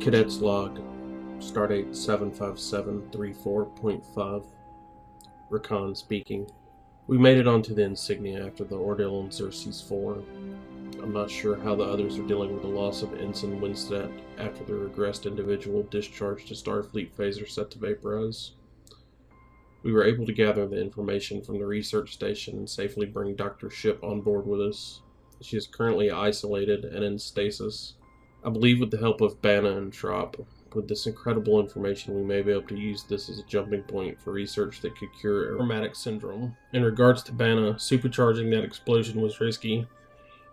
Cadet's log, stardate 75734.5. Rakan speaking. We made it onto the Insignia after the ordeal on Xerxes 4. I'm not sure how the others are dealing with the loss of Ensign Winstead after the regressed individual discharged a Starfleet phaser set to vaporize. We were able to gather the information from the research station and safely bring Dr. Ship on board with us. She is currently isolated and in stasis. I believe with the help of Banna and Trop, with this incredible information, we may be able to use this as a jumping point for research that could cure rheumatic syndrome. In regards to Banna, supercharging that explosion was risky,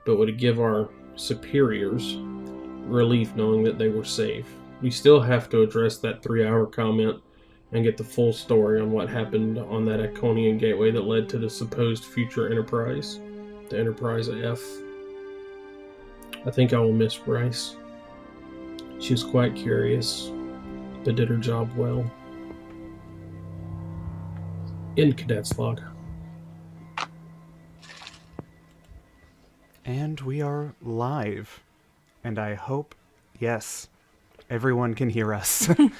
but would give our superiors relief knowing that they were safe. We still have to address that 3-hour comment and get the full story on what happened on that Iconian gateway that led to the supposed future Enterprise, the Enterprise F. I think I will miss Bryce. She was quite curious, but did her job well. End Cadet's log. And we are live. And I hope, yes, everyone can hear us. Good.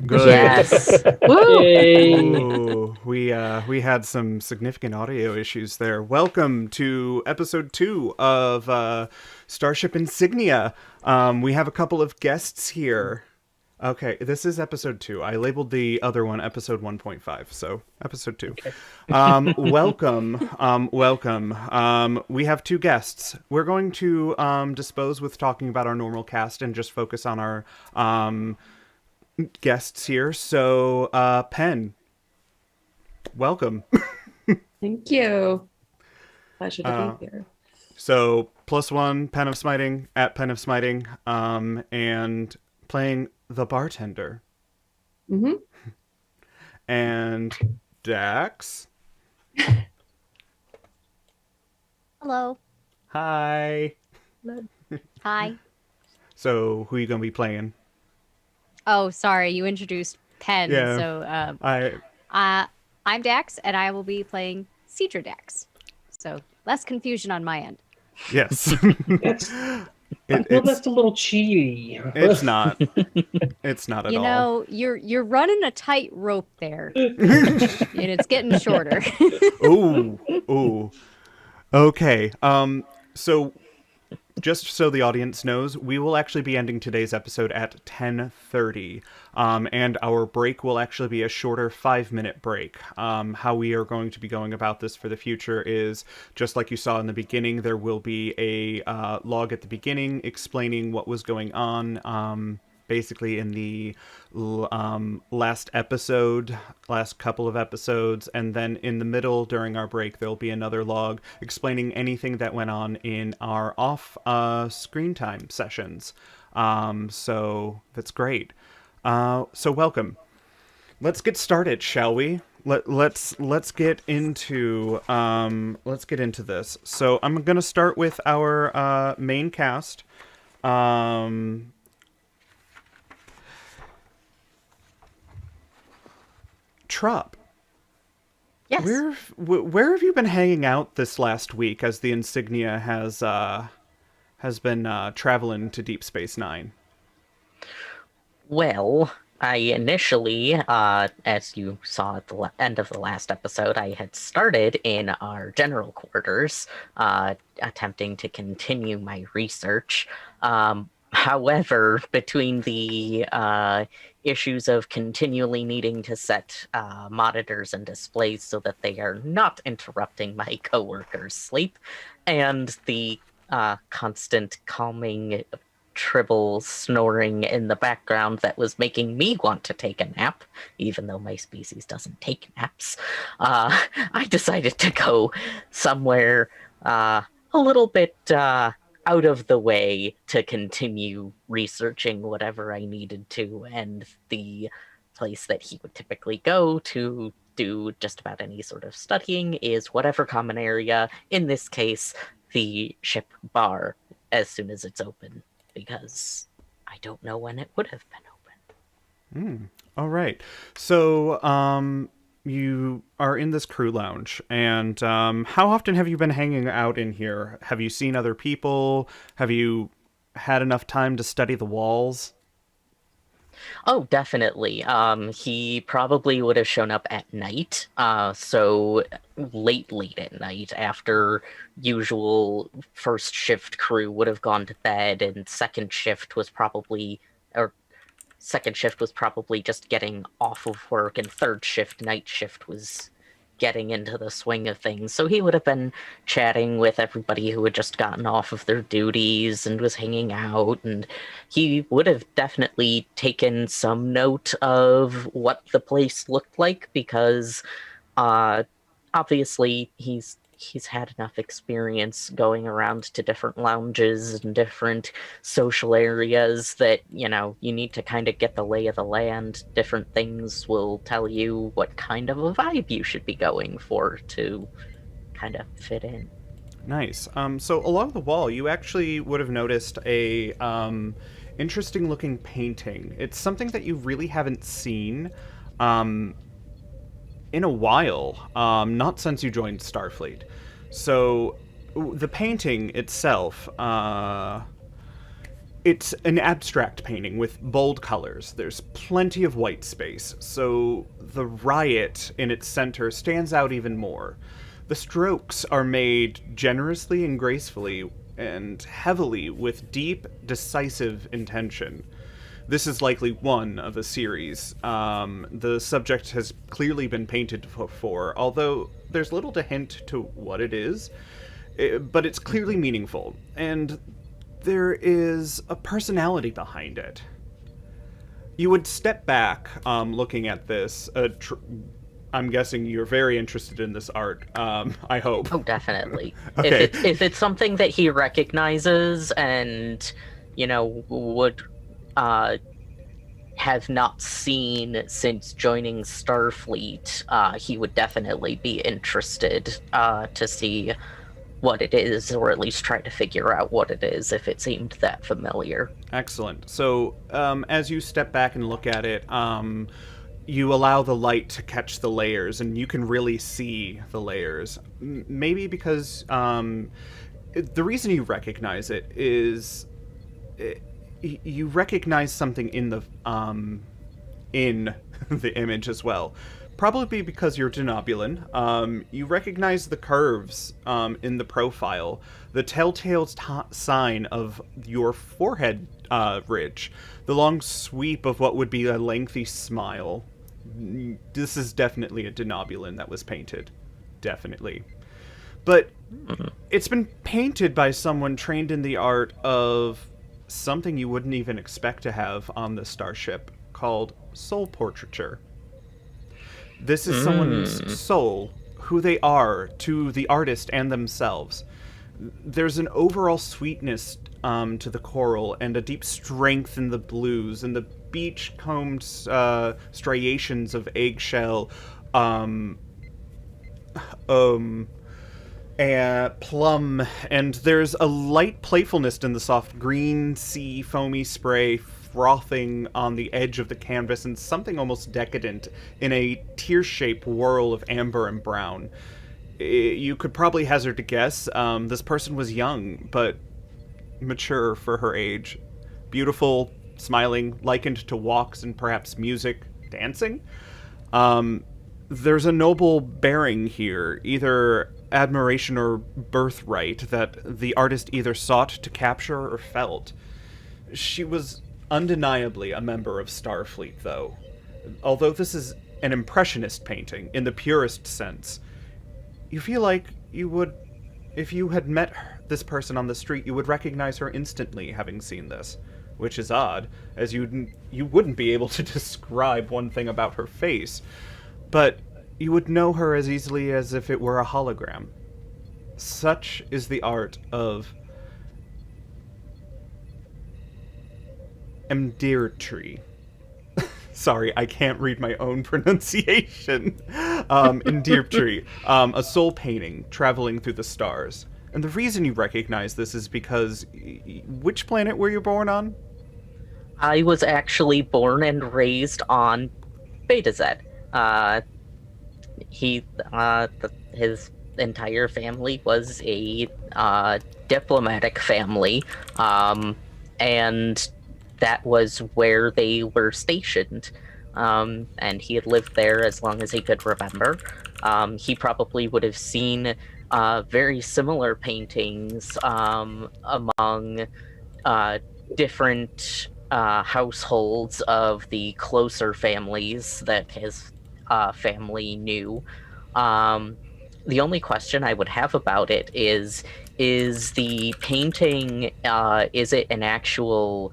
Yes. Woo! Ooh, we had some significant audio issues there. Welcome to episode 2 of Starship Insignia. We have a couple of guests here. Okay, this is episode 2. I labeled the other one episode 1.5, so episode 2. Okay. Welcome. We have 2 guests. We're going to dispose with talking about our normal cast and just focus on our guests here. So, Pen, welcome. Thank you. Pleasure to be here. So, +1, Pen of Smiting, at Pen of Smiting, and playing the bartender. Mm-hmm. And Dax. Hello. Hi. Hi. So, who are you going to be playing? Oh, sorry, you introduced Pen. Yeah. So, I I'm Dax, and I will be playing Cedra Dax. So, less confusion on my end. Yes. That's a little cheaty. It's not. It's not at all. You know, you're running a tight rope there, and it's getting shorter. Ooh. Okay. So just so the audience knows, we will actually be ending today's episode at 10:30. And our break will actually be a shorter 5-minute break. How we are going to be going about this for the future is, just like you saw in the beginning, there will be a log at the beginning explaining what was going on, basically in the last couple of episodes, and then in the middle during our break there'll be another log explaining anything that went on in our off screen time sessions. So that's great. So welcome. Let's get started, shall we? Let's get into this. So I'm gonna start with our main cast. Trop. Yes. Where have you been hanging out this last week as the Insignia has been traveling to Deep Space Nine? Well, I initially, as you saw at the end of the last episode, I had started in our general quarters, attempting to continue my research. However, between the issues of continually needing to set monitors and displays so that they are not interrupting my coworkers' sleep, and the constant calming tribble snoring in the background that was making me want to take a nap, even though my species doesn't take naps, I decided to go somewhere a little bit out of the way to continue researching whatever I needed to, and the place that he would typically go to do just about any sort of studying is whatever common area, in this case, the ship bar, as soon as it's open, because I don't know when it would have been open. All right. So, you are in this crew lounge, and how often have you been hanging out in here? Have you seen other people? Have you had enough time to study the walls? Oh, definitely. He probably would have shown up at night. So late at night after usual first shift crew would have gone to bed, and second shift was probably just getting off of work, and third shift, night shift, was getting into the swing of things. So he would have been chatting with everybody who had just gotten off of their duties and was hanging out, and he would have definitely taken some note of what the place looked like, because uh, obviously he's had enough experience going around to different lounges and different social areas that, you need to kind of get the lay of the land. Different things will tell you what kind of a vibe you should be going for to kind of fit in. Nice. So along the wall, you actually would have noticed a interesting looking painting. It's something that you really haven't seen in a while, not since you joined Starfleet. So the painting itself, it's an abstract painting with bold colors. There's plenty of white space, so the riot in its center stands out even more. The strokes are made generously and gracefully, and heavily with deep, decisive intention. This is likely one of a series. The subject has clearly been painted before, although there's little to hint to what it is, but it's clearly meaningful, and there is a personality behind it. You would step back looking at this. I'm guessing you're very interested in this art, I hope. Oh, definitely. Okay. If it's something that he recognizes and, would have not seen since joining Starfleet, he would definitely be interested to see what it is, or at least try to figure out what it is if it seemed that familiar. Excellent. So, as you step back and look at it, you allow the light to catch the layers, and you can really see the layers. Maybe because the reason you recognize it is you recognize something in the image as well. Probably because you're Denobulan. You recognize the curves in the profile, the telltale sign of your forehead ridge, the long sweep of what would be a lengthy smile. This is definitely a Denobulan that was painted. Definitely. But it's been painted by someone trained in the art of something you wouldn't even expect to have on the Starship, called soul portraiture. This is someone's soul, who they are to the artist and themselves. There's an overall sweetness to the coral, and a deep strength in the blues, and the beach-combed striations of eggshell, and plum, and there's a light playfulness in the soft green sea foamy spray frothing on the edge of the canvas, and something almost decadent in a tear-shaped whirl of amber and brown. You could probably hazard a guess. This person was young, but mature for her age. Beautiful, smiling, likened to walks and perhaps music, dancing. There's a noble bearing here, either admiration or birthright, that the artist either sought to capture or felt. She was undeniably a member of Starfleet, though. Although this is an impressionist painting, in the purest sense, you feel like you would, if you had met this person on the street, you would recognize her instantly, having seen this. Which is odd, as you wouldn't be able to describe one thing about her face, but you would know her as easily as if it were a hologram. Such is the art of Endirtry. Sorry, I can't read my own pronunciation. Endirtry, a soul painting traveling through the stars. And the reason you recognize this is because... Which planet were you born on? I was actually born and raised on Beta Z. His entire family was a diplomatic family, and that was where they were stationed. And he had lived there as long as he could remember. He probably would have seen very similar paintings among different households of the closer families that his family knew. The only question I would have about it is the painting, is it an actual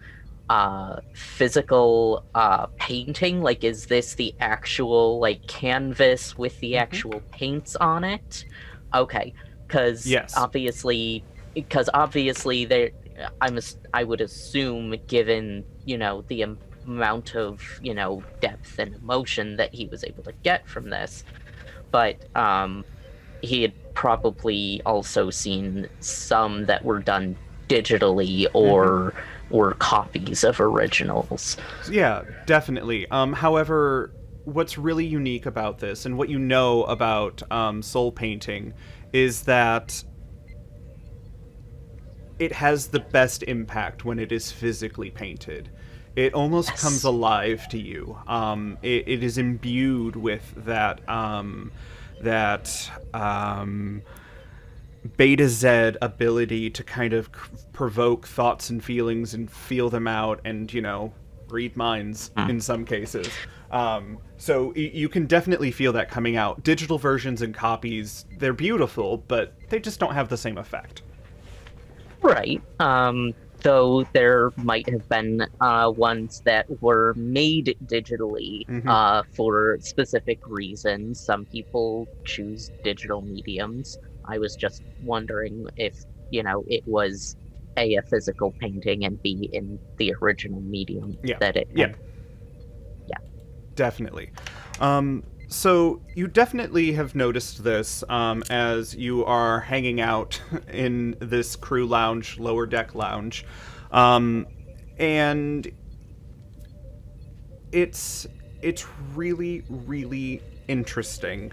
physical painting? Like, is this the actual, like, canvas with the actual paints on it? Okay, because Yes. obviously there, I would assume, given, the amount of, depth and emotion that he was able to get from this, but he had probably also seen some that were done digitally or copies of originals. Yeah, definitely. However, what's really unique about this, and what you know about soul painting, is that it has the best impact when it is physically painted. It almost comes alive to you. It is imbued with that beta Z ability to kind of provoke thoughts and feelings and feel them out, and read minds in some cases. So you can definitely feel that coming out. Digital versions and copies, they're beautiful, but they just don't have the same effect. Right. Though there might have been ones that were made digitally for specific reasons. Some people choose digital mediums. I was just wondering if, it was A, a physical painting, and B, in the original medium that it had. Yeah. Definitely. So you definitely have noticed this as you are hanging out in this crew lounge, lower deck lounge, and it's really, really interesting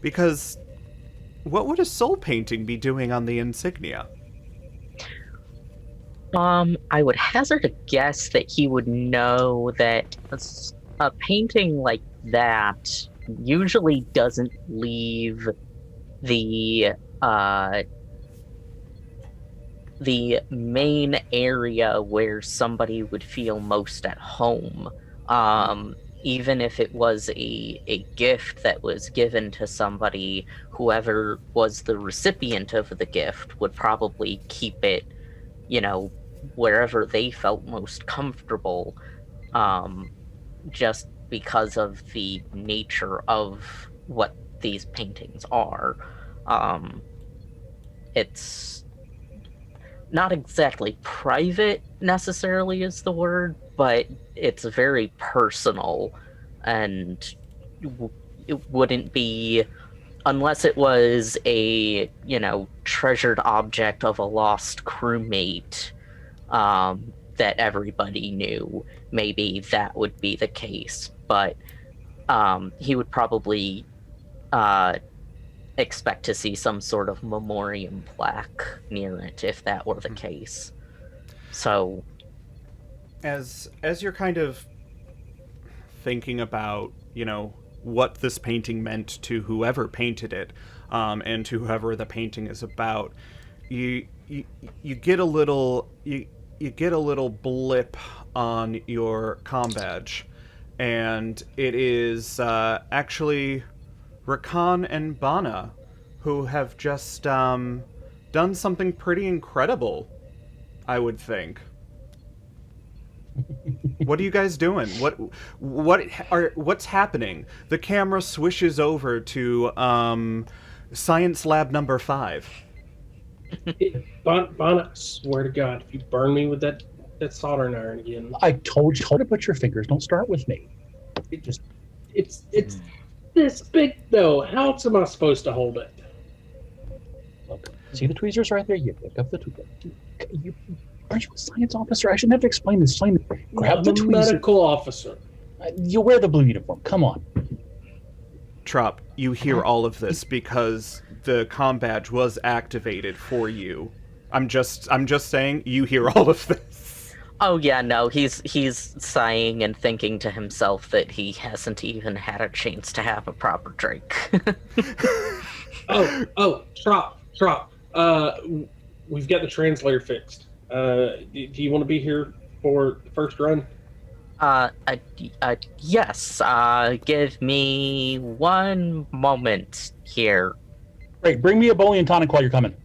because what would a soul painting be doing on the Insignia? I would hazard a guess that he would know that a painting like that usually doesn't leave the main area where somebody would feel most at home. Even if it was a gift that was given to somebody, whoever was the recipient of the gift would probably keep it, wherever they felt most comfortable, just because of the nature of what these paintings are. It's not exactly private necessarily is the word, but it's very personal, and it wouldn't be, unless it was a, treasured object of a lost crewmate that everybody knew. Maybe that would be the case, but he would probably expect to see some sort of memoriam plaque near it if that were the case. So as you're kind of thinking about, what this painting meant to whoever painted it, and to whoever the painting is about, you get a little blip on your comm badge, and it is actually Rakan and Bana, who have just done something pretty incredible, I would think. What are you guys doing? What's happening? The camera swishes over to Science Lab number 5. Bonnet, I swear to God, if you burn me with that soldering iron again. I told you to put your fingers. Don't start with me. It's this big though. How else am I supposed to hold it? Look, see the tweezers right there? You pick up the tweezers. Aren't you a science officer? I shouldn't have to explain this. Grab the tweezers. Medical officer. You wear the blue uniform. Come on. Trop, you hear all of this because the comm badge was activated for you. I'm just saying, you hear all of this. Oh yeah, no, he's sighing and thinking to himself that he hasn't even had a chance to have a proper drink. Trop. We've got the translator fixed. Do you want to be here for the first run? Yes, give me one moment here. Great, bring me a Bully and tonic while you're coming.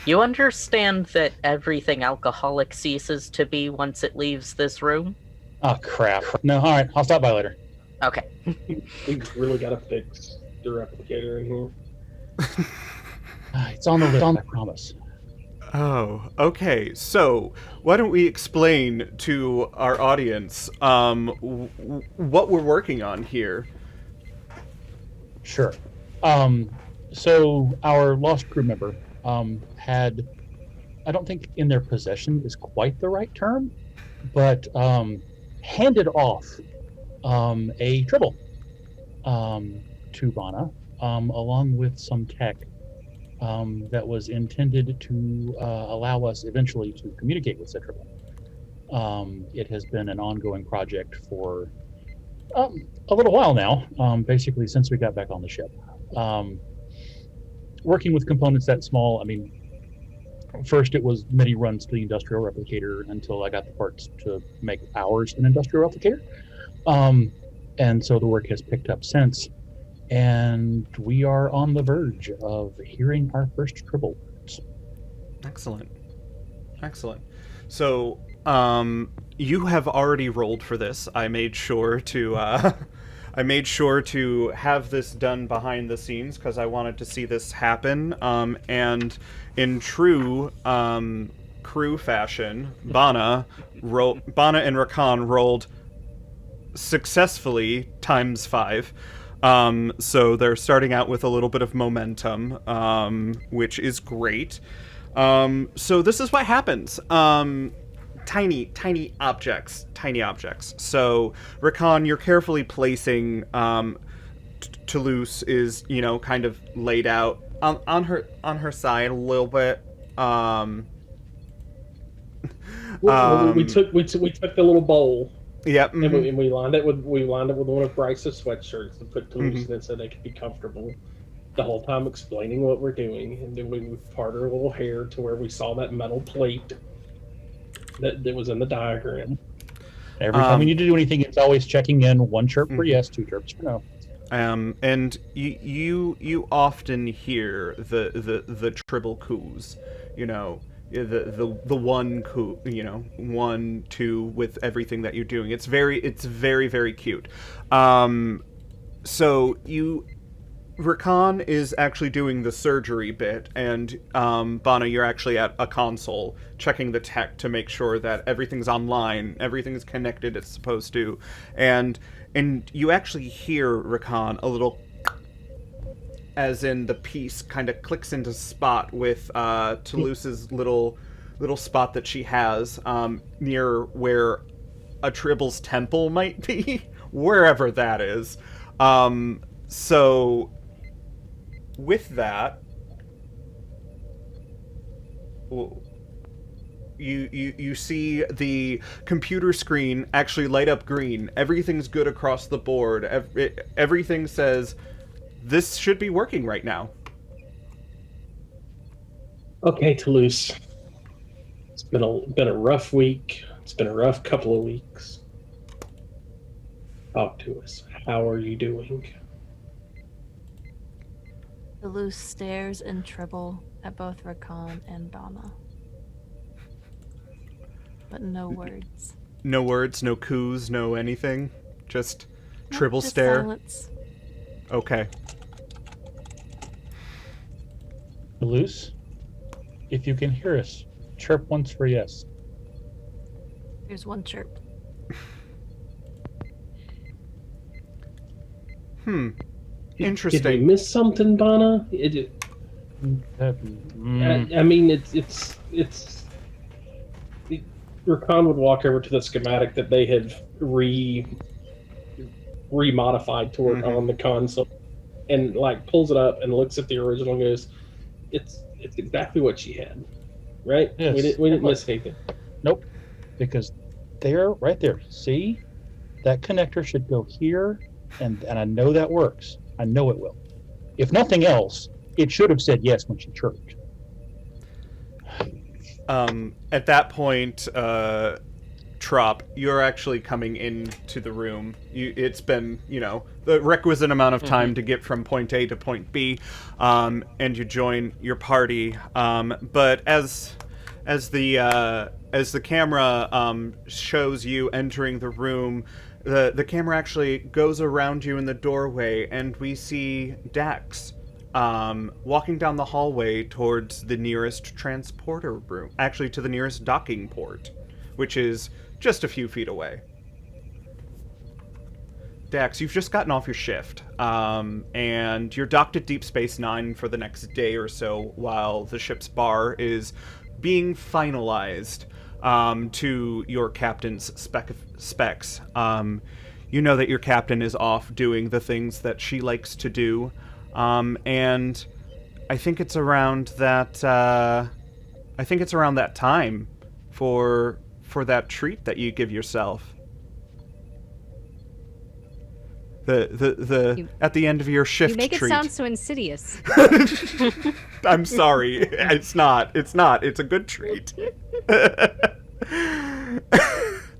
You understand that everything alcoholic ceases to be once it leaves this room? Oh, crap. No, all right, I'll stop by later. Okay. We've really got to fix the replicator in here. It's on the list, I promise. Oh, okay. So, why don't we explain to our audience what we're working on here? Sure. So our lost crew member had, I don't think in their possession is quite the right term, but handed off a tribble to Bana, along with some tech that was intended to allow us eventually to communicate with said tribble. It has been an ongoing project for a little while now, basically since we got back on the ship. Working with components that small, I mean, first it was many runs to the industrial replicator until I got the parts to make ours an industrial replicator. And so the work has picked up since, and we are on the verge of hearing our first tribble words. Excellent. So, you have already rolled for this. I made sure to have this done behind the scenes because I wanted to see this happen. And in true crew fashion, Bana and Rakan rolled successfully ×5. So they're starting out with a little bit of momentum, which is great. So this is what happens. Tiny objects. So, Rakan, you're carefully placing, Toulouse is, kind of laid out on her side a little bit. We took the little bowl. Yep. Mm-hmm. And we lined it with one of Bryce's sweatshirts and put Toulouse in it so they could be comfortable. The whole time explaining what we're doing, and then we part her little hair to where we saw that metal plate that was in the diagram. Every time we need to do anything, it's always checking in. 1 chirp for yes, 2 chirps for no. And you often hear the triple coups, the one coup, 1, 2 with everything that you're doing. It's very, very cute. So Rakan is actually doing the surgery bit, and Bana, you're actually at a console checking the tech to make sure that everything's online, everything's connected as it's supposed to, and you actually hear Rakan a little, as in the piece kind of clicks into spot with Toulouse's little spot that she has near where a Tribble's temple might be, wherever that is. So with that, you see the computer screen actually light up green. Everything's good across the board. Everything says this should be working right now. Okay, Toulouse. It's been a rough week. It's been a rough couple of weeks. Talk to us. How are you doing? Toulouse stares in trouble at both Rakan and Bana. But no words. No words, no coups, no anything? Just Nope, Tribble just stare? silence. Okay. Toulouse, if you can hear us, chirp once for yes. Here's 1 chirp. Interesting. Did we miss something, Bana? I mean, it's Rakan would walk over to the schematic that they had remodified to work on the console, and pulls it up and looks at the original and goes, "It's exactly what she had." right? Yes. We didn't And look, miss anything. Nope. Because they're right there. See? That connector should go here, and I know that works. I know it will. If nothing else, it should have said yes when she chirped. At that point, Trop, you're actually coming into the room. It's been, the requisite amount of time to get from point A to point B, and you join your party. But as the camera shows you entering the room, the camera actually goes around you in the doorway, and we see Dax walking down the hallway towards the nearest transporter room, actually to the nearest docking port, which is just a few feet away. Dax, you've just gotten off your shift, and you're docked at Deep Space Nine for the next day or so while the ship's bar is being finalized to your captain's specs. You know that your captain is off doing the things that she likes to do, and I think it's around that. Time for that treat that you give yourself. At the end of your shift You make it treat. sound so insidious. I'm sorry. It's not. It's a good treat.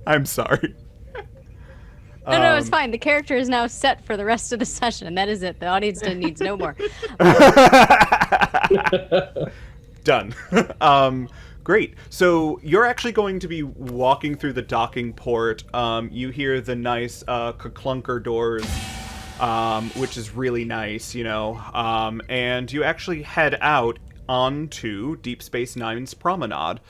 I'm sorry. No, it's fine. The character is now set for the rest of the session. That is it. The audience needs no more. Done. Great. So you're actually going to be walking through the docking port. You hear the nice clunker doors, which is really nice, and you actually head out onto Deep Space Nine's promenade.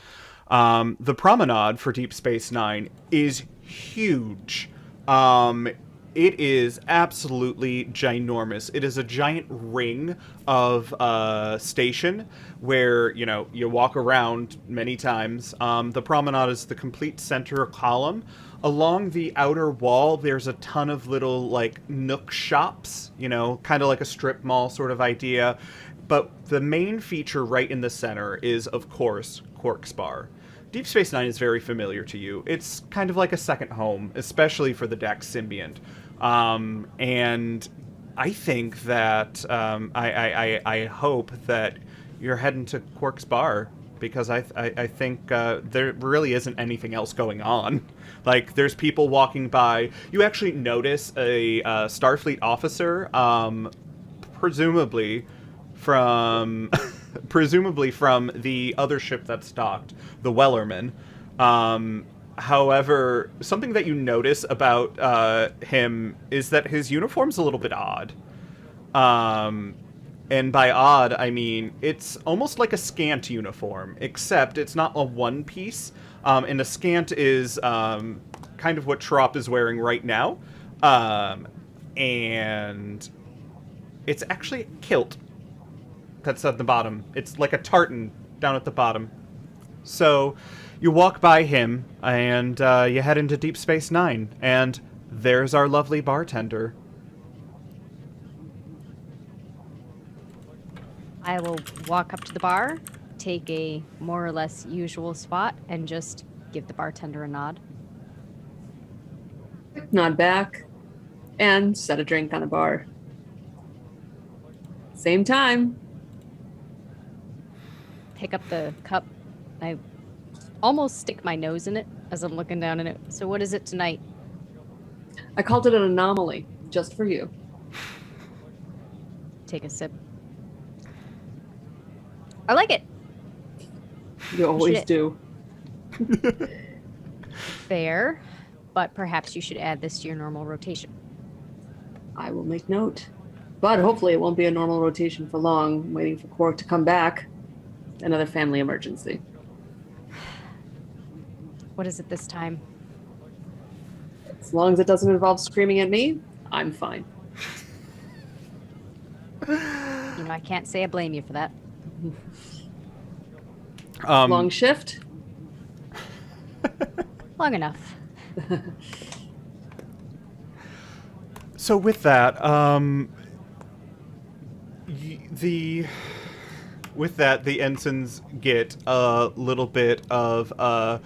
The promenade for Deep Space Nine is huge. It is absolutely ginormous. It is a giant ring of station where, you walk around many times. The promenade is the complete center column. Along the outer wall, there's a ton of little, nook shops, kind of like a strip mall sort of idea. But the main feature right in the center is, of course, Quark's bar. Deep Space Nine is very familiar to you. It's kind of like a second home, especially for the Dax symbiont. And I think that I hope that you're heading to Quark's bar, because I think there really isn't anything else going on. There's people walking by. You actually notice a Starfleet officer, presumably from the other ship that's docked, the Wellerman. However, something that you notice about him is that his uniform's a little bit odd. And by odd, I mean it's almost like a scant uniform, except it's not a one piece. And a scant is kind of what Trop is wearing right now. And it's actually a kilt that's at the bottom. It's like a tartan down at the bottom. So you walk by him, and you head into Deep Space Nine, and there's our lovely bartender. I will walk up to the bar, take a more or less usual spot, and just give the bartender a nod. Nod back and set a drink on the bar. Same time. Pick up the cup. I almost stick my nose in it as I'm looking down in it. So what is it tonight? I called it an anomaly, just for you. Take a sip. I like it. You always Shit. do. Fair, but perhaps you should add this to your normal rotation. I will make note. But hopefully it won't be a normal rotation for long. I'm waiting for Quark to come back. Another family emergency. What is it this time? As long as it doesn't involve screaming at me, I'm fine. I can't say I blame you for that. Long shift? Long enough. So with that, with that, the ensigns get a little bit of a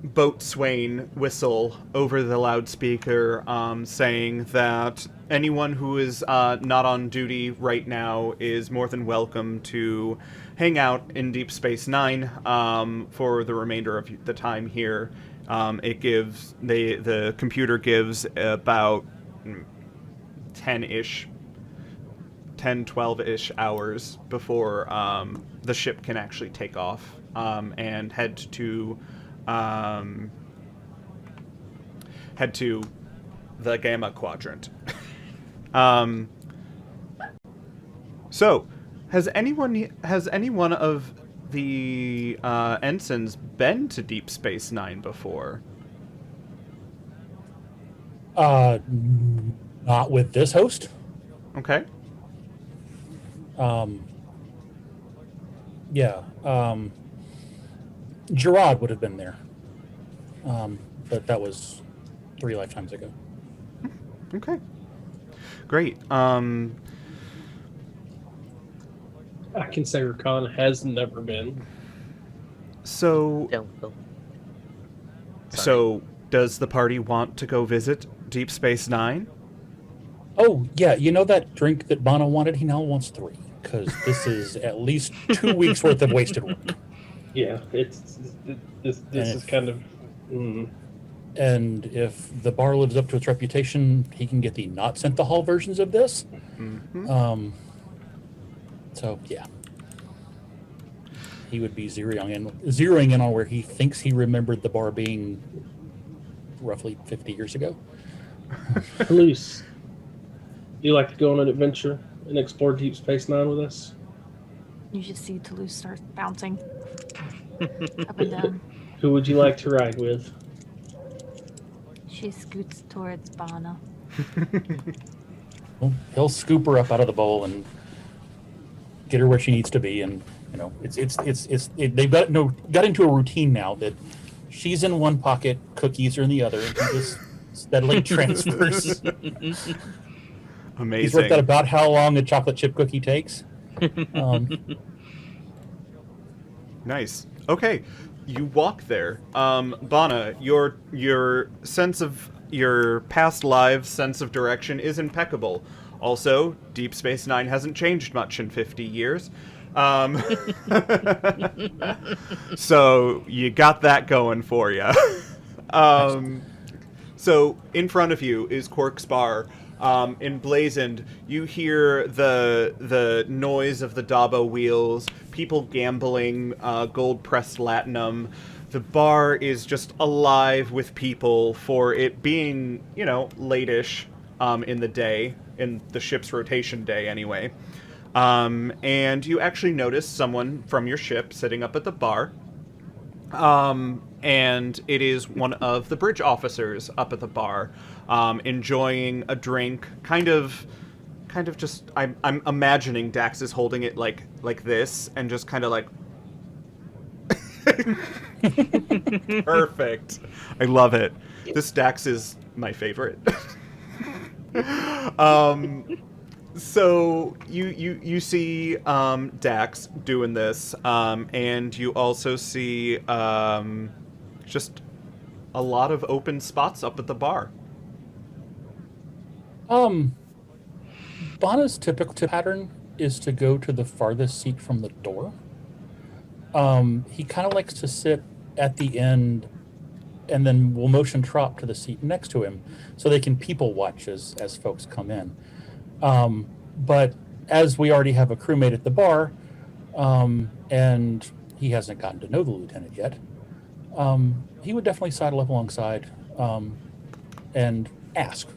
boatswain whistle over the loudspeaker, saying that anyone who is not on duty right now is more than welcome to hang out in Deep Space Nine for the remainder of the time here. It gives the computer gives about 12-ish hours before the ship can actually take off and head to the Gamma Quadrant. So, has anyone of the ensigns been to Deep Space Nine before? Not with this host. Okay. Yeah. Gerard would have been there. But that was 3 lifetimes ago. Okay. Great. I can say Rakan has never been. So does the party want to go visit Deep Space Nine? Oh, yeah. You know that drink that Bono wanted? He now wants 3, because this is at least 2 weeks worth of wasted work. Yeah, this is kind of... And if the bar lives up to its reputation, he can get the not sent to hall versions of this. Mm-hmm. So, yeah. He would be zeroing in on where he thinks he remembered the bar being roughly 50 years ago. Luce, you like to go on an adventure and explore Deep Space Nine with us? You should see Toulouse start bouncing up and down. Who would you like to ride with? She scoots towards Bana. Well, he'll scoop her up out of the bowl and get her where she needs to be, and they've got into a routine now that she's in one pocket, cookies are in the other, and he just steadily transfers. Amazing. He's worked out about how long a chocolate chip cookie takes. Nice. Okay, you walk there. Bana, your sense of your past lives, sense of direction is impeccable. Also, Deep Space Nine hasn't changed much in 50 years. So you got that going for you. So in front of you is Quark's bar. Emblazoned, you hear the noise of the Dabo wheels, people gambling, gold-pressed latinum. The bar is just alive with people for it being, late-ish in the day, in the ship's rotation day anyway. And you actually notice someone from your ship sitting up at the bar. And it is one of the bridge officers up at the bar, enjoying a drink, kind of just, I'm imagining Dax is holding it like this, and just kind of like, perfect. I love it. This Dax is my favorite. So you see Dax doing this, and you also see just a lot of open spots up at the bar. Bana's typical pattern is to go to the farthest seat from the door. He kind of likes to sit at the end, and then will motion Trop to the seat next to him, so they can people watch as folks come in. But as we already have a crewmate at the bar, and he hasn't gotten to know the lieutenant yet, he would definitely sidle up alongside and ask,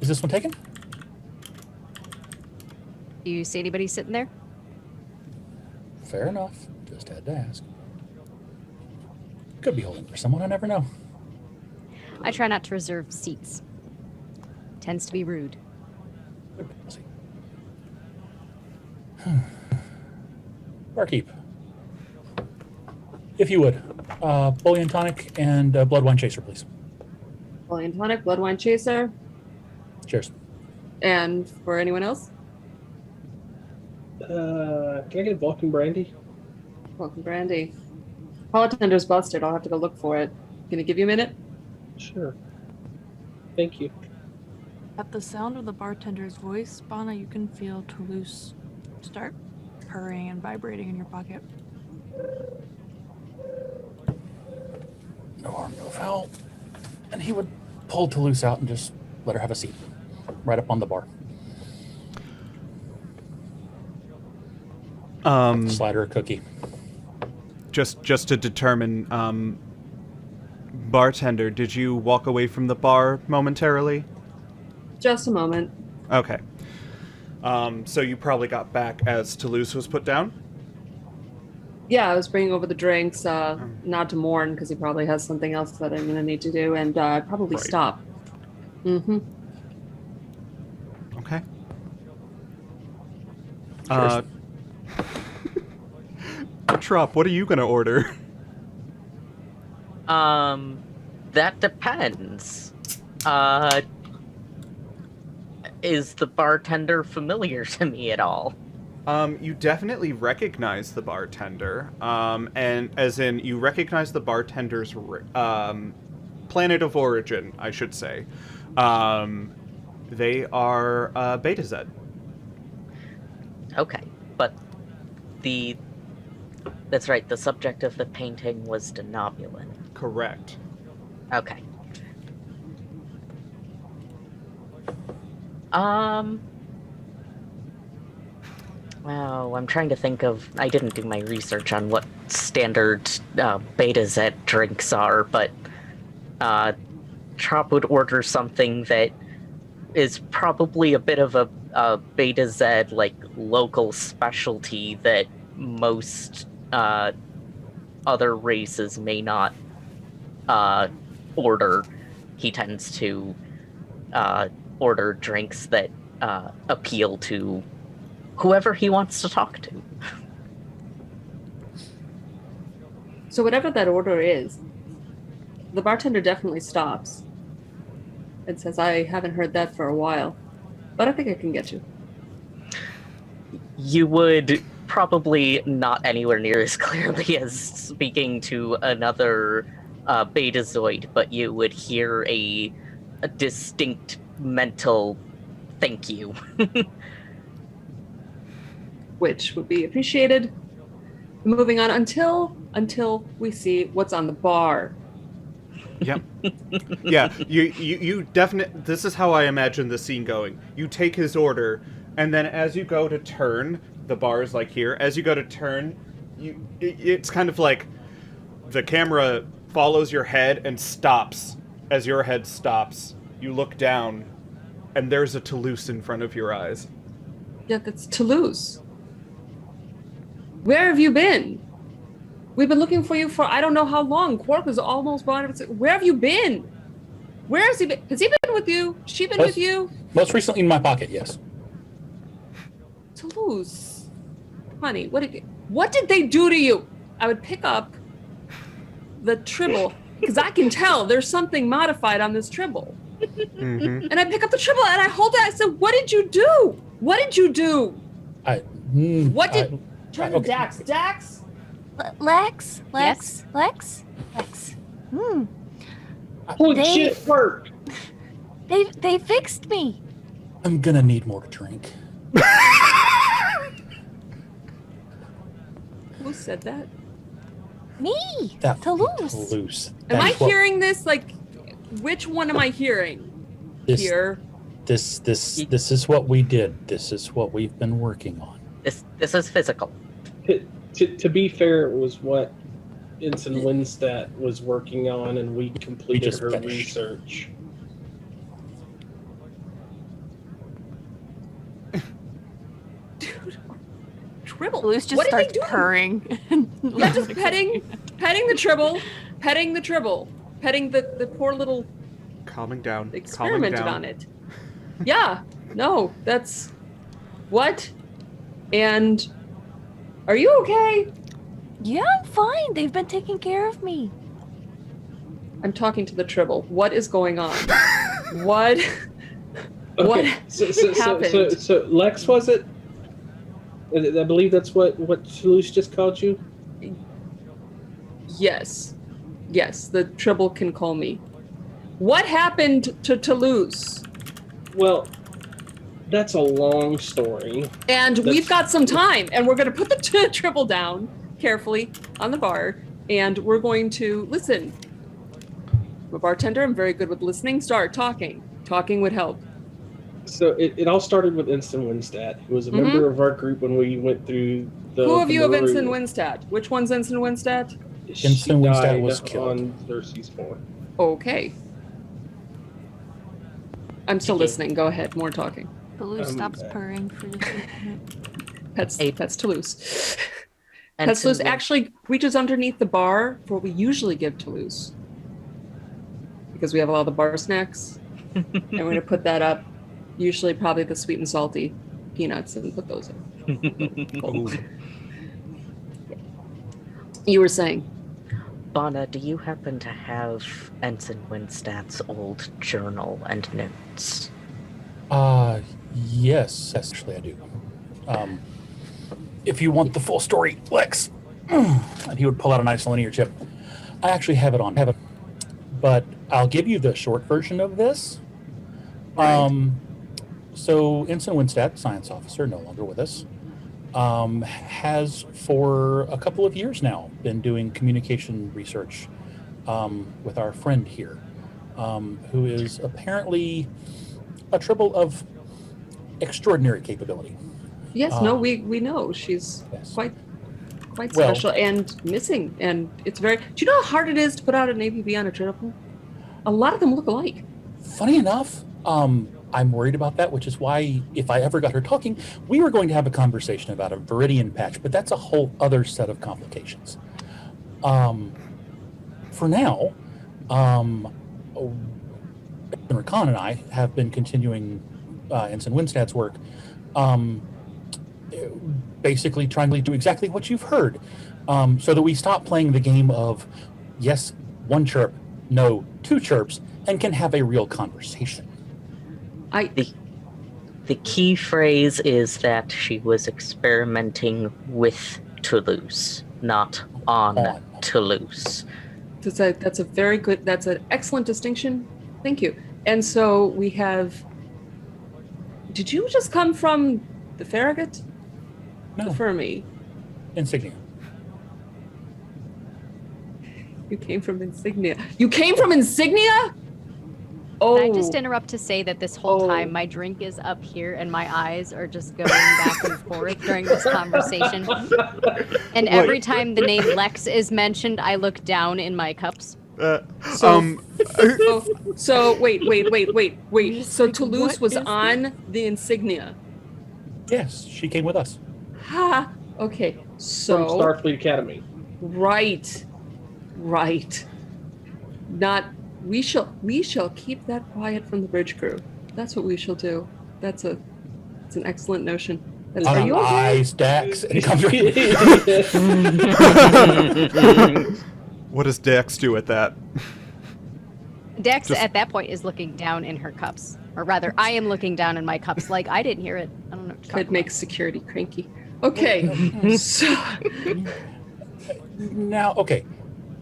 is this one taken? Do you see anybody sitting there? Fair enough. Just had to ask. Could be holding for someone, I never know. I try not to reserve seats. Tends to be rude. Good policy. Barkeep, if you would, bullion tonic and blood wine chaser, please. Bullion tonic, blood wine chaser. Cheers. And for anyone else? Can I get a Vulcan brandy? Welcome, Brandy. Bartender's busted. I'll have to go look for it. Can I give you a minute? Sure. Thank you. At the sound of the bartender's voice, Bana, you can feel Toulouse start purring and vibrating in your pocket. No harm, no foul. And he would pull Toulouse out and just let her have a seat right up on the bar. Slide her a cookie. Just to determine, bartender, did you walk away from the bar momentarily? Just a moment. Okay. So you probably got back as Toulouse was put down? Yeah, I was bringing over the drinks, not to Morn, because he probably has something else that I'm going to need to do, and probably Right. stop. Mm-hmm. Okay. Cheers. Trop, what are you gonna order? That depends. Is the bartender familiar to me at all? You definitely recognize the bartender, and as in you recognize the bartender's planet of origin, I should say. They are Beta Z. Okay, but that's right, the subject of the painting was Denobulan. Correct. Okay. Well, I'm trying to think of... I didn't do my research on what standard Beta Z drinks are, but Trop would order something that is probably a bit of a Beta Z, like, local specialty that most other races may not order. He tends to order drinks that appeal to whoever he wants to talk to. So whatever that order is, the bartender definitely stops and says, I haven't heard that for a while, but I think I can get you. You would probably not anywhere near as clearly as speaking to another Betazoid, but you would hear a distinct mental thank you. Which would be appreciated. Moving on until we see what's on the bar. Yep. Yeah, you definitely... This is how I imagine the scene going. You take his order, and then as you go to turn, the bar is like here, as you go to turn, it's kind of like the camera follows your head and stops. As your head stops, you look down, and there's a Toulouse in front of your eyes. Yeah, that's Toulouse. Where have you been? We've been looking for you for I don't know how long. Quark was almost gone. Where have you been? Where has he been? Has he been with you? She been with you? Most recently in my pocket, yes. Toulouse. Honey, what did they do to you? I would pick up the tribble, because I can tell there's something modified on this tribble. Mm-hmm. And I pick up the tribble and I hold it. I said, what did you do? What did you do? Turn to okay. Dax. Dax? Lex? Yes? Lex? Holy They- shit, work! They fixed me. I'm gonna need more to drink. Who said that? Me. That Toulouse. Toulouse. Am That I is what- hearing this? Like, which one am I hearing? this, Here. This is what we did. This is what we've been working on. This is physical. To be fair, it was what Ensign Windstat was working on, and we completed just her finished. research. Tribble. Toulouse just What did they starts do? purring. Yeah, just petting the tribble, petting the poor little Calming down. experimented calming down. on it. Yeah, no, that's what? And are you okay? Yeah, I'm fine. They've been taking care of me. I'm talking to the tribble. What is going on? What? Okay, What so happened? Lex, was it? I believe that's what Toulouse just called you. Yes. Yes, the Tribble can call me. What happened to Toulouse? Well, that's a long story. And we've got some time, and we're going to put the Tribble down carefully on the bar, and we're going to listen. I'm a bartender. I'm very good with listening. Start talking. Talking would help. So it all started with Ensign Windstat, who was a member of our group when we went through the. Who of the you have Maroon. Ensign Windstat? Which one's Ensign Windstat? Ensign Windstat was killed on Xerxes 4. Okay. I'm still listening. Go ahead. More talking. Toulouse stops purring for just a minute. That's Toulouse. And That's Toulouse so- actually reaches underneath the bar for what we usually give Toulouse. Because we have a lot of the bar snacks. And we're going to put that up. Usually probably the sweet and salty peanuts and put those in. You were saying? Bana, do you happen to have Ensign Winstat's old journal and notes? Yes, actually I do. If you want the full story, Lex, and he would pull out a nice linear chip. I actually have it, but I'll give you the short version of this. Right. So Ensign Windstat, science officer, no longer with us, has for a couple of years now been doing communication research with our friend here, who is apparently a Tribble of extraordinary capability. Yes, we know. She's Yes. quite Well- special and missing. And it's very... Do you know how hard it is to put out an APB on a Tribble? A lot of them look alike. Funny enough, I'm worried about that, which is why if I ever got her talking, we were going to have a conversation about a Viridian patch, but that's a whole other set of complications. For now, Rakan and I have been continuing Ensign Windstad's work, basically trying to do exactly what you've heard, so that we stop playing the game of, yes, one chirp, no, two chirps, and can have a real conversation. The key phrase is that she was experimenting with Toulouse, not on Toulouse. That's a very good... That's an excellent distinction. Thank you. And so we have... Did you just come from the Farragut? No, The Fermi? Insignia. You came from Insignia. You came from Insignia? Oh. Can I just interrupt to say that this whole Oh. time my drink is up here and my eyes are just going back and forth during this conversation. And every time the name Lex is mentioned, I look down in my cups. So wait. So like, Toulouse what was is on the Insignia. Yes, she came with us. Ha. Okay. From So Starfleet Academy. right. Not. We shall keep that quiet from the bridge crew. That's what we shall do. It's an excellent notion. Are you okay? Eyes, Dax, and he comes What does Dax do at that? Dex Just- at that point is looking down in her cups. Or rather, I am looking down in my cups like I didn't hear it. I don't know what you're talking It makes security cranky. Okay. So Now, okay.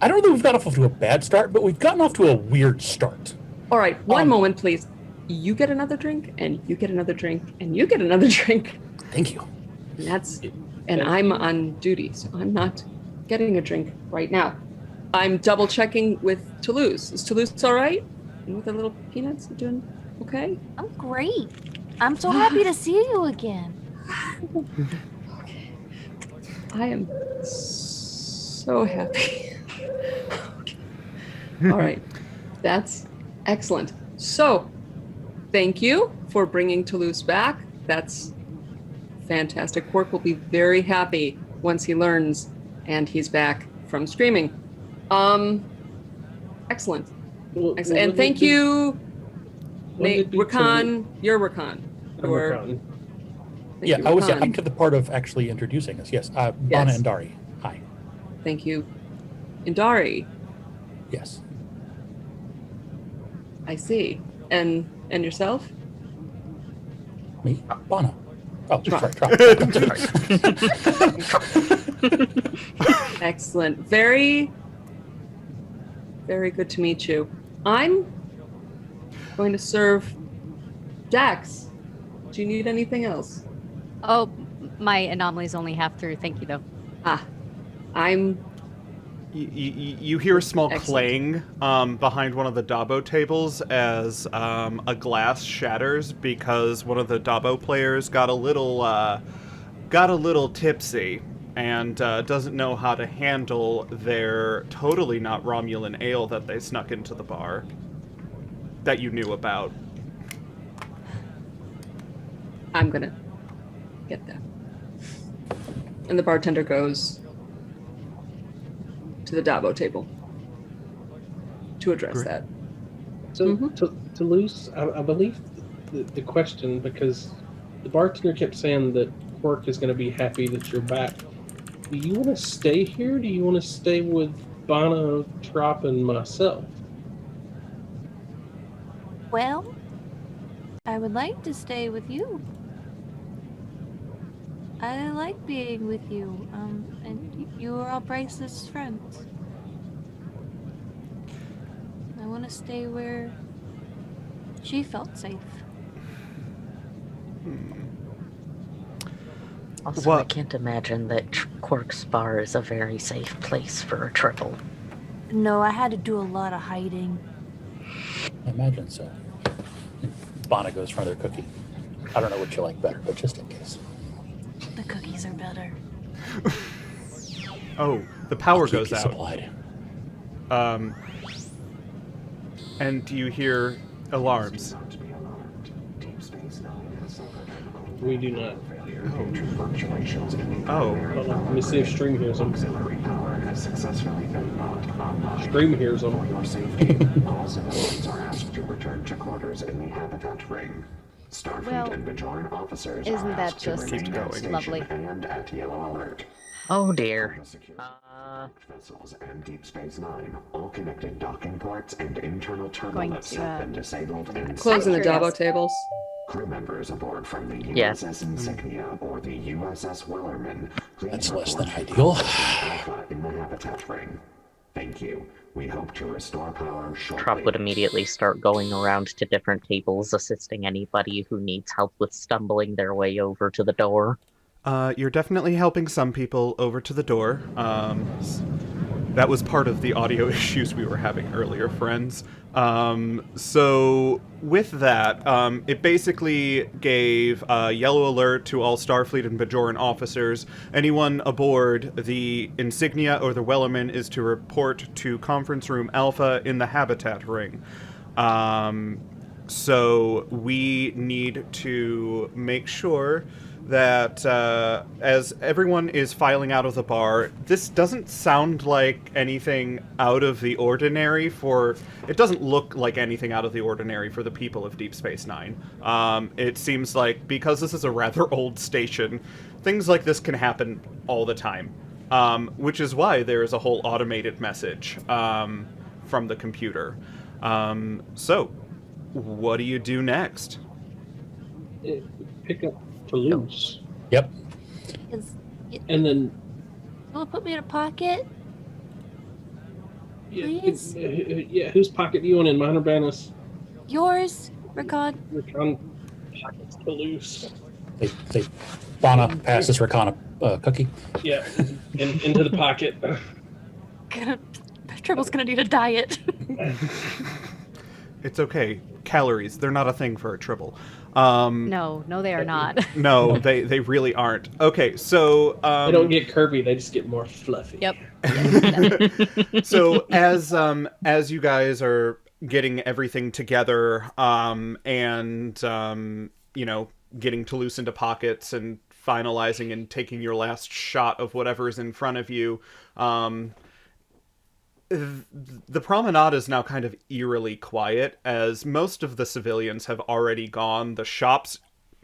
I don't know that we've gotten off to a bad start, but we've gotten off to a weird start. all right, one moment, please. You get another drink, and you get another drink, and you get another drink. Thank you. And I'm on duty, so I'm not getting a drink right now. I'm double checking with Toulouse. Is Toulouse all right? And with the little peanuts, you doing okay? I'm great. I'm so happy to see you again. Okay. I am so happy. All right, that's excellent. So, thank you for bringing Toulouse back. That's fantastic. Quark will be very happy once he learns and he's back from screaming. Excellent. And thank you, Rakan. You're Rakan. Yeah, I was getting to the part of actually introducing us. Yes, Bana and Dari. Hi. Thank you, Indari. Yes. I see. And yourself? Me, Bana. Oh, sorry, drop. Excellent. Very, very good to meet you. I'm going to serve Dax. Do you need anything else? Oh, my anomaly's only half through. Thank you, though. I'm You hear a small Excellent. clang behind one of the Dabo tables as a glass shatters because one of the Dabo players got a little tipsy and doesn't know how to handle their totally not Romulan ale that they snuck into the bar that you knew about. I'm gonna get that. And the bartender goes to the Dabo table to address Great. that. So, Mhm. Toulouse, I believe the question, because the bartender kept saying that Quark is going to be happy that you're back. Do you want to stay here? Do you want to stay with Bana, Trop, and myself? Well, I would like to stay with you. I like being with you. And you are all Bryce's friends. I want to stay where she felt safe. Also, I What? can't imagine that Quark's bar is a very safe place for a triple. No, I had to do a lot of hiding. I imagine so. Bana goes for another cookie. I don't know what you like better, but just in case. The cookies are better. Oh, the power Keep goes you out. supplied. And you hear alarms. We do not. Oh. Hold on, let me see if Stream hears them. Stream hears them. Your safety, all civilians are asked to return to quarters in the habitat ring. Starfleet Well, and Bajoran officers isn't are that asked to just remain at station lovely? and at yellow alert. Oh dear. The security vessels and Deep Space Nine, all connected docking ports and internal terminal Going lifts to, have been disabled and Closing the curious. Dabo tables. crew members aboard from the Yes. USS Insignia or the USS Wellerman. Please That's less than report ideal. Alpha in the habitat ring. Thank you. We hope to restore power shortly. Trop would immediately start going around to different tables, assisting anybody who needs help with stumbling their way over to the door. You're definitely helping some people over to the door. That was part of the audio issues we were having earlier, friends. So with that, it basically gave a yellow alert to all Starfleet and Bajoran officers. Anyone aboard the Insignia or the Wellerman is to report to Conference Room Alpha in the Habitat Ring. So we need to make sure that as everyone is filing out of the bar, this doesn't sound like anything out of the ordinary it doesn't look like anything out of the ordinary for the people of Deep Space Nine. It seems like, because this is a rather old station, things like this can happen all the time, which is why there is a whole automated message from the computer. So, what do you do next? Pick up Toulouse. Yep. And then Will it put me in a pocket? Please? yeah, whose pocket do you want in? Mine or Bannis? Yours, Ricon. Recon pockets Toulouse. They Bana passes Rakana cookie. Yeah, into the pocket. Triple's gonna need a diet. It's okay. Calories, they're not a thing for a triple. No, they are not. No, they really aren't. Okay, so They don't get curvy; they just get more fluffy. Yep. so as you guys are getting everything together, and getting Toulouse into pockets and finalizing and taking your last shot of whatever is in front of you, the promenade is now kind of eerily quiet, as most of the civilians have already gone. The shops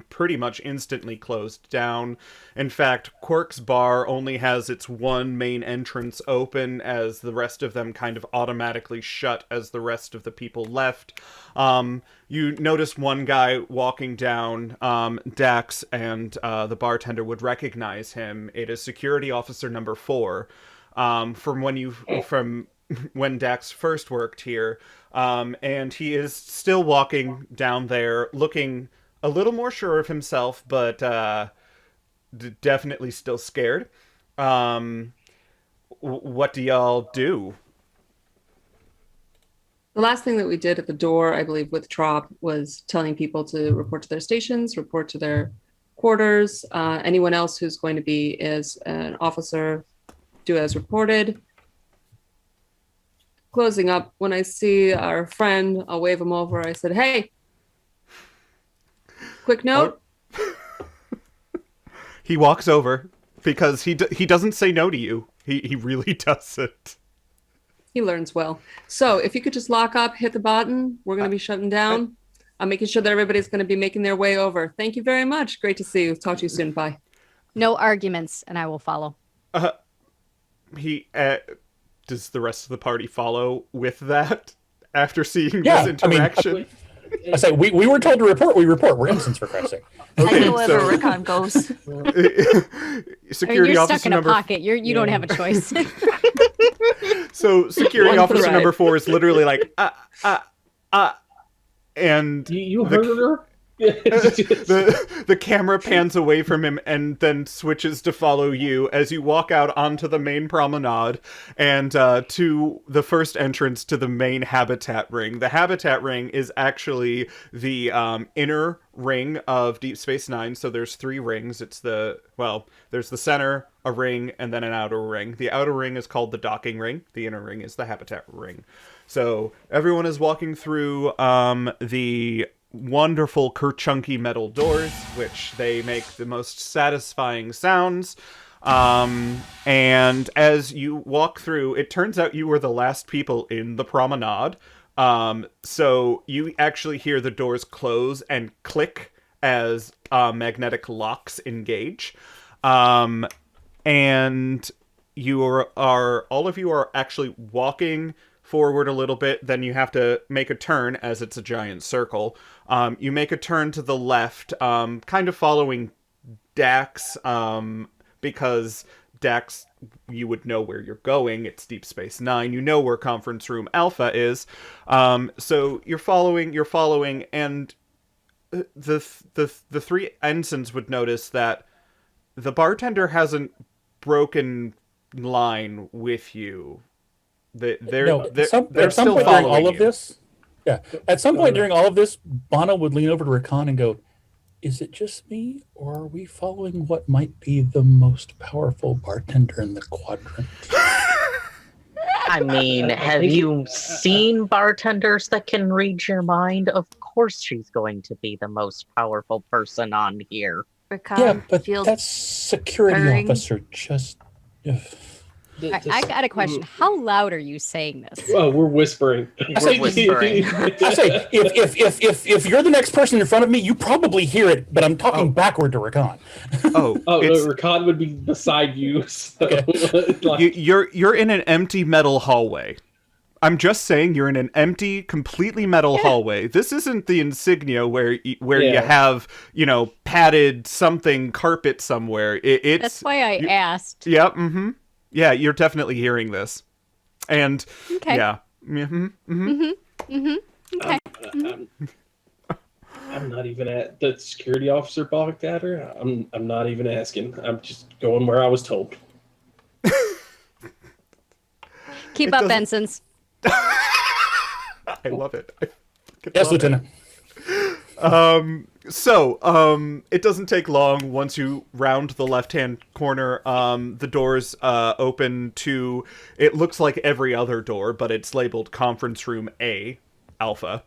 pretty much instantly closed down. In fact, Quark's bar only has its one main entrance open, as the rest of them kind of automatically shut as the rest of the people left. You notice one guy walking down, Dax, and the bartender would recognize him. It is security officer number 4, from when Dax first worked here. And he is still walking down there, looking a little more sure of himself, but definitely still scared. What do y'all do? The last thing that we did at the door, I believe, with Trop was telling people to report to their stations, report to their quarters. Anyone else who's going to be as an officer, do as reported. Closing up, when I see our friend, I'll wave him over. I said, hey, quick note. He walks over because he doesn't say no to you. He really doesn't. He learns well. So if you could just lock up, hit the button, we're going to be shutting down. I'm making sure that everybody's going to be making their way over. Thank you very much. Great to see you. Talk to you soon. Bye. No arguments, and I will follow. Does the rest of the party follow with that after seeing this interaction? I say we were told to report. We report. We're innocents, for Christ's sake. Okay, I know wherever Rickon goes. Security you're officer stuck in a number pocket. You don't have a choice. So security officer number 4 is literally like and you heard her. The camera pans away from him and then switches to follow you as you walk out onto the main promenade and to the first entrance to the main habitat ring. The habitat ring is actually the inner ring of Deep Space Nine. So there's 3 rings. There's the center, a ring, and then an outer ring. The outer ring is called the docking ring. The inner ring is the habitat ring. So everyone is walking through the wonderful kerchunky metal doors, which they make the most satisfying sounds. And as you walk through, it turns out you were the last people in the promenade. So you actually hear the doors close and click as magnetic locks engage. And all of you are actually walking forward a little bit, then you have to make a turn as it's a giant circle. You make a turn to the left, kind of following Dax, because Dax, you would know where you're going. It's Deep Space Nine. You know where Conference Room Alpha is. So you're following, and the 3 ensigns would notice that the bartender hasn't broken line with you. They're still following all of you. this. Yeah, at some point during all of this, Bono would lean over to Rakan and go, "Is it just me, or are we following what might be the most powerful bartender in the quadrant?" I mean, have you seen bartenders that can read your mind? Of course she's going to be the most powerful person on here. Yeah, but that's security purring. officer just... I got a question. How loud are you saying this? Oh, we're whispering. We're whispering. I say, if you're the next person in front of me, you probably hear it, but I'm talking backward to Rakan. No, Rakan would be beside you. So, You're in an empty metal hallway. I'm just saying you're in an empty, completely metal hallway. This isn't the Insignia where you have, padded something carpet somewhere. It's That's why I asked. Yep. Yeah, mm-hmm. Yeah, you're definitely hearing this. And okay. Yeah. Mm-hmm. Mm-hmm. Mm-hmm. Okay. I'm not even at the security officer balked at her. I'm not even asking. I'm just going where I was told. Keep up, ensigns. I love it. Yes, Lieutenant. It doesn't take long once you round the left-hand corner. The doors open to, it looks like every other door, but it's labeled Conference Room A, Alpha.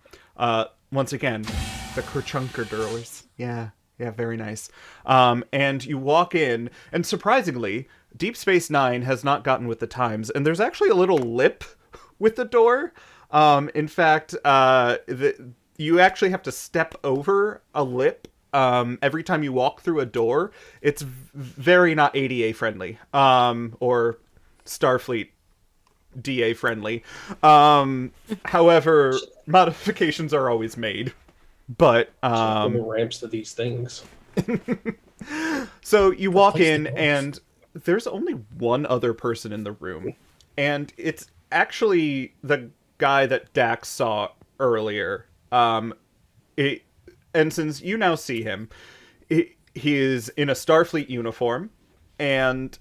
Once again, the Kerchunker doors. Yeah, very nice. And you walk in, and surprisingly, Deep Space Nine has not gotten with the times, and there's actually a little lip with the door. In fact, you actually have to step over a lip every time you walk through a door, it's very not ADA friendly, or Starfleet DA friendly. However, modifications are always made. But the ramps to these things. So you walk in, and there's only one other person in the room, and it's actually the guy that Dax saw earlier. And since you now see him, he is in a Starfleet uniform, and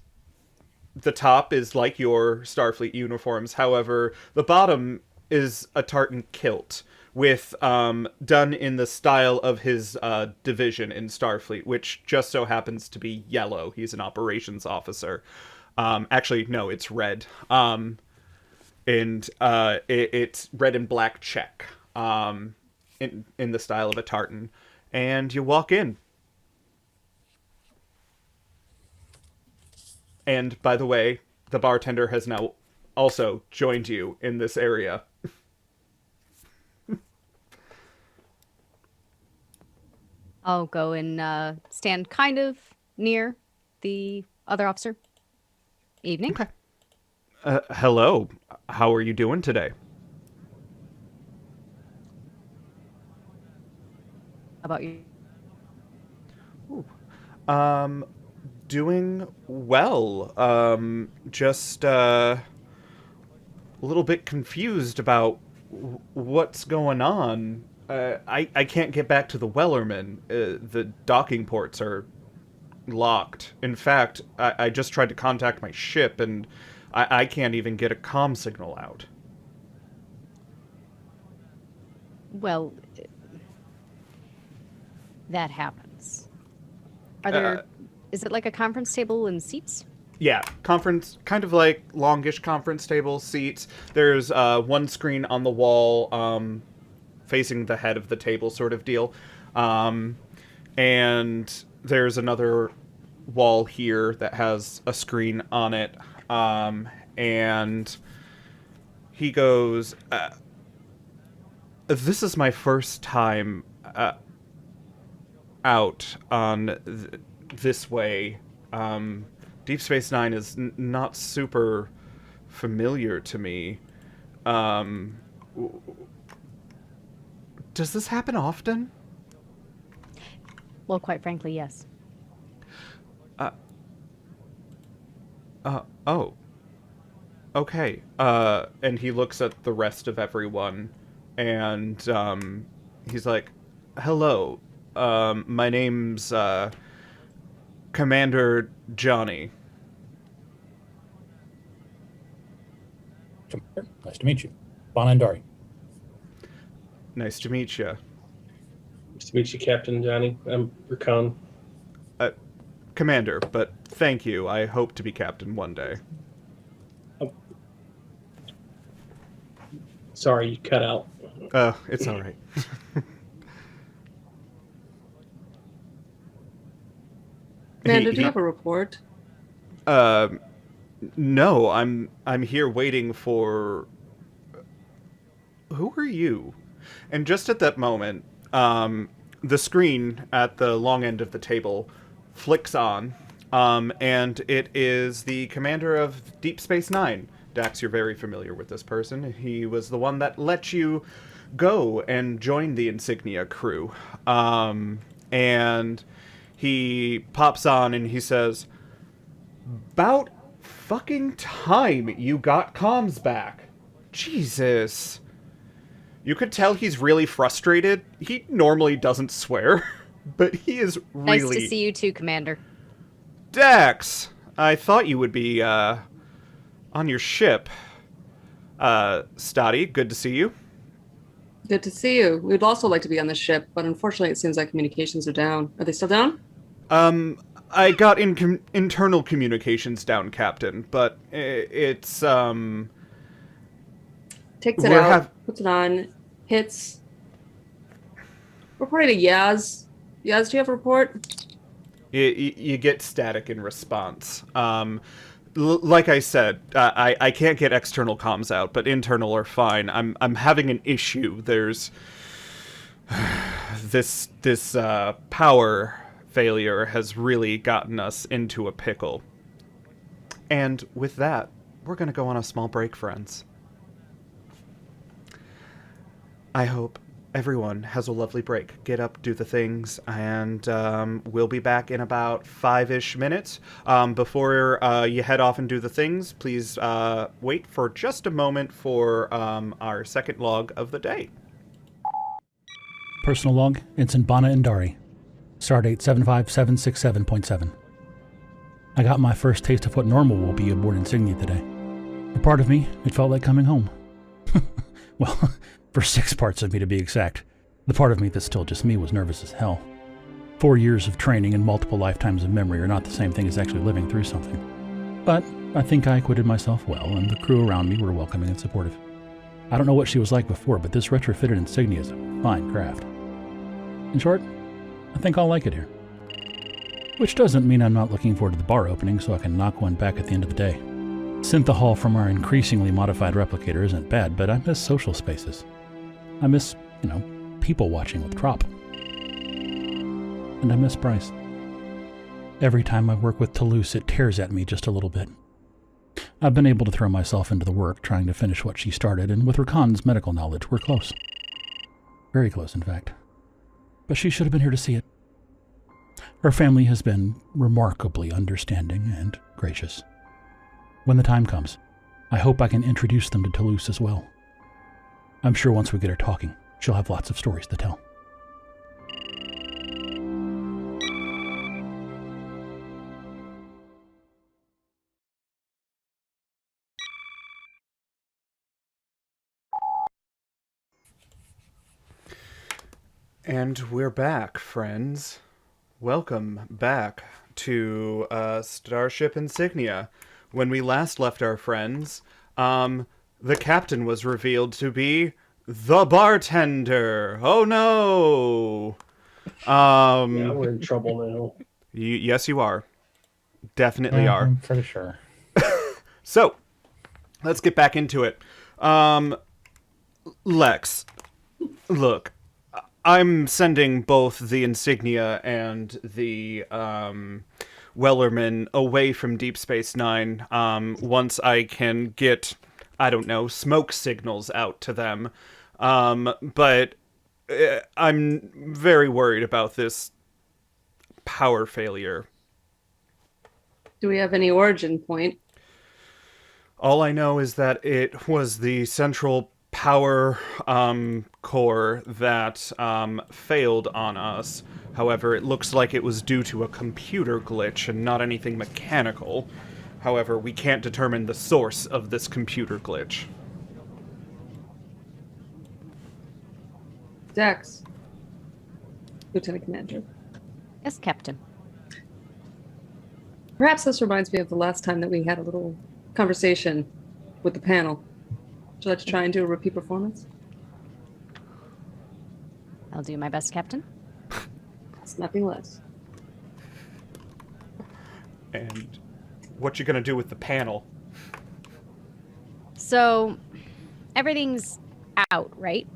the top is like your Starfleet uniforms. However, the bottom is a tartan kilt with done in the style of his division in Starfleet, which just so happens to be yellow. He's an operations officer. Actually, no, it's red. And it's red and black check in the style of a tartan. And you walk in. And by the way, the bartender has now also joined you in this area. I'll go and stand kind of near the other officer. Evening. Okay. Hello. How are you doing today? How about you? Doing well. Just a little bit confused about what's going on. I can't get back to the Wellerman. The docking ports are locked. In fact, I just tried to contact my ship, and I can't even get a comm signal out. Well, that happens. Are there... is it like a conference table and seats? Yeah, conference, kind of like longish conference table seats. There's one screen on the wall facing the head of the table sort of deal. And there's another wall here that has a screen on it. And he goes, this is my first time out on this way. Deep Space Nine is not super familiar to me. Does this happen often? Well, quite frankly, yes. Oh. Okay. And he looks at the rest of everyone, and he's like, hello, my name's Commander Johnny. Nice to meet you. Bonandari. Nice to meet you. Nice to meet you, Captain Johnny. I'm Rakan. Commander, but thank you. I hope to be captain one day. Oh. Sorry, you cut out. It's all right. Commander, do you have a report? No, I'm here waiting for... Who are you? And just at that moment, the screen at the long end of the table flicks on, and it is the commander of Deep Space Nine. Dax, you're very familiar with this person. He was the one that let you go and join the Insignia crew. And he pops on and he says, "About fucking time you got comms back. Jesus." You could tell he's really frustrated. He normally doesn't swear, but he is really... Nice to see you too, Commander. Dax, I thought you would be, on your ship. Stoddy, good to see you. Good to see you. We'd also like to be on the ship, but unfortunately it seems like communications are down. Are they still down? I got internal communications down, Captain, but it's, Takes it out, puts it on, hits. Reporting to Yaz. Yaz, do you have a report? You get static in response. Like I said, I can't get external comms out, but internal are fine. I'm having an issue. There's this power failure has really gotten us into a pickle. And with that, we're going to go on a small break, friends. I hope everyone has a lovely break. Get up, do the things, and we'll be back in about 5-ish minutes. Before you head off and do the things, please wait for just a moment for our second log of the day. Personal log, Ensign Bana Indari. Stardate 75767.7. I got my first taste of what normal will be aboard Insignia today. For part of me, it felt like coming home. Well, for 6 parts of me to be exact. The part of me that's still just me was nervous as hell. 4 years of training and multiple lifetimes of memory are not the same thing as actually living through something. But I think I acquitted myself well, and the crew around me were welcoming and supportive. I don't know what she was like before, but this retrofitted Insignia is a fine craft. In short, I think I'll like it here. Which doesn't mean I'm not looking forward to the bar opening so I can knock one back at the end of the day. Synthahol from our increasingly modified replicator isn't bad, but I miss social spaces. I miss, people watching with Trop. And I miss Bryce. Every time I work with Toulouse, it tears at me just a little bit. I've been able to throw myself into the work trying to finish what she started, and with Rakan's medical knowledge, we're close. Very close, in fact. But she should have been here to see it. Her family has been remarkably understanding and gracious. When the time comes, I hope I can introduce them to Toulouse as well. I'm sure once we get her talking, she'll have lots of stories to tell. And we're back, friends. Welcome back to Starship Insignia. When we last left our friends, the captain was revealed to be the bartender. Oh no! Yeah, we're in trouble now. Yes, you are. Definitely are. I'm pretty sure. So, let's get back into it. Lex, look, I'm sending both the Insignia and the Wellerman away from Deep Space Nine once I can get, smoke signals out to them. But I'm very worried about this power failure. Do we have any origin point? All I know is that it was the central power core that failed on us. However, it looks like it was due to a computer glitch and not anything mechanical. However, we can't determine the source of this computer glitch. Dex. Lieutenant Commander. Yes, Captain. Perhaps this reminds me of the last time that we had a little conversation with the panel. Would you like to try and do a repeat performance? I'll do my best, Captain. It's nothing less. And what you gonna do with the panel? So, everything's out, right?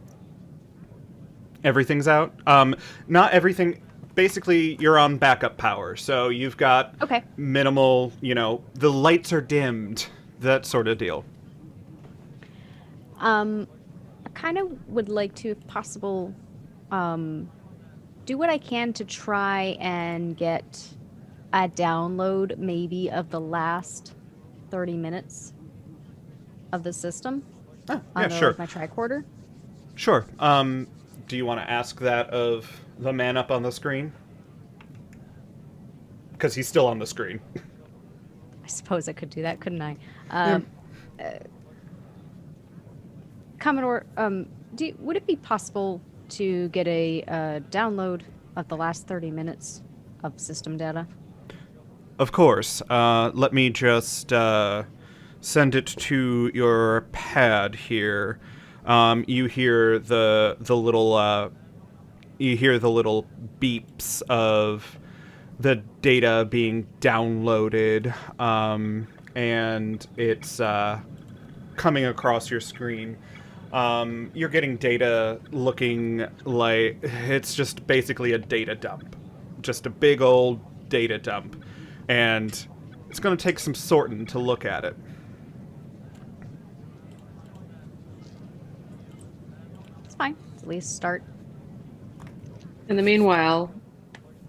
Everything's out? Not everything. Basically, you're on backup power, so you've got minimal, the lights are dimmed, that sort of deal. I kind of would like to, if possible, do what I can to try and get a download maybe of the last 30 minutes of the system. Oh, yeah, sure. My tricorder. Sure. Do you want to ask that of the man up on the screen? Because he's still on the screen. I suppose I could do that, couldn't I? Commodore, would it be possible to get a download of the last 30 minutes of system data? Of course. Let me just send it to your pad here. You hear the little beeps of the data being downloaded, and it's coming across your screen. You're getting data looking like it's just basically a data dump. Just a big old data dump. And it's going to take some sorting to look at it. It's fine. At least start. In the meanwhile,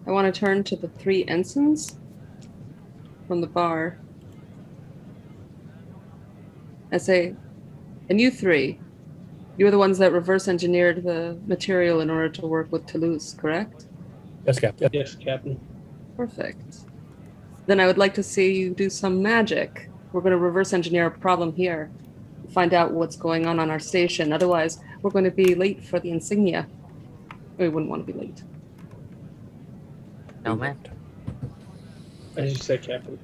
I want to turn to the 3 ensigns from the bar. I say, and you 3, you were the ones that reverse engineered the material in order to work with Toulouse, correct? Yes, Captain. Yes, Captain. Perfect. Then I would like to see you do some magic. We're going to reverse engineer a problem here. Find out what's going on our station. Otherwise, we're going to be late for the Insignia. We wouldn't want to be late. No, man. As you said, Captain.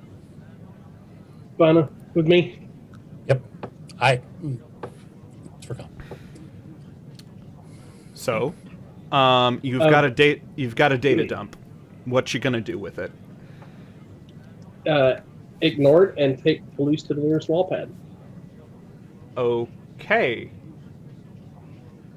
Bana, with me? Yep. It's forgotten. So, you've got a data dump. What you gonna do with it? Ignore it and take Toulouse to the nearest wall pad. Okay.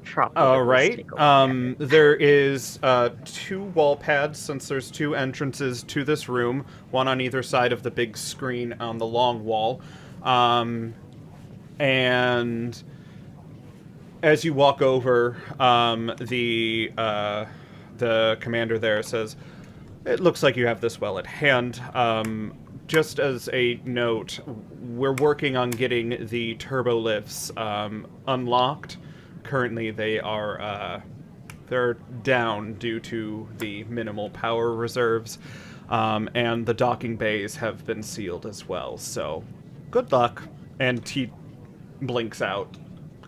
Probably All just right. take a look at it. There is 2 wall pads, since there's 2 entrances to this room, one on either side of the big screen on the long wall. And as you walk over, the commander there says, "It looks like you have this well at hand. Just as a note, we're working on getting the turbo lifts unlocked. Currently, they're down due to the minimal power reserves, and the docking bays have been sealed as well. So, good luck." And he blinks out,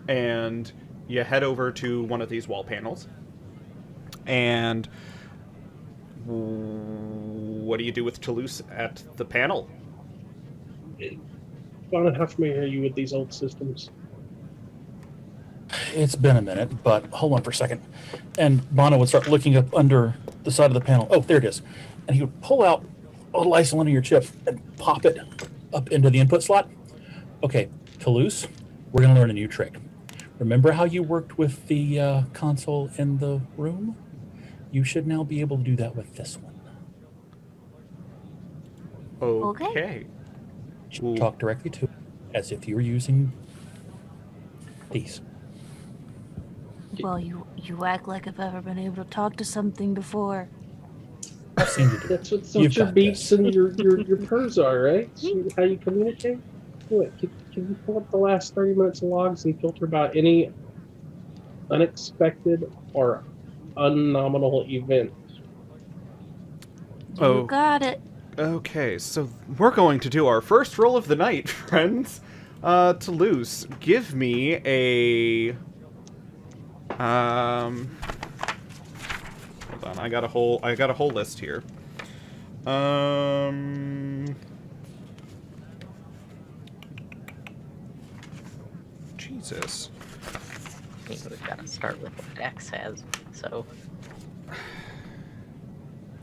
and you head over to one of these wall panels. And what do you do with Toulouse at the panel? Bana, how familiar are you with these old systems? It's been a minute, but hold on for a second. And Bono would start looking up under the side of the panel. Oh, there it is. And he would pull out a little isoline chip and pop it up into the input slot. Okay, Toulouse, we're going to learn a new trick. Remember how you worked with the console in the room? You should now be able to do that with this one. Okay. You talk directly to it as if you were using these. Well, you act like I've ever been able to talk to something before. I've seen you do That's it. what You've your got beeps this. and your purrs are, right? So how you communicate? What? Can you pull up the last 30 minutes of logs and filter about any unexpected or unnominal event? Oh. You got it. Okay, so we're going to do our first roll of the night, friends. Toulouse, give me a... hold on, I got a whole list here. Jesus. I mean, we've got to start with what Dex has, so...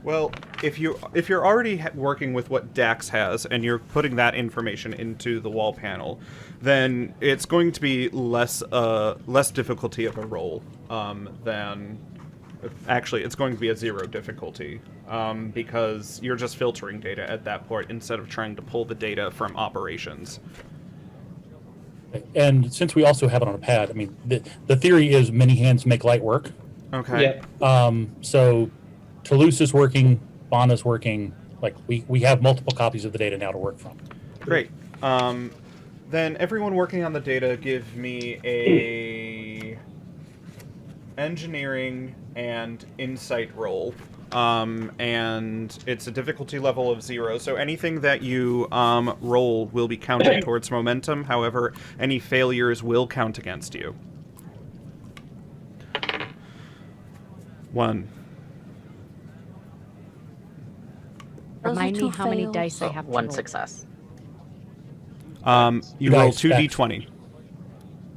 Well, if you're already working with what Dax has and you're putting that information into the wall panel, then it's going to be less difficulty of a roll than actually it's going to be a 0 difficulty because you're just filtering data at that point instead of trying to pull the data from operations. And since we also have it on a pad, I mean, the theory is many hands make light work. Okay. Yeah. So Toulouse is working, Bana's working. Like we have multiple copies of the data now to work from. Great. Then everyone working on the data, give me a engineering and insight roll. And it's a difficulty level of 0, so anything that you roll will be counted towards momentum. However, any failures will count against you. 1. Remind me how many dice I have to 1 roll. success. You roll Dice, 2d20.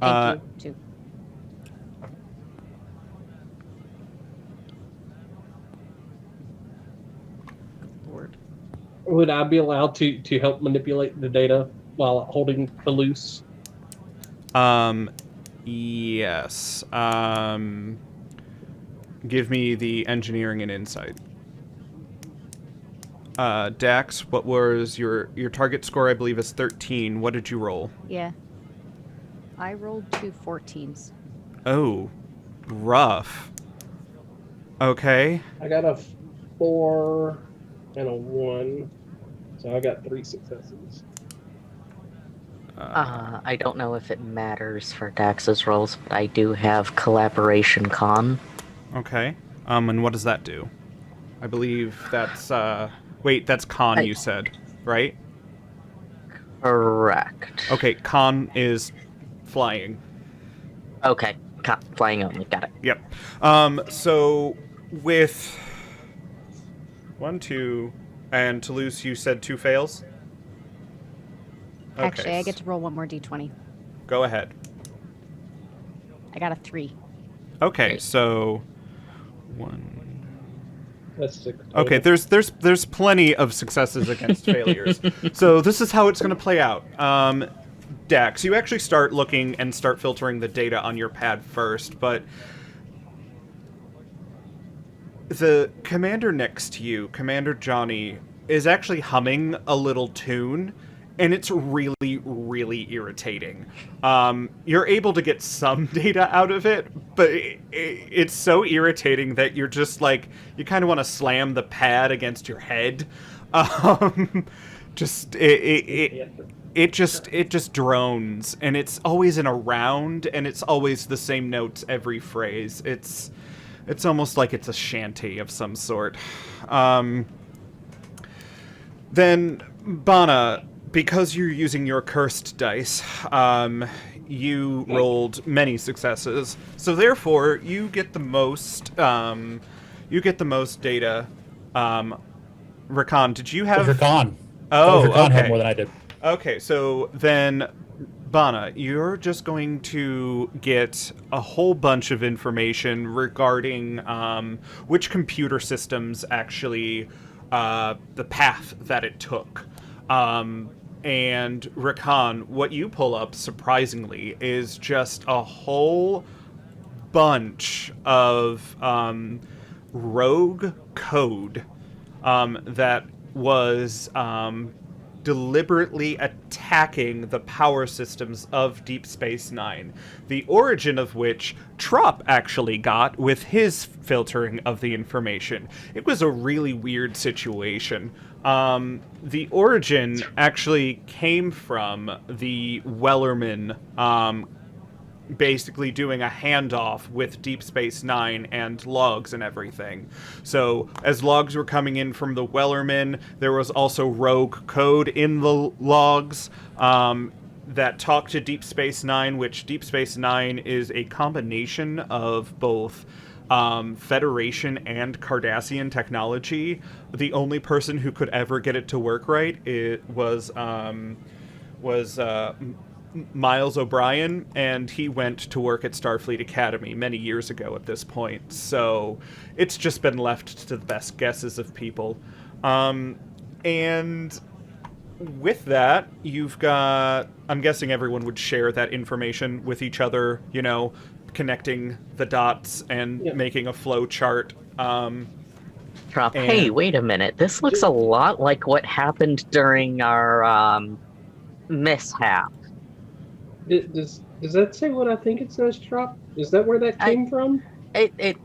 Thank you. 2. Lord. Would I be allowed to help manipulate the data while holding the loose? Yes. Give me the engineering and insight. Dax, what was your target score? I believe is 13. What did you roll? Yeah. I rolled 2 14s. Oh, rough. Okay. I got a 4 and a 1, so I got 3 successes. I don't know if it matters for Dax's rolls, but I do have collaboration con. Okay. And what does that do? I believe that's wait, that's con you said, right? Correct. Okay, con is flying. Okay, flying only, got it. Yep. So with 1, 2, and Toulouse, you said 2 fails? Okay. Actually, I get to roll one more d20. Go ahead. I got a 3. Okay, Great. so 1. That's 6 total. Okay, there's plenty of successes against failures. So this is how it's going to play out. Dax, you actually start looking and start filtering the data on your pad first, but the commander next to you, Commander Johnny, is actually humming a little tune, and it's really, really irritating. You're able to get some data out of it, but it's so irritating that you're just like, you kind of want to slam the pad against your head. It just drones, and it's always in a round, and it's always the same notes every phrase. It's almost like it's a shanty of some sort. Then, Bana, because you're using your cursed dice, you rolled many successes. So therefore, you get the most. You get the most data. Rakan, did you have? Rakan. Oh, Rakan okay. had more than I did. Okay, so then, Bana, you're just going to get a whole bunch of information regarding which computer systems actually, the path that it took. And Rakan, what you pull up, surprisingly, is just a whole bunch of rogue code that was deliberately attacking the power systems of Deep Space Nine, the origin of which Trop actually got with his filtering of the information. It was a really weird situation. The origin actually came from the Wellerman basically doing a handoff with Deep Space Nine and logs and everything. So as logs were coming in from the Wellerman, there was also rogue code in the logs that talked to Deep Space Nine, which Deep Space Nine is a combination of both Federation and Cardassian technology. The only person who could ever get it to work right was Miles O'Brien, and he went to work at Starfleet Academy many years ago at this point. So it's just been left to the best guesses of people. And with that, you've got, I'm guessing everyone would share that information with each other, you know, connecting the dots and making a flow chart. Trop, hey, wait a minute. This looks a lot like what happened during our mishap. Does that say what I think it says, Trop? Is that where that came from? It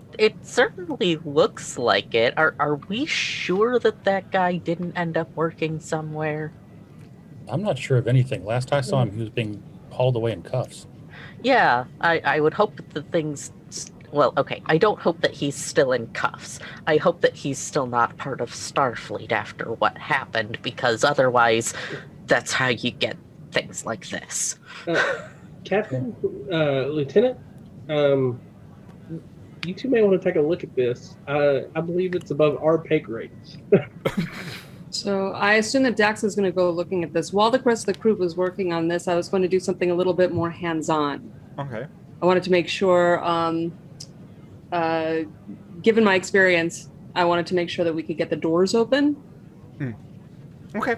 certainly looks like it. Are we sure that guy didn't end up working somewhere? I'm not sure of anything. Last I saw him, he was being hauled away in cuffs. Yeah, I would hope that the thing's... Well, okay, I don't hope that he's still in cuffs. I hope that he's still not part of Starfleet after what happened, because otherwise, that's how you get things like this. Captain, Lieutenant, you two may want to take a look at this. I believe it's above our pay grades. So I assume that Dax is going to go looking at this. While the rest of the crew was working on this, I was going to do something a little bit more hands-on. Okay. I wanted to make sure, given my experience, I wanted to make sure that we could get the doors open. Okay.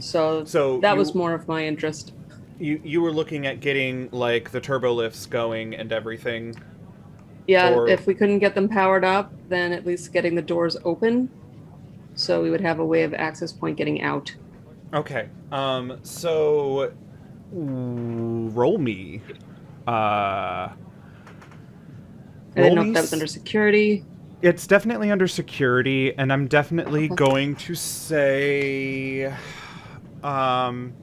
So that was more of my interest. You were looking at getting like the turbo lifts going and everything. Yeah, Or- if we couldn't get them powered up, then at least getting the doors open, so we would have a way of access point getting out. Okay. So roll me. I didn't know if that was under security. It's definitely under security, and I'm definitely going to say, I'm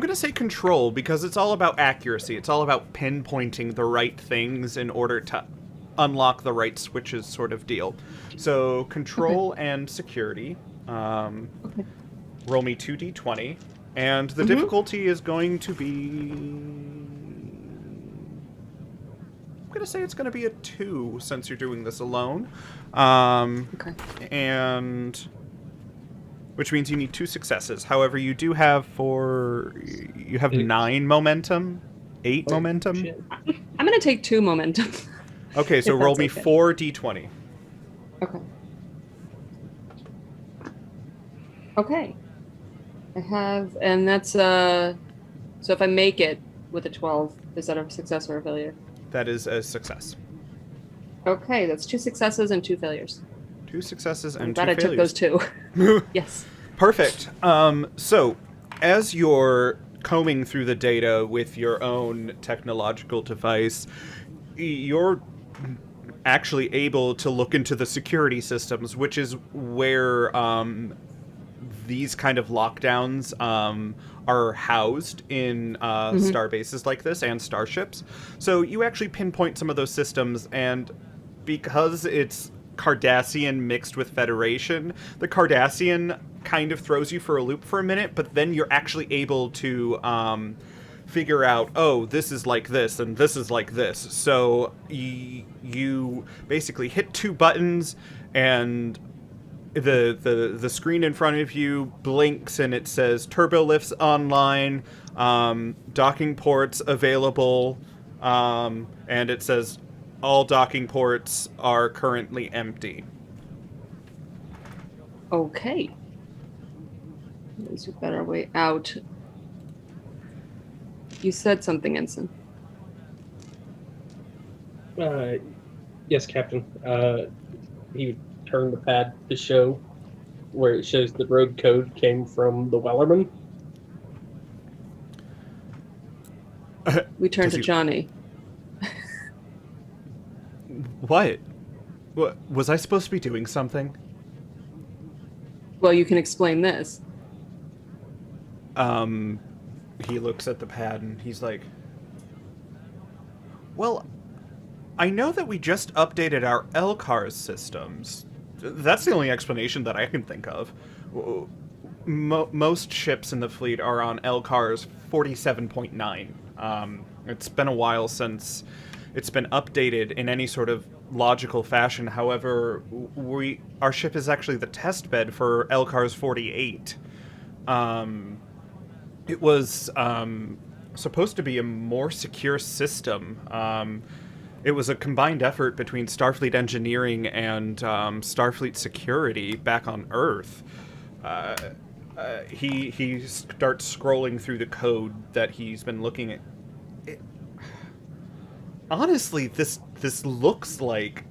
going to say control, because it's all about accuracy. It's all about pinpointing the right things in order to unlock the right switches, sort of deal. So control and security. Roll me 2d20, and the difficulty is going to be... I'm going to say it's going to be a 2, since you're doing this alone. And... which means you need 2 successes. However, you do have you have 9 momentum, 8 momentum. Shit. I'm going to take 2 momentum. Okay, so roll me 4 d20. Okay. Okay. I have, and that's, so if I make it with a 12, is that a success or a failure? That is a success. Okay, that's 2 successes and 2 failures. 2 successes and 2 failures. I took those 2. Yes. Perfect. So, as you're combing through the data with your own technological device, you're actually able to look into the security systems, which is where these kind of lockdowns are housed in star bases like this and starships. So you actually pinpoint some of those systems, and because it's Cardassian mixed with Federation, the Cardassian kind of throws you for a loop for a minute, but then you're actually able to figure out, oh, this is like this and this is like this. So you basically hit 2 buttons, and the screen in front of you blinks and it says turbo lifts online, docking ports available, and it says all docking ports are currently empty. Okay. There's a better way out. You said something, Ensign. Yes, Captain. He turned the pad to show where it shows the road code came from the Wellerman. We turned to Johnny. What? Was I supposed to be doing something? Well, you can explain this. He looks at the pad and he's like, well, I know that we just updated our LCARS systems. That's the only explanation that I can think of. Most ships in the fleet are on LCARS 47.9. It's been a while since it's been updated in any sort of logical fashion. However, our ship is actually the test bed for LCARS 48. It was supposed to be a more secure system. It was a combined effort between Starfleet Engineering and Starfleet Security back on Earth. He starts scrolling through the code that he's been looking at. Honestly, this looks like...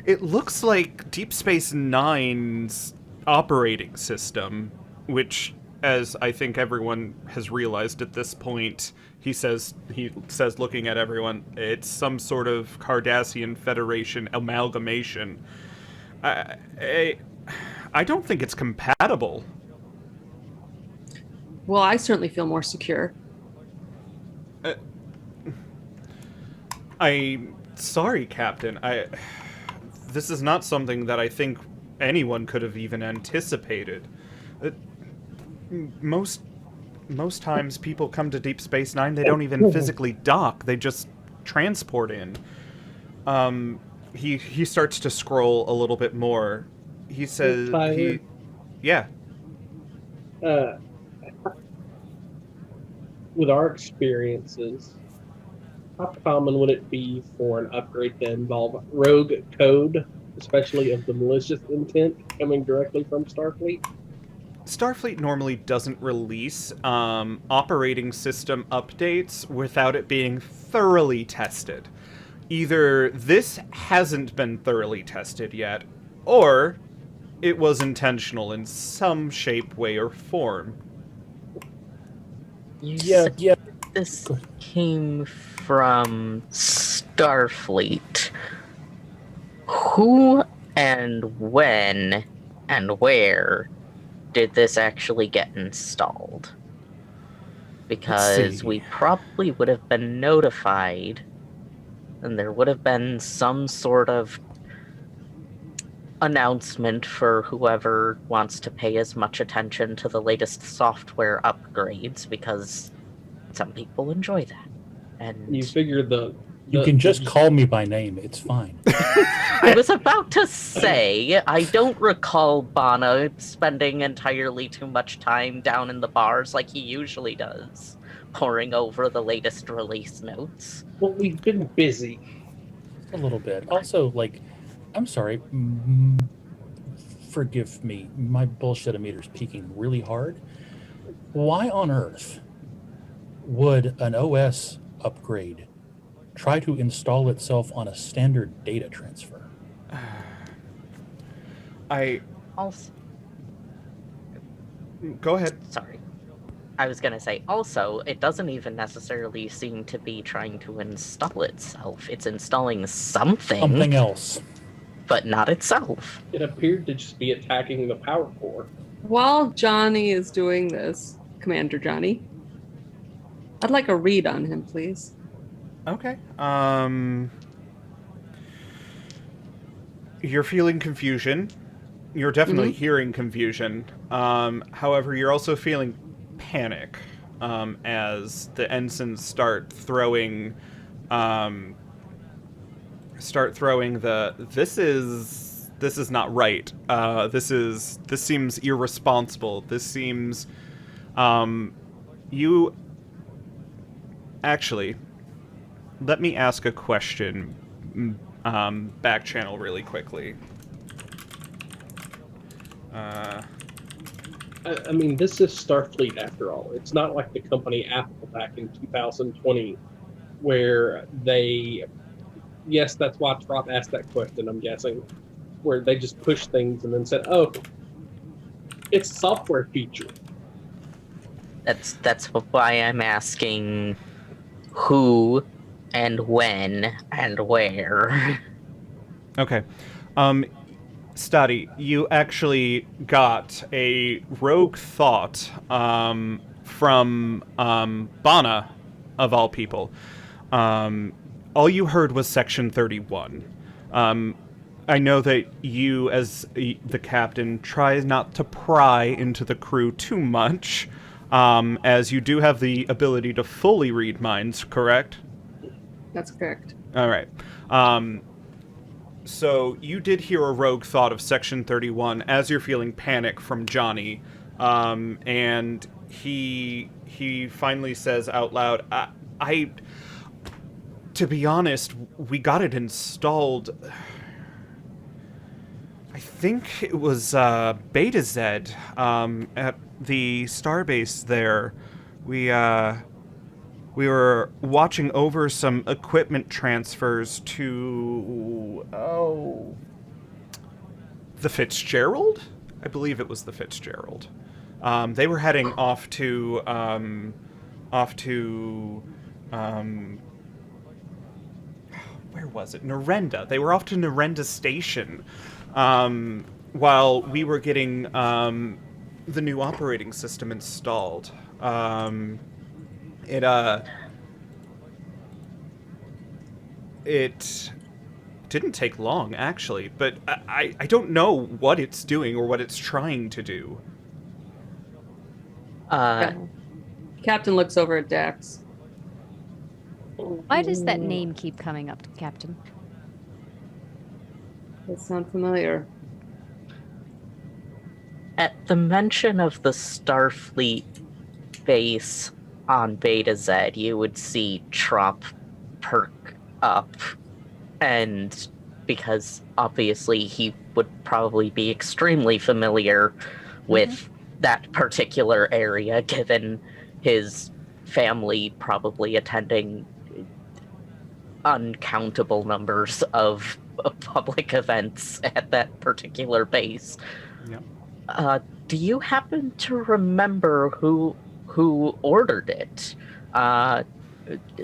It looks like Deep Space Nine's operating system, which, as I think everyone has realized at this point, he says looking at everyone, it's some sort of Cardassian Federation amalgamation. I don't think it's compatible. Well, I certainly feel more secure. I'm sorry, Captain. This is not something that I think anyone could have even anticipated. Most times people come to Deep Space Nine, they don't even physically dock, they just transport in. He starts to scroll a little bit more. He says, yeah. With our experiences, how common would it be for an upgrade to involve rogue code, especially of the malicious intent coming directly from Starfleet? Starfleet normally doesn't release operating system updates without it being thoroughly tested. Either this hasn't been thoroughly tested yet, or it was intentional in some shape, way, or form. Yeah. This came from Starfleet. Who and when and where did this actually get installed? Because we probably would have been notified, and there would have been some sort of announcement for whoever wants to pay as much attention to the latest software upgrades, because some people enjoy that. And You figure You can just call me by name. It's fine. I was about to say, I don't recall Bana spending entirely too much time down in the bars like he usually does, poring over the latest release notes. Well, we've been busy. A little bit. Also, like, I'm sorry. Forgive me. My bullshit-o-meter's peaking really hard. Why on earth would an OS upgrade try to install itself on a standard data transfer? Also, Go ahead. sorry. I was gonna say, also, it doesn't even necessarily seem to be trying to install itself. It's installing Something else. but not itself. It appeared to just be attacking the power core. While Johnny is doing this, Commander Johnny, I'd like a read on him, please. Okay. You're feeling confusion. You're definitely hearing confusion. However, you're also feeling panic as the ensigns start throwing the this is not right. This seems irresponsible. This seems you actually, let me ask a question back channel really quickly. I mean, this is Starfleet after all. It's not like the company Apple back in 2020, where they, yes, that's why Trot asked that question, I'm guessing, where they just pushed things and then said, oh, it's a software feature. That's why I'm asking who and when and where. Okay. Stadi, you actually got a rogue thought from Bana, of all people. All you heard was Section 31. I know that you, as the captain, try not to pry into the crew too much, as you do have the ability to fully read minds, correct? That's correct. All right. So you did hear a rogue thought of Section 31 as you're feeling panic from Johnny, and he finally says out loud, I to be honest, we got it installed. I think it was Beta Z at the starbase there. We were watching over some equipment transfers to the Fitzgerald? I believe it was the Fitzgerald. They were heading off to where was it? Narenda. They were off to Narenda Station while we were getting the new operating system installed. It didn't take long, actually, but I don't know what it's doing or what it's trying to do. Captain looks over at Dax. Why does that name keep coming up, Captain? Does sound familiar. At the mention of the Starfleet base on Beta Z, you would see Trop perk up, and because obviously he would probably be extremely familiar with that particular area, given his family probably attending uncountable numbers of public events at that particular base. Yeah. Do you happen to remember who ordered it?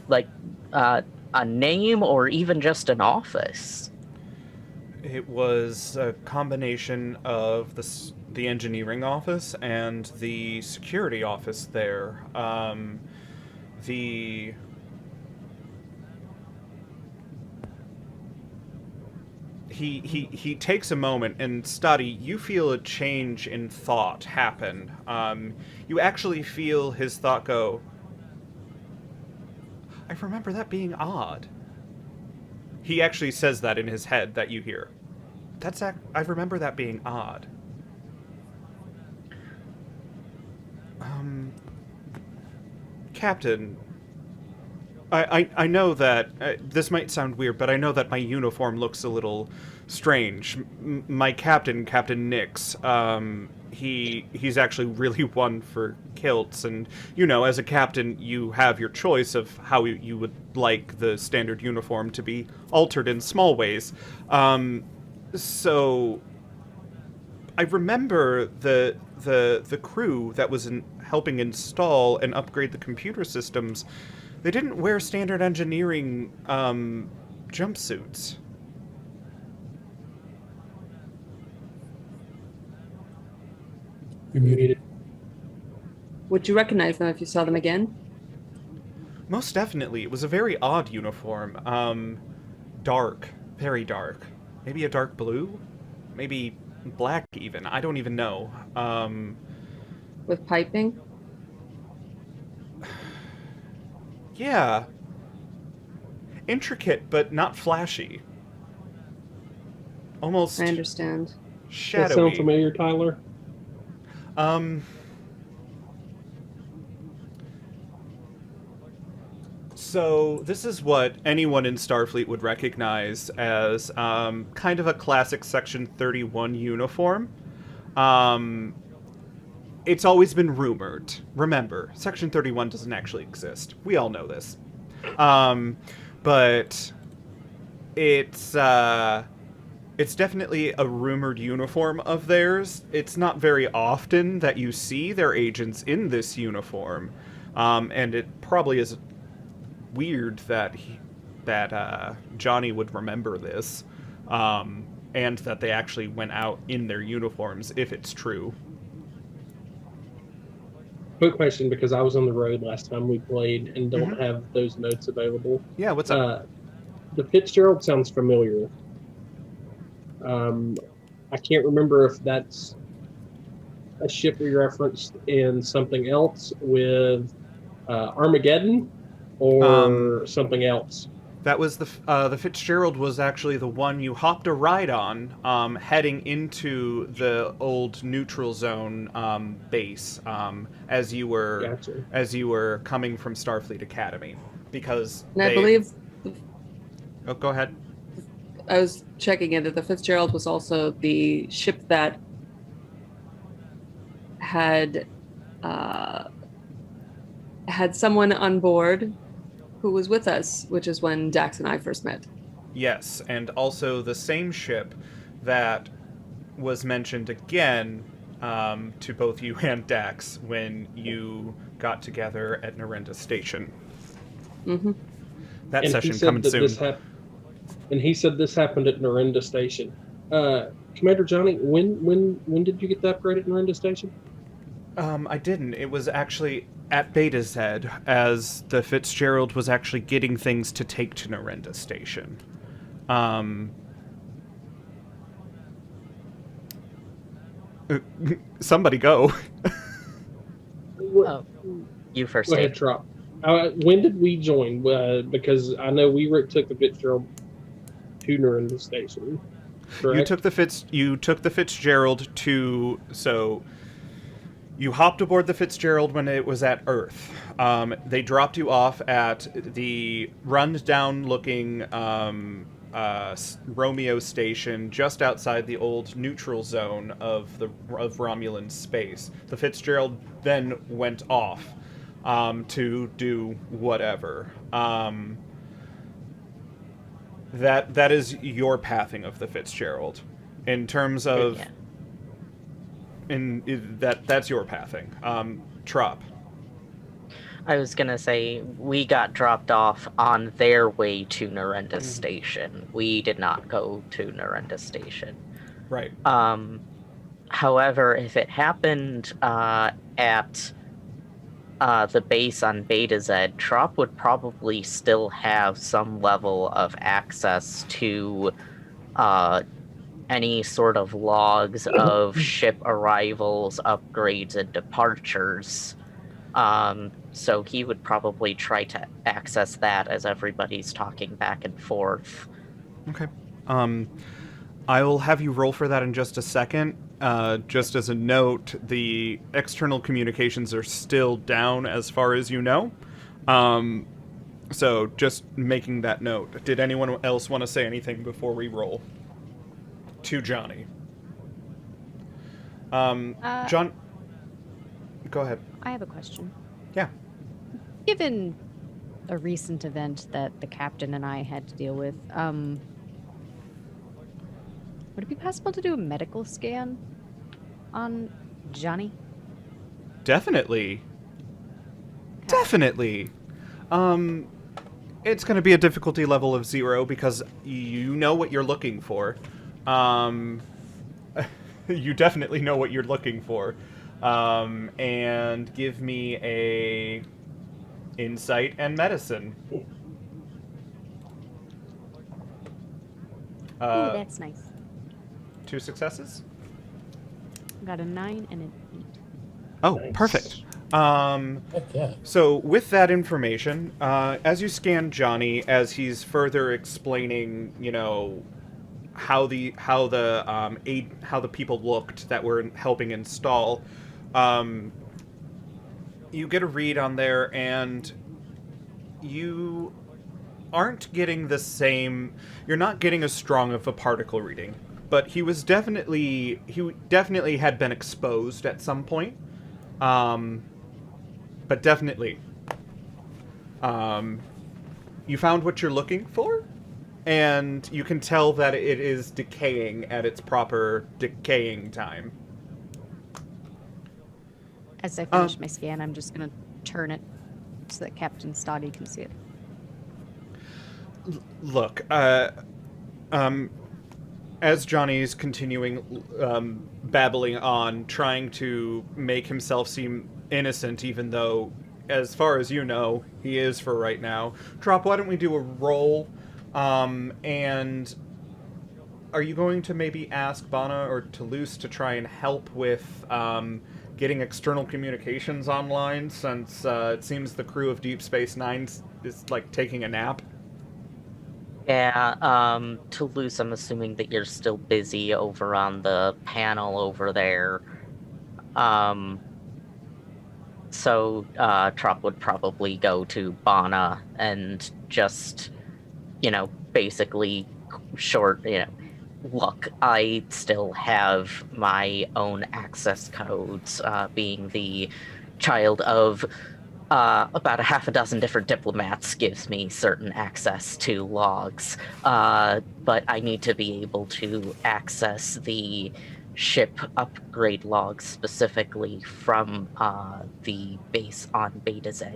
Like a name or even just an office? It was a combination of the engineering office and the security office there. The He takes a moment, and Stadi, you feel a change in thought happen. You actually feel his thought go, I remember that being odd. He actually says that in his head that you hear. I remember that being odd. Captain, I know that this might sound weird, but I know that my uniform looks a little strange. My captain, Captain Nix, he's actually really one for kilts, and as a captain, you have your choice of how you would like the standard uniform to be altered in small ways. So I remember the crew that was helping install and upgrade the computer systems. They didn't wear standard engineering jumpsuits. You're muted. Would you recognize them if you saw them again? Most definitely. It was a very odd uniform. Dark. Very dark. Maybe a dark blue? Maybe black even. I don't even know. With piping? Yeah. Intricate, but not flashy. Almost I understand. shadowy. That sound familiar, Tyler? So this is what anyone in Starfleet would recognize as kind of a classic Section 31 uniform. It's always been rumored. Remember, Section 31 doesn't actually exist. We all know this. But it's definitely a rumored uniform of theirs. It's not very often that you see their agents in this uniform. And it probably is weird that Johnny would remember this. And that they actually went out in their uniforms, if it's true. Quick question, because I was on the road last time we played and don't have those notes available. Yeah, what's up? The Fitzgerald sounds familiar. I can't remember if that's a ship we referenced in something else with Armageddon or something else. That was the Fitzgerald was actually the one you hopped a ride on, heading into the old neutral zone base as you were coming from Starfleet Academy, because I believe. Oh, go ahead. I was checking in that the Fitzgerald was also the ship that had someone on board who was with us, which is when Dax and I first met. Yes, and also the same ship that was mentioned again to both you and Dax when you got together at Narenda Station. Mm-hmm. That and session coming soon. And he said this happened at Narenda Station. Commander Johnny, when did you get the upgrade at Narenda Station? I didn't. It was actually at Beta's Head, as the Fitzgerald was actually getting things to take to Narenda Station. Somebody go. You first. Go ahead, Trop. When did we join? Because I know we took the Fitzgerald to Narenda Station. Correct? You took the Fitzgerald to You hopped aboard the Fitzgerald when it was at Earth. They dropped you off at the run-down-looking Romeo Station, just outside the old neutral zone of Romulan space. The Fitzgerald then went off to do whatever. That is your pathing of the Fitzgerald. In terms of... that's your pathing. Trop. I was gonna say, we got dropped off on their way to Narenda Station. We did not go to Narenda Station. Right. However, if it happened at the base on Beta Z, Trop would probably still have some level of access to any sort of logs of ship arrivals, upgrades, and departures. So he would probably try to access that as everybody's talking back and forth. Okay. I will have you roll for that in just a second. Just as a note, the external communications are still down as far as you know. So just making that note. Did anyone else want to say anything before we roll? To Johnny. John, go ahead. I have a question. Yeah. Given a recent event that the captain and I had to deal with, would it be possible to do a medical scan on Johnny? Definitely. Definitely. It's going to be a difficulty level of 0 because you know what you're looking for. You definitely know what you're looking for. And give me a insight and medicine. Ooh, that's nice. 2 successes? Got a 9 and an 8. Oh, Nice. perfect. Heck yeah. So with that information, as you scan Johnny, as he's further explaining, you know, how the people looked that were helping install, you get a read on there, and you aren't getting the same. You're not getting as strong of a particle reading, but he definitely had been exposed at some point. But definitely, you found what you're looking for, and you can tell that it is decaying at its proper decaying time. As I finish my scan, I'm just going to turn it so that Captain Stoddy can see it. Look, as Johnny's continuing babbling on, trying to make himself seem innocent, even though, as far as you know, he is for right now. Trop, why don't we do a roll? And are you going to maybe ask Bana or Toulouse to try and help with getting external communications online, since it seems the crew of Deep Space Nine is like taking a nap? Yeah, Toulouse, I'm assuming that you're still busy over on the panel over there. So Trop would probably go to Bana and just, basically look, I still have my own access codes, being the child of about a half a dozen different diplomats gives me certain access to logs, but I need to be able to access the ship upgrade logs specifically from the base on Beta Z.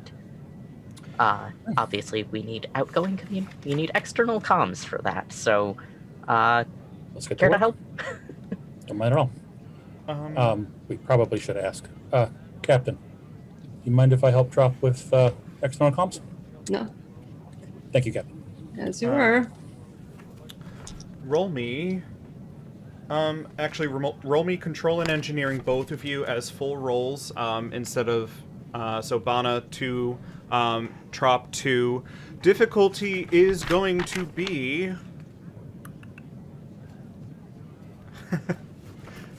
Obviously, we need outgoing you need external comms for that, so Let's get care to to work. help? Don't mind at all. We probably should ask. Captain, you mind if I help Trop with external comms? No, Thank you, Captain. as you were. Roll me. Roll me control and engineering, both of you, as full rolls, instead of, so Bana 2, Trop 2. Difficulty is going to be...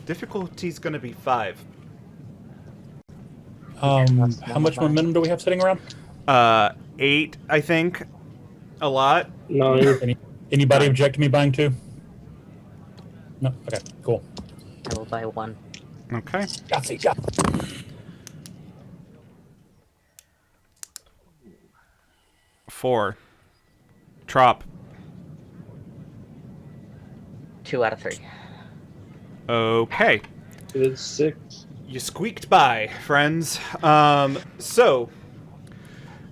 Difficulty's going to be 5. How much momentum do we have sitting around? 8, I think. A lot. 9. Anybody object to me buying 2? No? Okay, cool. I will buy 1. Okay. Got 4. Trop. 2 out of 3. Okay. It is 6. You squeaked by, friends. So,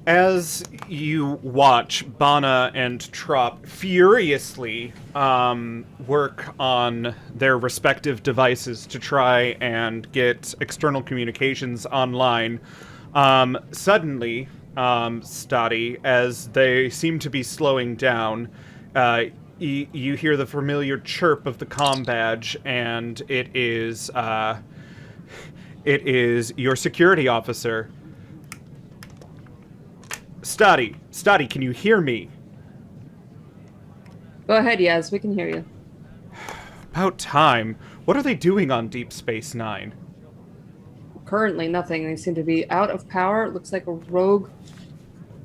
as you watch Bana and Trop furiously work on their respective devices to try and get external communications online, suddenly, Stoddy, as they seem to be slowing down, you hear the familiar chirp of the comm badge, and it is your security officer. Stoddy, can you hear me? Go ahead, Yaz. We can hear you. About time. What are they doing on Deep Space Nine? Currently, nothing. They seem to be out of power. It looks like a rogue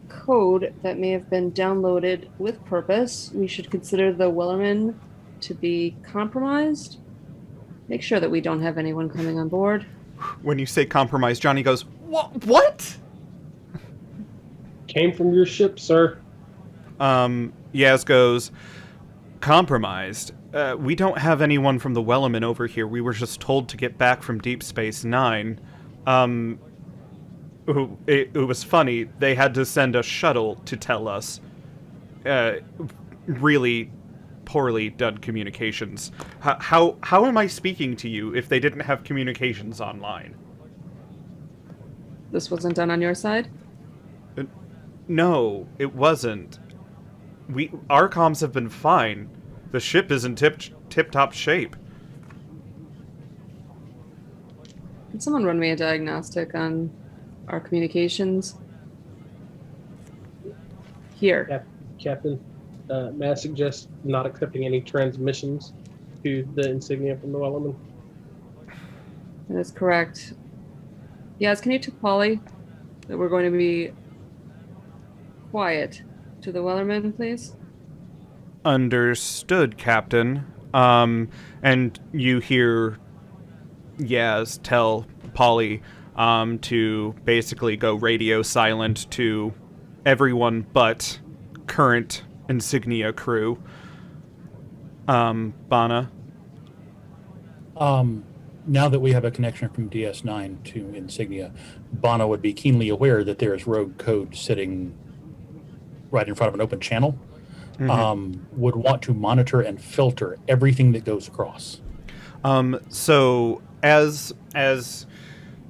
code that may have been downloaded with purpose. We should consider the Wellerman to be compromised. Make sure that we don't have anyone coming on board. When you say compromised, Johnny goes, What? Came from your ship, sir. Yaz goes, compromised? We don't have anyone from the Wellerman over here. We were just told to get back from Deep Space Nine. It was funny. They had to send a shuttle to tell us. Really poorly done communications. How am I speaking to you if they didn't have communications online? This wasn't done on your side? No, it wasn't. Our comms have been fine. The ship is in tip-top shape. Can someone run me a diagnostic on our communications? Here. Captain, may I suggest not accepting any transmissions to the Insignia from the Wellerman? That is correct. Yes, can you tell Polly that we're going to be quiet to the Wellerman, please? Understood, Captain. And you hear Yaz tell Polly to basically go radio silent to everyone but current Insignia crew. Bana? Now that we have a connection from DS9 to Insignia, Bana would be keenly aware that there is rogue code sitting right in front of an open channel. Would want to monitor and filter everything that goes across. So as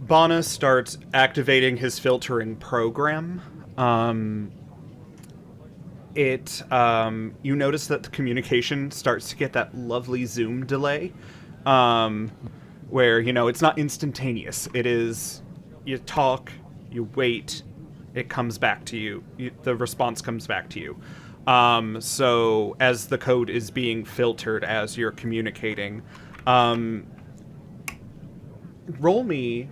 Bana starts activating his filtering program, you notice that the communication starts to get that lovely zoom delay, where, it's not instantaneous. It is, you talk, you wait, it comes back to you. The response comes back to you. So as the code is being filtered as you're communicating, roll me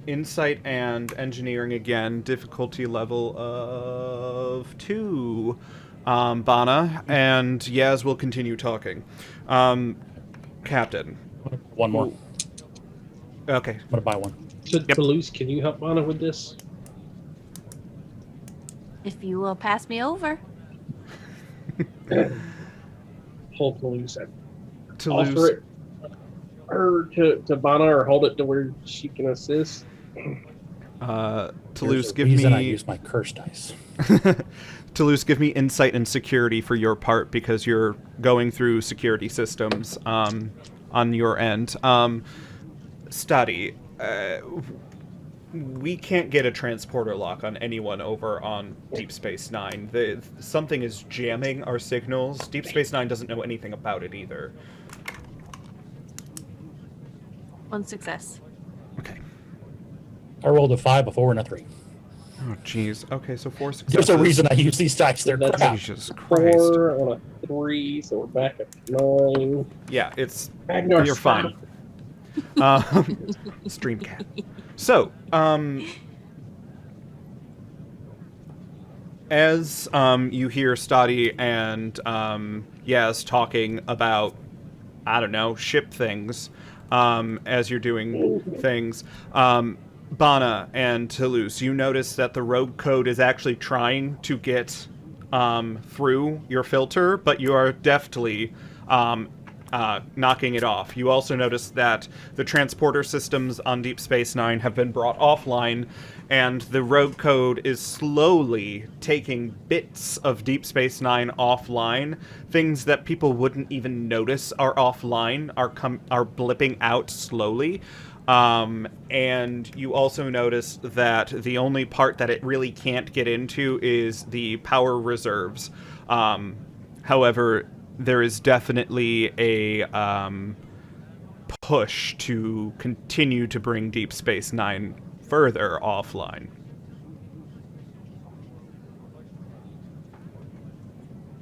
insight and engineering again, difficulty level of 2, Bana, and Yaz will continue talking. Captain. One more. Okay. I'm going to buy one. So, Toulouse, can you help Bana with this? If you will pass me over. Hold Toulouse. Toulouse. Offer it her to Bana, or hold it to where she can assist. Toulouse, give reason me. I use my curse dice. Toulouse, give me insight and security for your part because you're going through security systems on your end. Study. We can't get a transporter lock on anyone over on Deep Space Nine. Something is jamming our signals. Deep Space Nine doesn't know anything about it either. 1 success. Okay. I rolled a 5, a 4, and a 3. Oh, jeez. Okay, so 4 successes. There's a reason I use these dice. They're That's crap. Jesus Christ. 4 on a 3, so we're back at 9. Yeah, it's... Ragnar, You're stop. fine. Streamcat. So, as you hear Stoddy and Yaz talking about, I don't know, ship things, as you're doing things, Bana and Toulouse, you notice that the rogue code is actually trying to get through your filter, but you are deftly knocking it off. You also notice that the transporter systems on Deep Space Nine have been brought offline, and the rogue code is slowly taking bits of Deep Space Nine offline. Things that people wouldn't even notice are offline are blipping out slowly. And you also notice that the only part that it really can't get into is the power reserves. However, there is definitely a push to continue to bring Deep Space Nine further offline.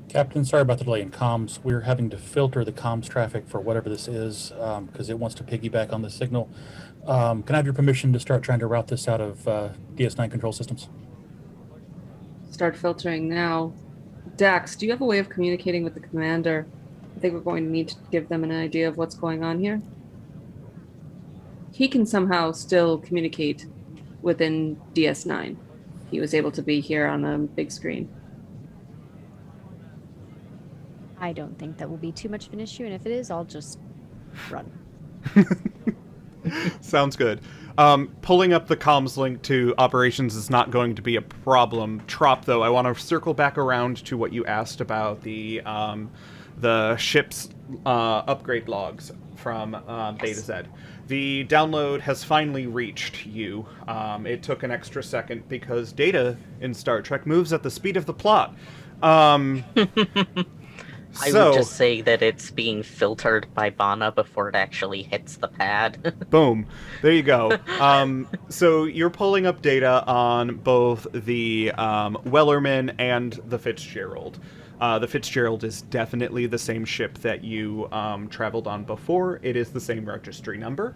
Captain, sorry about the delay in comms. We're having to filter the comms traffic for whatever this is because it wants to piggyback on the signal. Can I have your permission to start trying to route this out of DS9 control systems? Start filtering now. Dax, do you have a way of communicating with the commander? I think we're going to need to give them an idea of what's going on here. He can somehow still communicate within DS9. He was able to be here on the big screen. I don't think that will be too much of an issue, and if it is, I'll just run. Sounds good. Pulling up the comms link to operations is not going to be a problem. Trop, though, I want to circle back around to what you asked about the ship's upgrade logs from Beta Z. The download has finally reached you. It took an extra second because data in Star Trek moves at the speed of the plot. I would just say that it's being filtered by Bana before it actually hits the pad. Boom. There you go. So you're pulling up data on both the Wellerman and the Fitzgerald. The Fitzgerald is definitely the same ship that you traveled on before. It is the same registry number.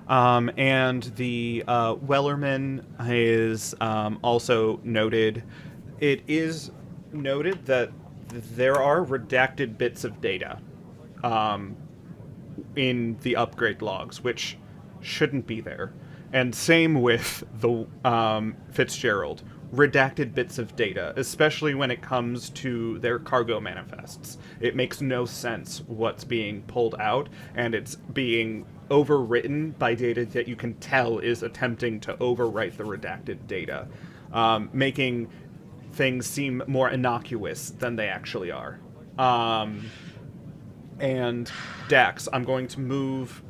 And the Wellerman is also noted. It is noted that there are redacted bits of data in the upgrade logs, which shouldn't be there. And same with the Fitzgerald. Redacted bits of data, especially when it comes to their cargo manifests. It makes no sense what's being pulled out, and it's being overwritten by data that you can tell is attempting to overwrite the redacted data, making things seem more innocuous than they actually are. And Dax, I'm going to move,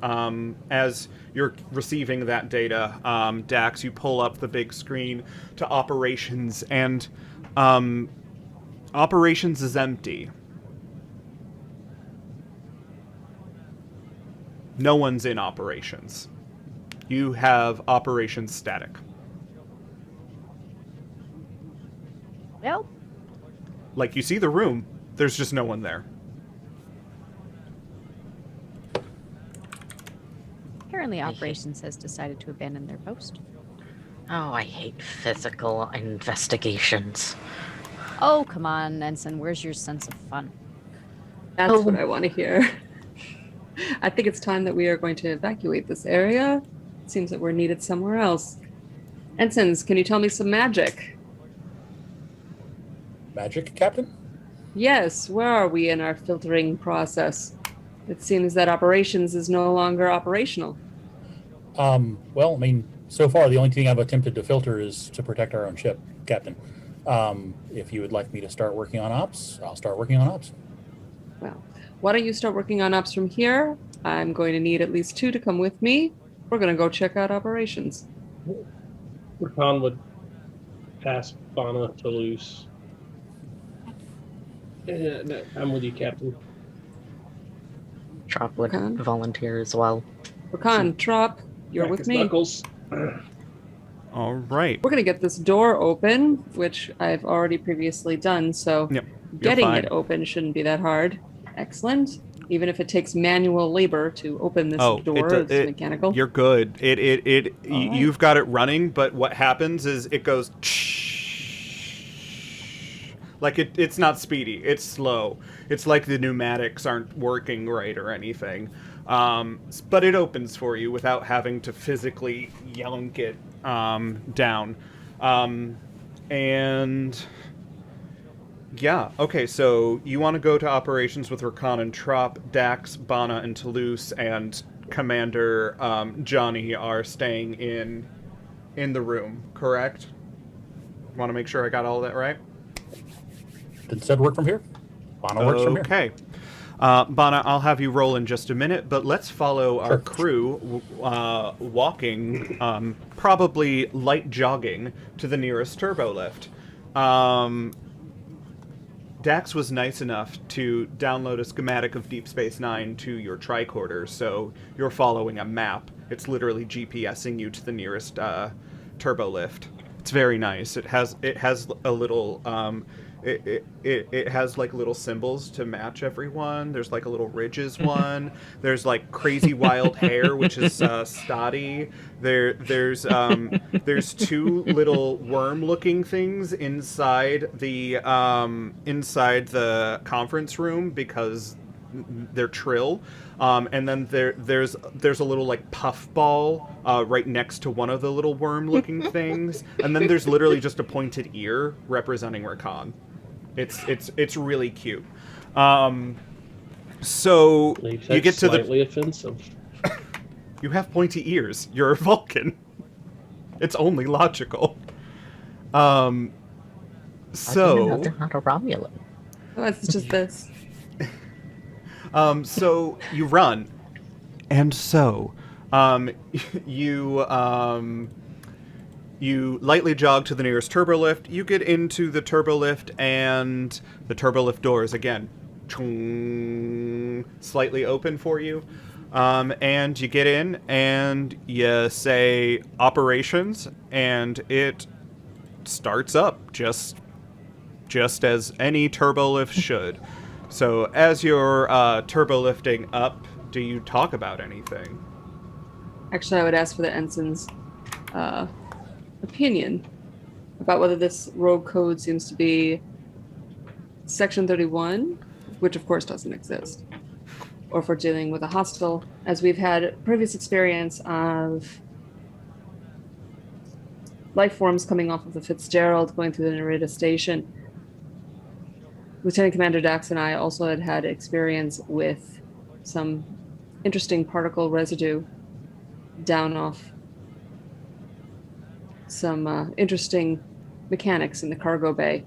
as you're receiving that data, Dax, you pull up the big screen to operations, and operations is empty. No one's in operations. You have operations static. Well, Like, you see the room, there's just no one there. apparently operations has decided to abandon their post. Oh, I hate physical investigations. Oh, come on, Ensign. Where's your sense of fun? That's what I want to hear. I think it's time that we are going to evacuate this area. It seems that we're needed somewhere else. Ensigns, can you tell me some magic? Magic, Captain? Yes, where are we in our filtering process? It seems that operations is no longer operational. Well, I mean, so far the only thing I've attempted to filter is to protect our own ship, Captain. If you would like me to start working on ops, I'll start working on ops. Well, why don't you start working on ops from here? I'm going to need at least 2 to come with me. We're going to go check out operations. Rakan would pass Bana to Luce. No, I'm with you, Captain. Trop would Okay. volunteer as well. Rakan, Trop, you're Crack with his me. knuckles. All right. We're going to get this door open, which I've already previously done, so Yep. getting fine. it open shouldn't be that hard. Excellent. Even if it takes manual labor to open this door, it's mechanical. You're good. Alright. You've got it running, but what happens is it goes Like, it's not speedy. It's slow. It's like the pneumatics aren't working right or anything. But it opens for you without having to physically yank it down. And... Yeah, okay, so you want to go to operations with Rakan and Trop, Dax, Bana, and Toulouse, and Commander Johnny are staying in the room, correct? Want to make sure I got all that right? Did said work from here? Bana works from here. Okay. Bana, I'll have you roll in just a minute, but let's follow our crew walking, probably light jogging, to the nearest turbo lift. Dax was nice enough to download a schematic of Deep Space Nine to your tricorder, so you're following a map. It's literally GPSing you to the nearest turbo lift. It's very nice. It has a little it has like little symbols to match everyone. There's like a little ridges one. There's like crazy wild hair, which is Stoddy. There's two little worm-looking things inside the conference room because they're Trill. And then there's a little like puff ball right next to one of the little worm-looking things, and then there's literally just a pointed ear representing Rakan. It's really cute. So you get to slightly offensive. You have pointy ears. You're a Vulcan. It's only logical. So They're not a Romulan. Oh, it's just this. So you run, and so you lightly jog to the nearest turbolift. You get into the turbolift, and the turbolift doors again slightly open for you. And you get in, and you say operations, and it starts up just as any turbolift should. So as you're turbolifting up, do you talk about anything? Actually, I would ask for the ensign's opinion about whether this rogue code seems to be Section 31, which of course doesn't exist, or if we're dealing with a hostile, as we've had previous experience of life forms coming off of the Fitzgerald going through the Narita station. Lieutenant Commander Dax and I also had experience with some interesting particle residue down off some interesting mechanics in the cargo bay.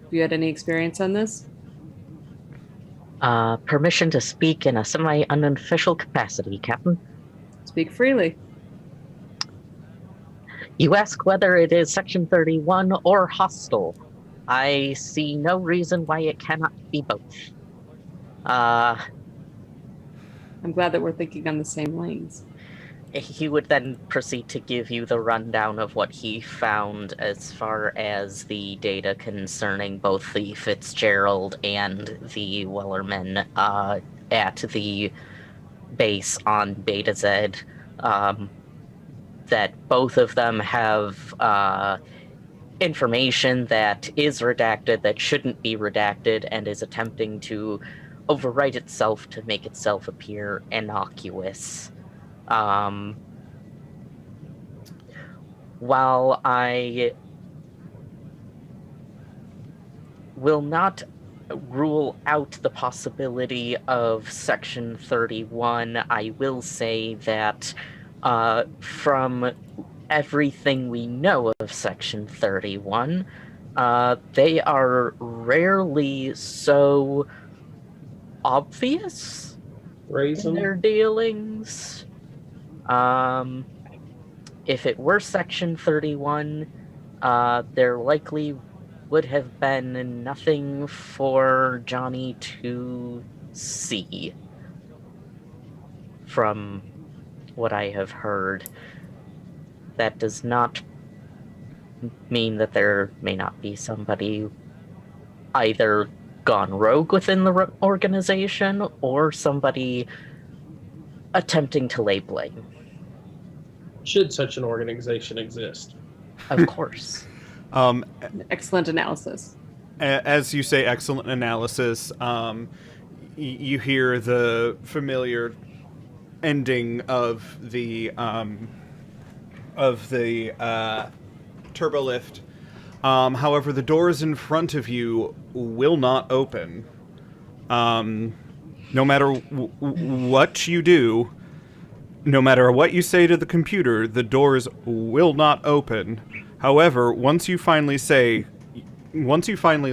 Have you had any experience on this? Permission to speak in a semi-unofficial capacity, Captain. Speak freely. You ask whether it is Section 31 or hostile. I see no reason why it cannot be both. I'm glad that we're thinking on the same lanes. He would then proceed to give you the rundown of what he found as far as the data concerning both the Fitzgerald and the Wellerman at the base on Beta Z. That both of them have information that is redacted, that shouldn't be redacted, and is attempting to overwrite itself to make itself appear innocuous. While I will not rule out the possibility of Section 31, I will say that from everything we know of Section 31, they are rarely so obvious in their dealings. If it were Section 31, there likely would have been nothing for Johnny to see, from what I have heard. That does not mean that there may not be somebody either gone rogue within the organization or somebody attempting to lay blame. Should such an organization exist? Of course. Excellent analysis. as you say, excellent analysis. You hear the familiar ending of the turbolift. However, the doors in front of you will not open. No matter what you do, no matter what you say to the computer, the doors will not open. However, once you finally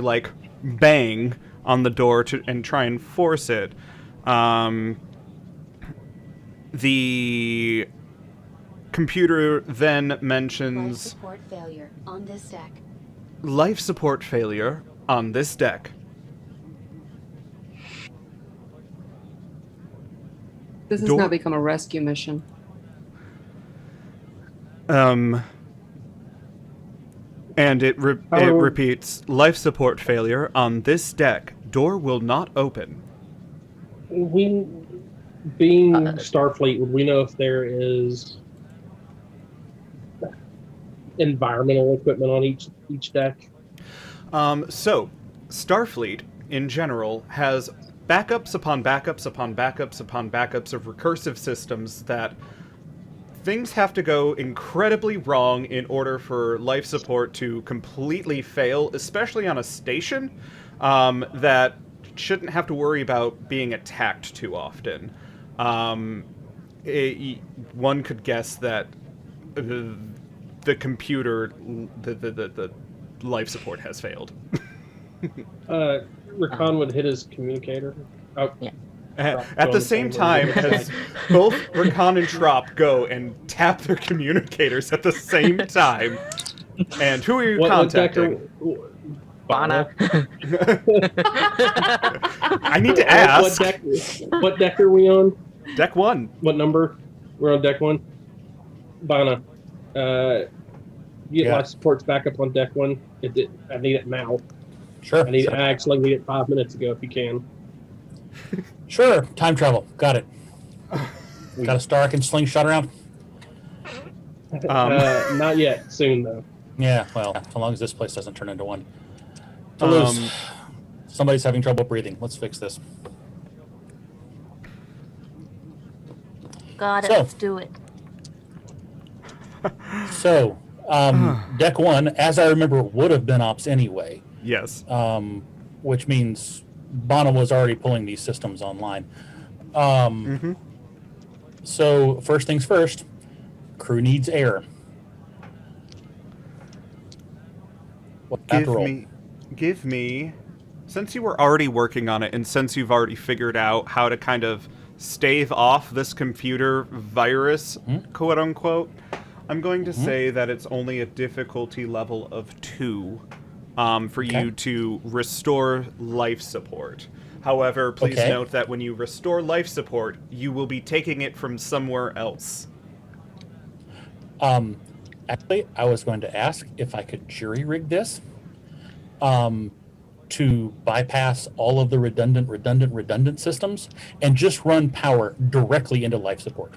like bang on the door and try and force it, the computer then mentions life support failure on this deck. Life support failure on this deck. This has now become a rescue mission. And it repeats, life support failure on this deck. Door will not open. We, being Starfleet, would we know if there is environmental equipment on each deck? So, Starfleet, in general, has backups upon backups upon backups upon backups of recursive systems that things have to go incredibly wrong in order for life support to completely fail, especially on a station that shouldn't have to worry about being attacked too often. One could guess that the computer, the life support has failed. Rakan would hit his communicator. Oh, yeah. At the same time as both Rakan and Trop go and tap their communicators at the same time. And who are you contacting? Bana. I need to ask. What deck are we on? Deck 1. What number? We're on deck 1. Bana. Get life supports back up on deck 1. I need it now. Sure. I actually need it 5 minutes ago if you can. Sure. Time travel. Got it. Got a star I can slingshot around? Not yet. Soon, though. Yeah, well, as long as this place doesn't turn into one. Toulouse, somebody's having trouble breathing. Let's fix this. Got it. Let's do it. So, deck 1, as I remember, would have been ops anyway. Yes. Which means Bana was already pulling these systems online. So, first things first, crew needs air. Give me, since you were already working on it, and since you've already figured out how to kind of stave off this computer virus, quote unquote, I'm going to say that it's only a difficulty level of 2 for you to restore life support. However, please note that when you restore life support, you will be taking it from somewhere else. Actually, I was going to ask if I could jury-rig this to bypass all of the redundant systems and just run power directly into life support.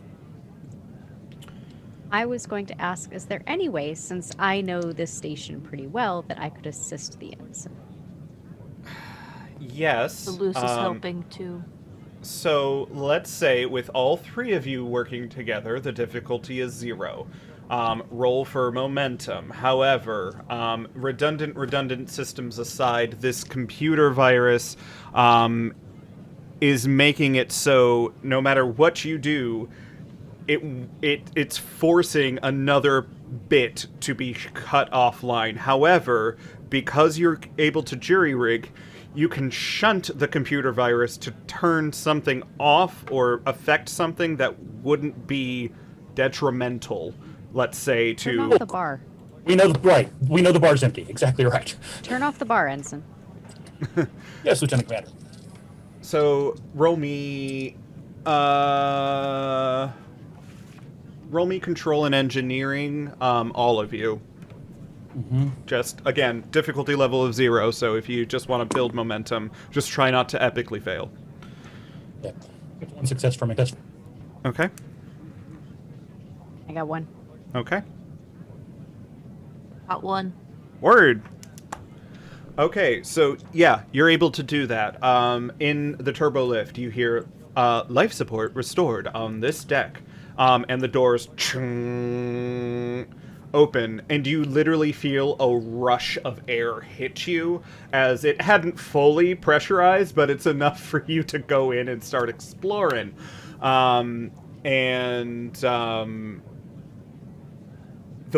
I was going to ask, is there any way, since I know this station pretty well, that I could assist the ensign? Yes. Toulouse is helping too. So let's say with all 3 of you working together, the difficulty is 0. Roll for momentum. However, redundant systems aside, this computer virus is making it so no matter what you do, it's forcing another bit to be cut offline. However, because you're able to jury-rig, you can shunt the computer virus to turn something off or affect something that wouldn't be detrimental. Let's say to... Turn off the bar. We know the bar's empty. Exactly right. Turn off the bar, ensign. Yes, Lieutenant Commander. So, roll me control and engineering, all of you. Just, again, difficulty level of 0, so if you just want to build momentum, just try not to epically fail. Yeah. 1 success from me. Okay. I got 1. Okay. Got 1. Word. Okay, so yeah, you're able to do that. In the turbo lift, you hear life support restored on this deck, and the doors open, and you literally feel a rush of air hit you, as it hadn't fully pressurized, but it's enough for you to go in and start exploring. The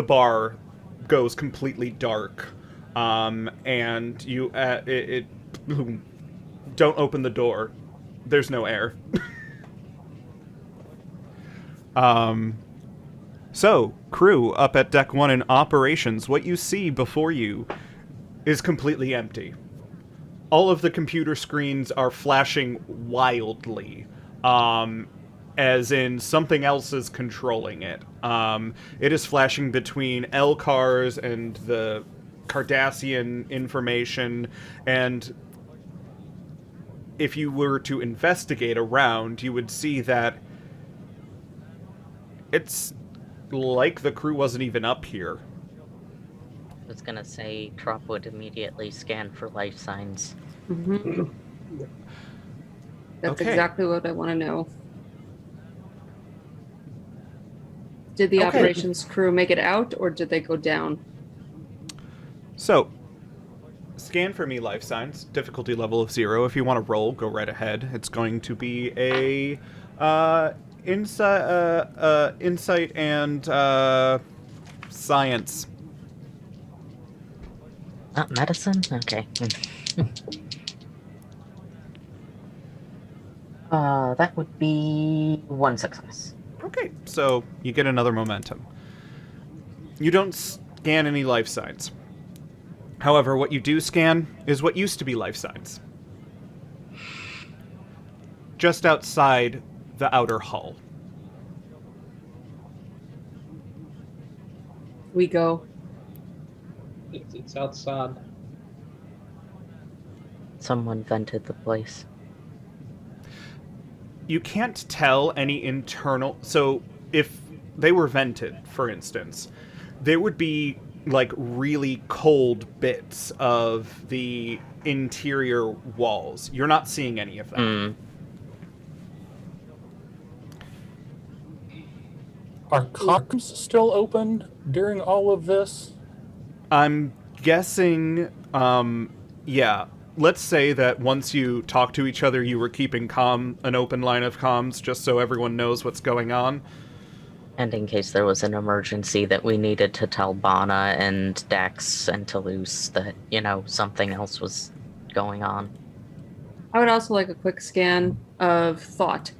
bar goes completely dark, and you don't open the door. There's no air. So, crew up at Deck 1 in operations, what you see before you is completely empty. All of the computer screens are flashing wildly, as in something else is controlling it. It is flashing between LCARs and the Cardassian information, and if you were to investigate around, you would see that it's like the crew wasn't even up here. I was gonna say Trop would immediately scan for life signs. Mm-hmm. That's Okay. exactly what I want to know. Did the Okay. operations crew make it out, or did they go down? So, scan for me life signs, difficulty level of 0. If you want to roll, go right ahead. It's going to be a insight and science. Medicine? Okay. That would be 1 success. Okay, so you get another momentum. You don't scan any life signs. However, what you do scan is what used to be life signs. Just outside the outer hull. We go. It's outside. Someone vented the place. You can't tell any internal... So, if they were vented, for instance, there would be, like, really cold bits of the interior walls. You're not seeing any of that. Mm. Are comms still open during all of this? I'm guessing, yeah. Let's say that once you talk to each other, you were keeping an open line of comms, just so everyone knows what's going on. And in case there was an emergency that we needed to tell Bana and Dex and Toulouse that, something else was going on. I would also like a quick scan of thought.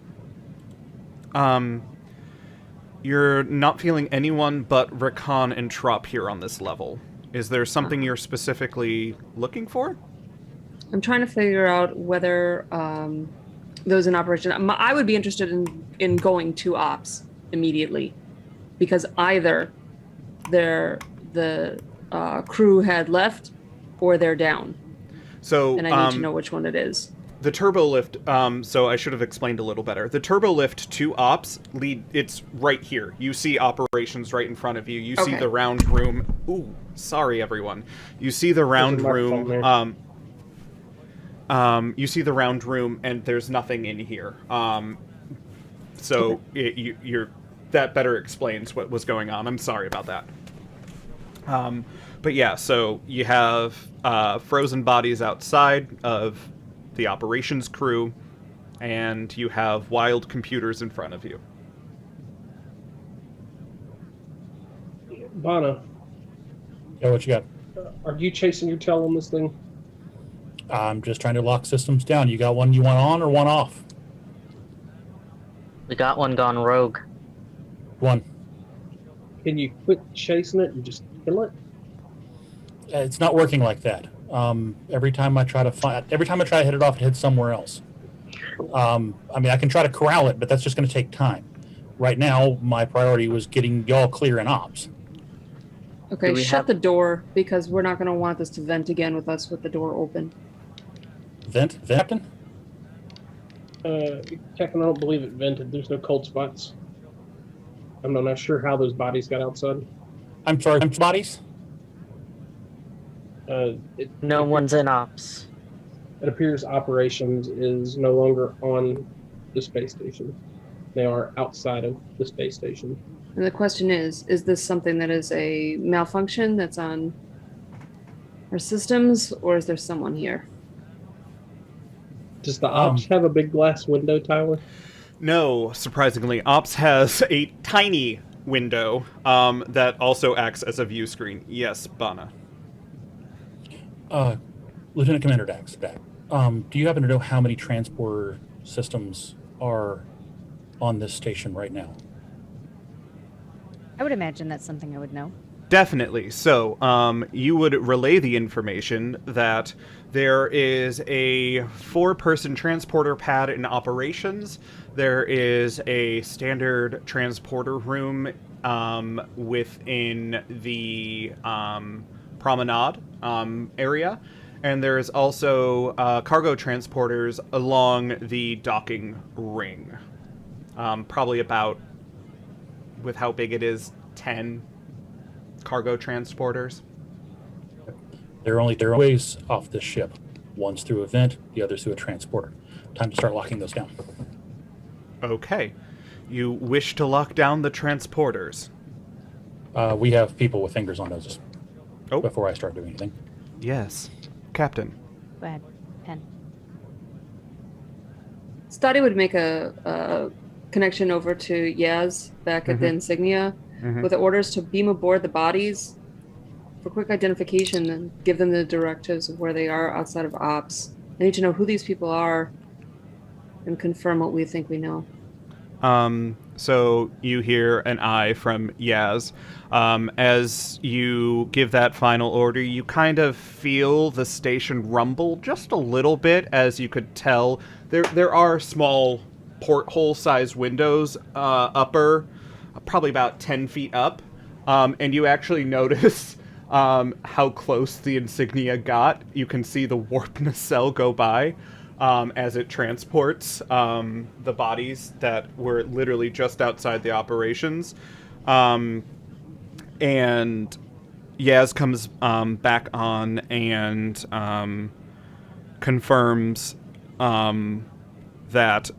You're not feeling anyone but Rakan and Trop here on this level. Is there something you're specifically looking for? I'm trying to figure out whether those in operation. I would be interested in going to ops immediately, because either the crew had left or they're down, So, and I need to know which one it is. The turbo lift, so I should have explained a little better. The turbo lift to ops it's right here. You see operations right in front of you. You see the round room. Ooh, sorry everyone. You see the round room. You see the round room, and there's nothing in here. So you're that better explains what was going on. I'm sorry about that. But yeah, so you have frozen bodies outside of the operations crew, and you have wild computers in front of you. Bana, Yeah, what you got? are you chasing your tail on this thing? I'm just trying to lock systems down. You got one you want on or one off? We got one gone rogue. One. Can you quit chasing it and just kill it? It's not working like that. Every time I try to hit it off, it hits somewhere else. I can try to corral it, but that's just going to take time. Right now, my priority was getting y'all clear in ops. Okay, shut the door, because we're not going to want this to vent again with us with the door open. Vent, Captain? Captain, I don't believe it vented. There's no cold spots. I'm not sure how those bodies got outside. I'm sorry, bodies? It, No it, one's in ops. it appears operations is no longer on the space station. They are outside of the space station. And the question is this something that is a malfunction that's on our systems, or is there someone here? Does the ops have a big glass window, Tyler? No, surprisingly, Ops has a tiny window that also acts as a view screen. Yes, Bana. Lieutenant Commander Dax, do you happen to know how many transporter systems are on this station right now? I would imagine that's something I would know. Definitely. So, you would relay the information that there is a 4-person transporter pad in operations. There is a standard transporter room within the promenade area. And there's also cargo transporters along the docking ring. Probably about, with how big it is, 10 cargo transporters. There are only ways off this ship. One's through a vent, the other's through a transporter. Time to start locking those down. Okay. You wish to lock down the transporters? We have people with fingers on noses. Oh. Before I start doing anything. Yes. Captain. Go ahead, Pen. Stadi would make a connection over to Yaz back at the Insignia with the orders to beam aboard the bodies for quick identification and give them the directives of where they are outside of ops. I need to know who these people are and confirm what we think we know. So you hear an eye from Yaz. As you give that final order, you kind of feel the station rumble just a little bit, as you could tell. There are small porthole-sized windows upper, probably about 10 feet up, and you actually notice how close the Insignia got. You can see the warp nacelle go by. As it transports the bodies that were literally just outside the operations. And Yaz comes back on and confirms that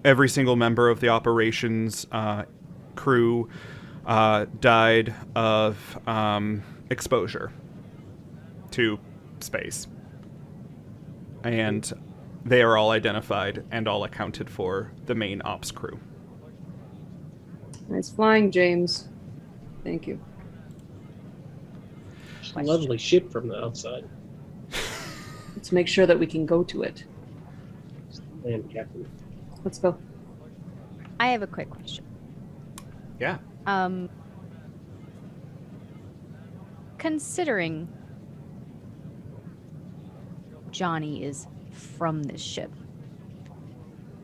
every single member of the operations crew died of exposure to space. And they are all identified and all accounted for the main ops crew. Nice flying, James. Thank you. It's a lovely ship from the outside. Let's make sure that we can go to it. And Captain. Let's go. I have a quick question. Yeah. Considering Johnny is from this ship,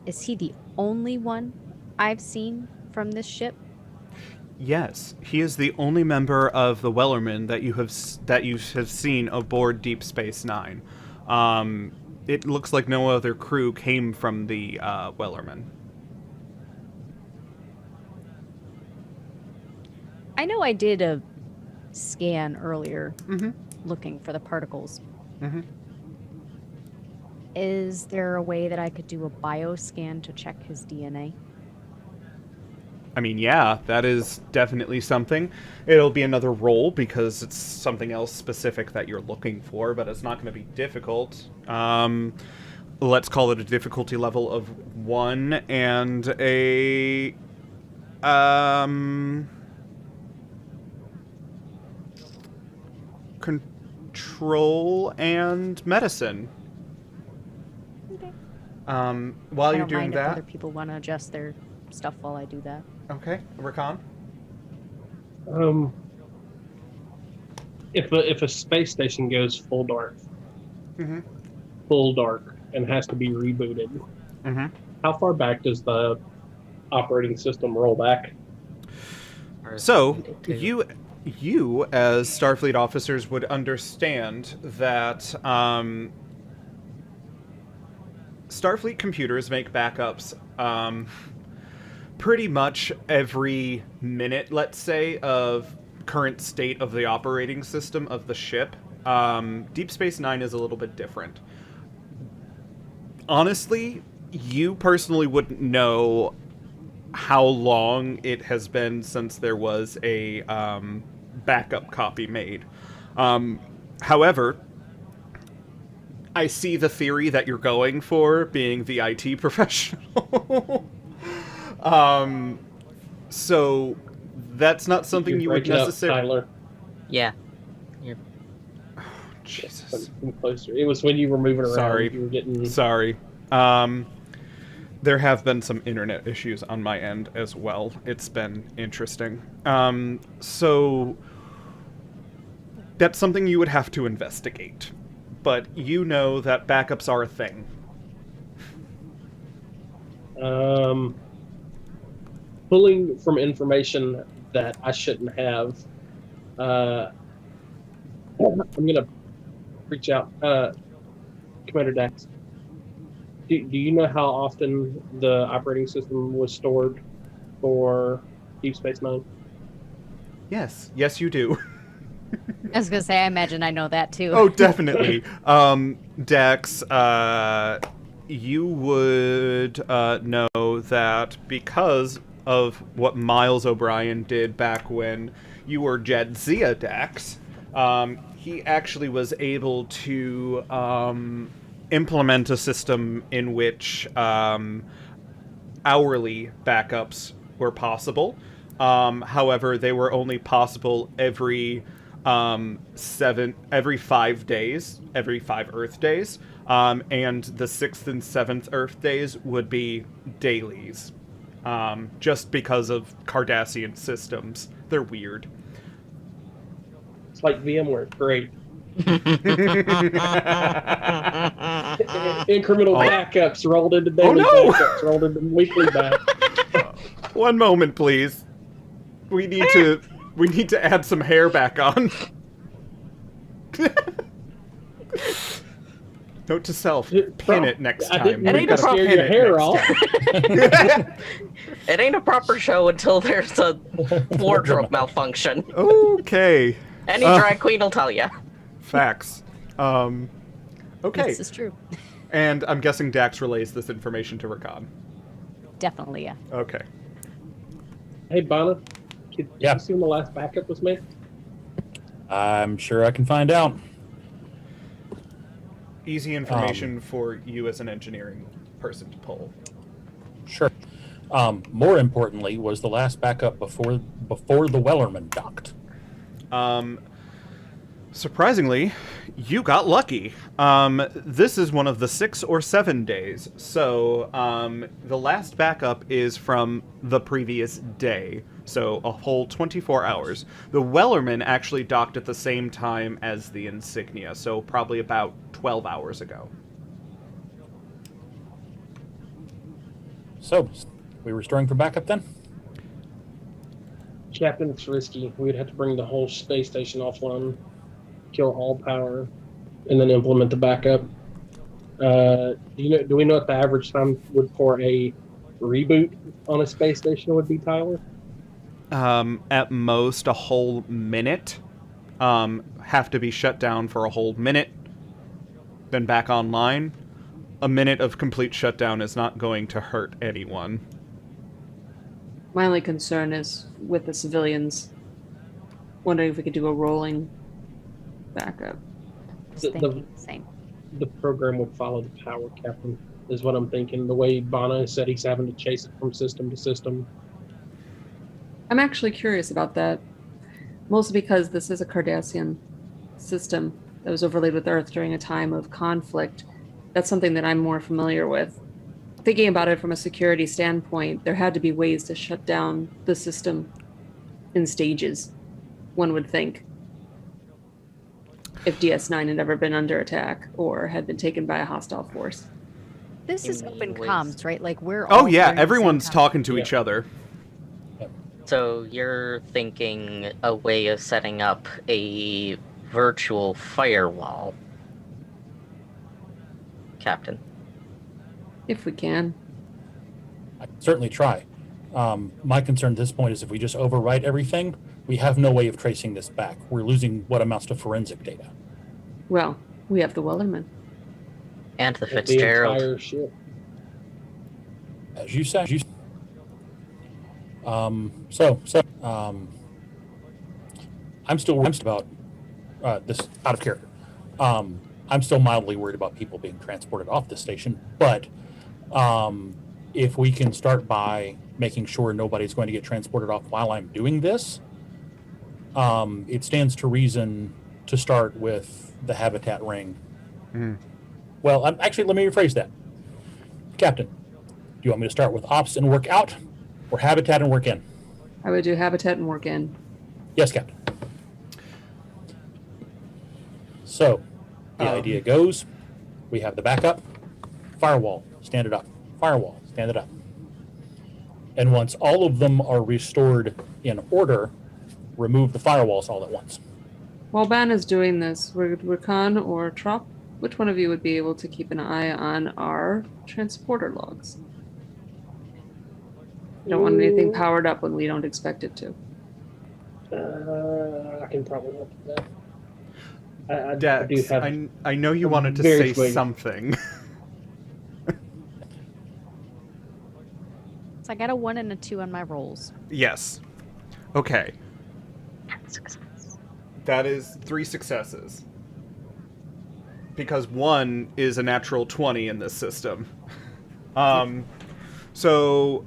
is he the only one I've seen from this ship? Yes, he is the only member of the Wellerman that you have seen aboard Deep Space Nine. It looks like no other crew came from the Wellerman. I know I did a scan earlier looking for the particles. Is there a way that I could do a bioscan to check his DNA? I mean, yeah, that is definitely something. It'll be another roll because it's something else specific that you're looking for, but it's not going to be difficult. Let's call it a difficulty level of 1 and a... control and medicine. Okay. While I you're don't doing mind that... if other people want to adjust their stuff while I do that. Okay, Rakan? If a space station goes full dark, and has to be rebooted, how far back does the operating system roll back? So, you as Starfleet officers would understand that Starfleet computers make backups pretty much every minute, let's say, of current state of the operating system of the ship. Deep Space Nine is a little bit different. Honestly, you personally wouldn't know how long it has been since there was a backup copy made. However, I see the theory that you're going for, being the IT professional. So that's not something you would necessarily. Tyler. Yeah. Jesus. Come closer. It was when you were moving around. Sorry. You were getting. Sorry. There have been some internet issues on my end as well. It's been interesting. So that's something you would have to investigate. But you know that backups are a thing. Pulling from information that I shouldn't have. I'm gonna reach out. Commander Dax, do you know how often the operating system was stored for Deep Space Nine? Yes, you do. I was gonna say, I imagine I know that too. Oh, definitely. Dex, you would know that because of what Miles O'Brien did back when you were Jadzia, Dex, he actually was able to implement a system in which hourly backups were possible. However, they were only possible every 5 days, every 5 Earth days, and the 6th and 7th Earth days would be dailies, just because of Cardassian systems. They're weird. It's like VMware. Great. Incremental backups rolled into daily backups, rolled into weekly backups. One moment, please. We need to add some hair back on. Note to self: pin it next time. It ain't a proper your hair off. It ain't a proper show until there's a wardrobe malfunction. Okay. Any drag queen will tell you. Facts. Okay. This is true. And I'm guessing Dax relays this information to Rakan. Definitely, yeah. Okay. Hey, Bana, did you see when the last backup was made? I'm sure I can find out. Easy information for you as an engineering person to pull. Sure. More importantly, was the last backup before the Wellerman docked? Surprisingly, you got lucky. This is one of the 6 or 7 days. So, the last backup is from the previous day. So, a whole 24 hours. The Wellerman actually docked at the same time as the Insignia. So, probably about 12 hours ago. So, we were storing for backup then? Captain, it's risky. We'd have to bring the whole space station offline, kill all power, and then implement the backup. Do we know what the average time for a reboot on a space station would be, Tyler? At most a whole minute. Have to be shut down for a whole minute, then back online. A minute of complete shutdown is not going to hurt anyone. My only concern is with the civilians. Wondering if we could do a rolling backup. Just thinking the same. The program would follow the power, Captain, is what I'm thinking. The way Bana said he's having to chase it from system to system. I'm actually curious about that. Mostly because this is a Cardassian system that was overlaid with Earth during a time of conflict. That's something that I'm more familiar with. Thinking about it from a security standpoint, there had to be ways to shut down the system in stages, one would think. If DS9 had ever been under attack or had been taken by a hostile force. This is open comms, right? Like we're all. Oh yeah, everyone's talking to each other. So you're thinking a way of setting up a virtual firewall, Captain. If we can. I can certainly try. My concern at this point is if we just overwrite everything, we have no way of tracing this back. We're losing what amounts to forensic data. Well, we have the Wellerman. And the The Fitzgerald. entire ship. As you said. I'm still about this out of character. I'm still mildly worried about people being transported off the station, but if we can start by making sure nobody's going to get transported off while I'm doing this, it stands to reason to start with the habitat ring. Well, actually, let me rephrase that. Captain, do you want me to start with ops and work out, or habitat and work in? I would do habitat and work in. Yes, Captain. So, the idea goes, we have the backup, firewall, stand it up, firewall, stand it up. And once all of them are restored in order, remove the firewalls all at once. While Ban is doing this, Rakan or Trop, which one of you would be able to keep an eye on our transporter logs? I don't want anything powered up when we don't expect it to. I can probably help with that. I Dex, do have I know you wanted to very say swing. something. So I got a 1 and a 2 on my rolls. Yes. Okay. Success. That is 3 successes. Because 1 is a natural 20 in this system. So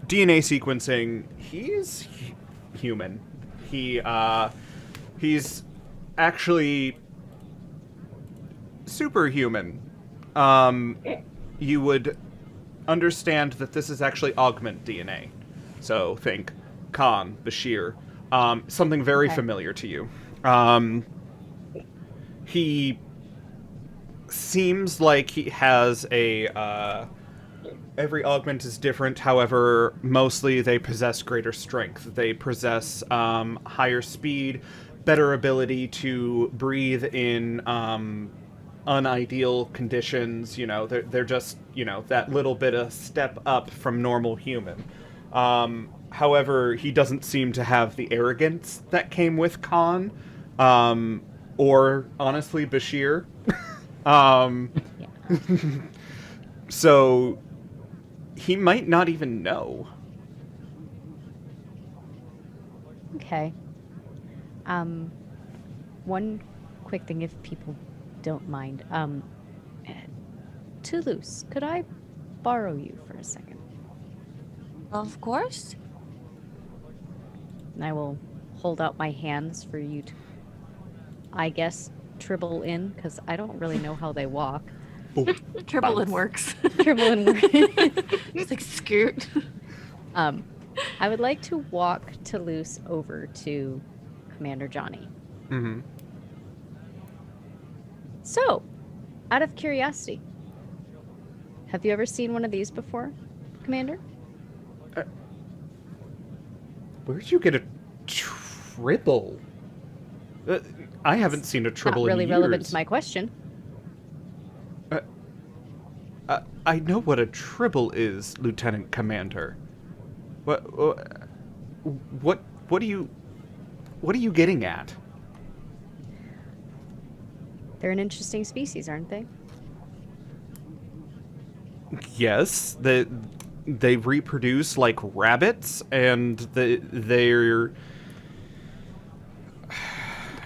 DNA sequencing, he's human. He's actually superhuman. You would understand that this is actually augment DNA. So think Khan, Bashir, something very familiar to you. He seems like he has a... every augment is different, however, mostly they possess greater strength. They possess higher speed, better ability to breathe in unideal conditions. You know, they're just, you know, that little bit of step up from normal human. However, he doesn't seem to have the arrogance that came with Khan, or, honestly, Bashir. So, he might not even know. Okay. One quick thing, if people don't mind. Toulouse, could I borrow you for a second? Of course. And I will hold out my hands for you to, I guess, tribble in, because I don't really know how they walk. Triple in works. Tribble in. Just like scoot. I would like to walk Toulouse over to Commander Johnny. Mm-hmm. So, out of curiosity, have you ever seen one of these before, Commander? Where'd you get a tribble? I haven't seen a tribble Not really in years. relevant to my question. I know what a tribble is, Lieutenant Commander. What are you getting at? They're an interesting species, aren't they? Yes, they reproduce like rabbits, and they're,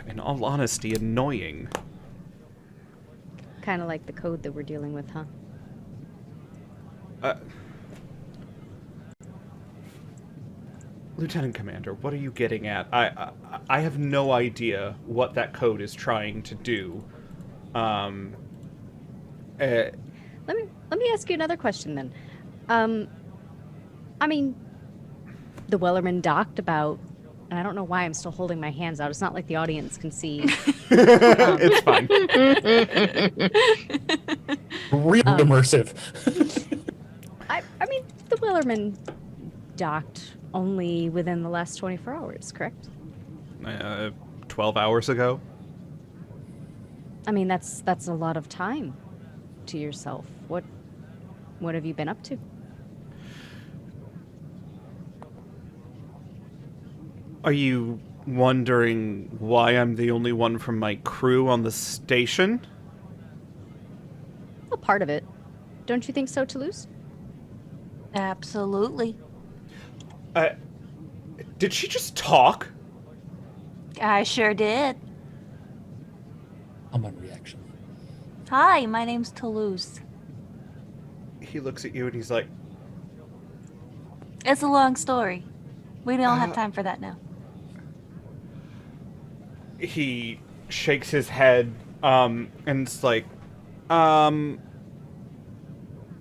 in all honesty, annoying. Kind of like the code that we're dealing with, huh? Lieutenant Commander, what are you getting at? I have no idea what that code is trying to do. Let me ask you another question then. I mean, the Wellerman docked about, and I don't know why I'm still holding my hands out. It's not like the audience can see. It's fine. Real immersive. I mean, the Wellerman docked only within the last 24 hours, correct? 12 hours ago. I mean, that's a lot of time to yourself. What have you been up to? Are you wondering why I'm the only one from my crew on the station? A part of it. Don't you think so, Toulouse? Absolutely. Did she just talk? I sure did. I'm on reaction. Hi, my name's Toulouse. He looks at you and he's like, It's a long story. We don't have time for that now. he shakes his head, and it's like, I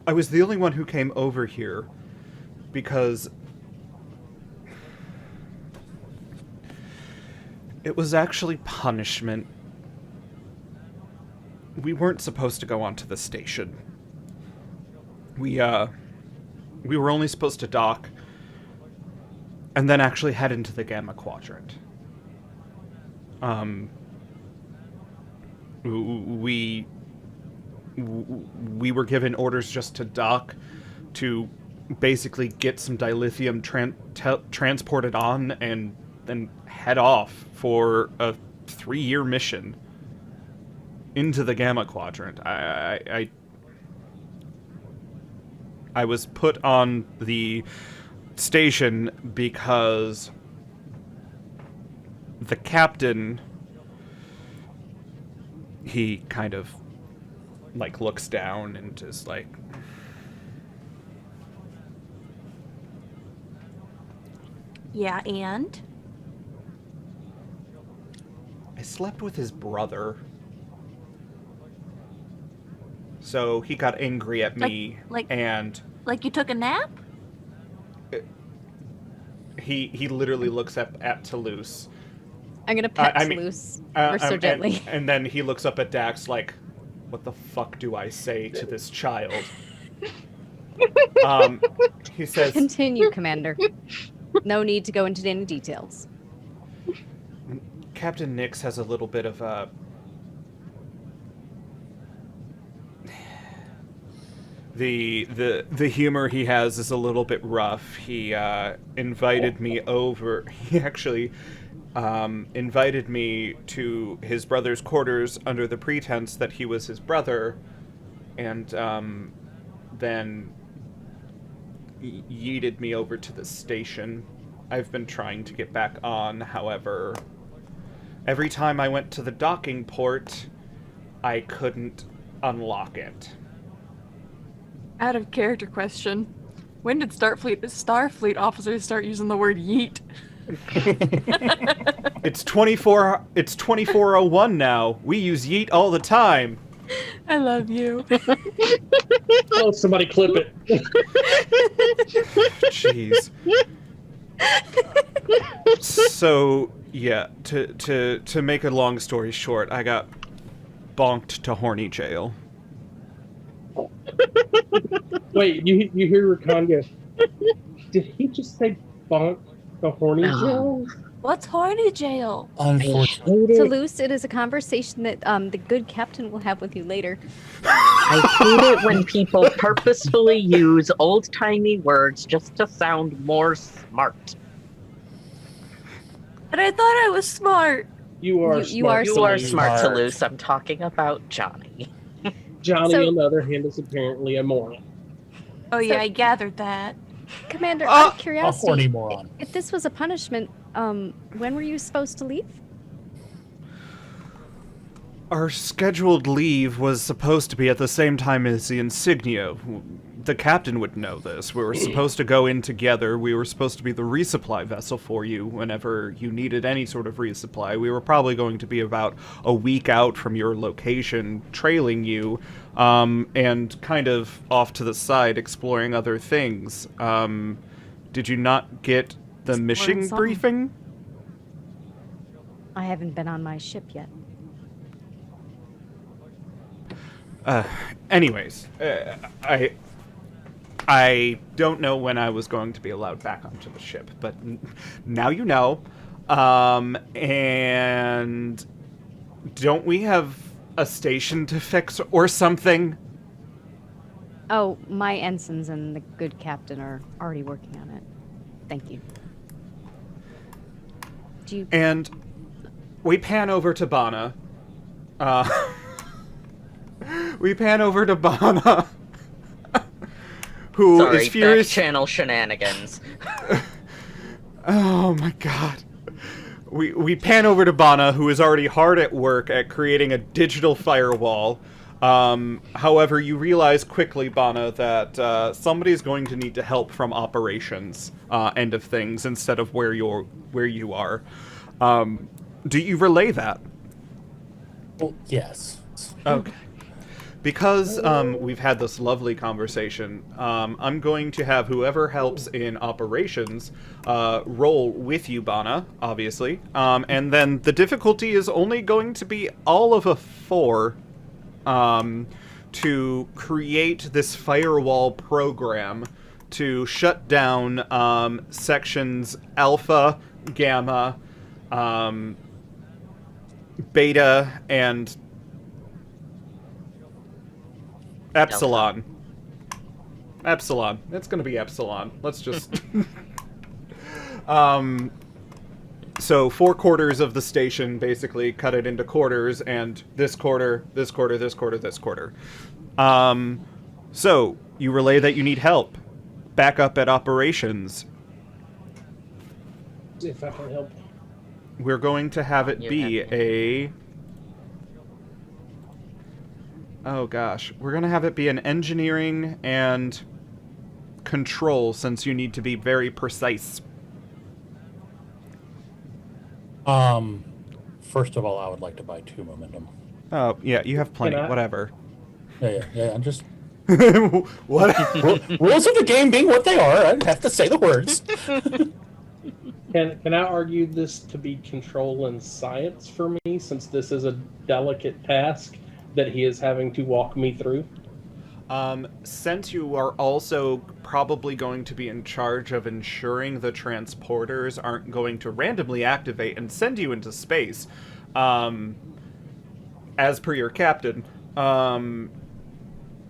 was the only one who came over here because it was actually punishment. We weren't supposed to go onto the station. We were only supposed to dock and then actually head into the Gamma Quadrant. We were given orders just to dock, to basically get some dilithium transported on, and then head off for a 3-year mission into the Gamma Quadrant. I was put on the station because the captain, he kind of like looks down and is like, Yeah, and? I slept with his brother. So he got angry at me, and Like you took a nap? he literally looks up at Toulouse. I'm gonna pet Toulouse ever so gently. And then he looks up at Dax like, what the fuck do I say to this child? He says, Continue, Commander. No need to go into any details. Captain Nix has a little bit of a... The humor he has is a little bit rough. He invited me over. He actually invited me to his brother's quarters under the pretense that he was his brother, and then yeeted me over to the station. I've been trying to get back on, however, every time I went to the docking port, I couldn't unlock it. Out of character question. When did Starfleet officers start using the word yeet? It's 2401 now. We use yeet all the time. I love you. Oh, somebody clip it. Jeez. So, yeah, to make a long story short, I got bonked to horny jail. Wait, you hear Rakan go, did he just say bonk the horny jail? What's horny jail? Unfortunately. Toulouse, it is a conversation that the good captain will have with you later. I hate it when people purposefully use old-timey words just to sound more smart. But I thought I was smart. You are smart. You are smart, Toulouse. I'm talking about Johnny. Johnny, on the other hand, is apparently a moron. Oh yeah, I gathered that. Commander, out of curiosity, a horny moron. If this was a punishment, when were you supposed to leave? Our scheduled leave was supposed to be at the same time as the Insignia. The captain would know this. We were supposed to go in together. We were supposed to be the resupply vessel for you whenever you needed any sort of resupply. We were probably going to be about a week out from your location, trailing you, and kind of off to the side exploring other things. Did you not get the mission briefing? I haven't been on my ship yet. Anyways, I don't know when I was going to be allowed back onto the ship, but now you know. And don't we have a station to fix or something? Oh, my ensigns and the good captain are already working on it. Thank you. Do you... And we pan over to Bana. We pan over to Bana, who Sorry, is furious. back channel shenanigans. Oh my god. We pan over to Bana, who is already hard at work at creating a digital firewall. However, you realize quickly, Bana, that somebody's going to need to help from operations end of things instead of where you are. Do you relay that? Well, yes. Okay. Because we've had this lovely conversation, I'm going to have whoever helps in operations roll with you, Bana, obviously. And then the difficulty is only going to be all of a 4 to create this firewall program to shut down sections Alpha, Gamma, Beta, and Epsilon. Epsilon. It's going to be Epsilon. Let's just... So 4 quarters of the station, basically, cut it into quarters, and this quarter, this quarter, this quarter, this quarter. So, you relay that you need help. Back up at operations. See if I can help. We're going to have it be a... Oh gosh. We're going to have it be an engineering and control, since you need to be very precise. First of all, I would like to buy 2 momentum. Oh, yeah, you have plenty. Can I- Whatever. Yeah, I'm just... What? Rules of the game being what they are, I have to say the words. Can I argue this to be control and science for me, since this is a delicate task that he is having to walk me through? Since you are also probably going to be in charge of ensuring the transporters aren't going to randomly activate and send you into space, as per your captain,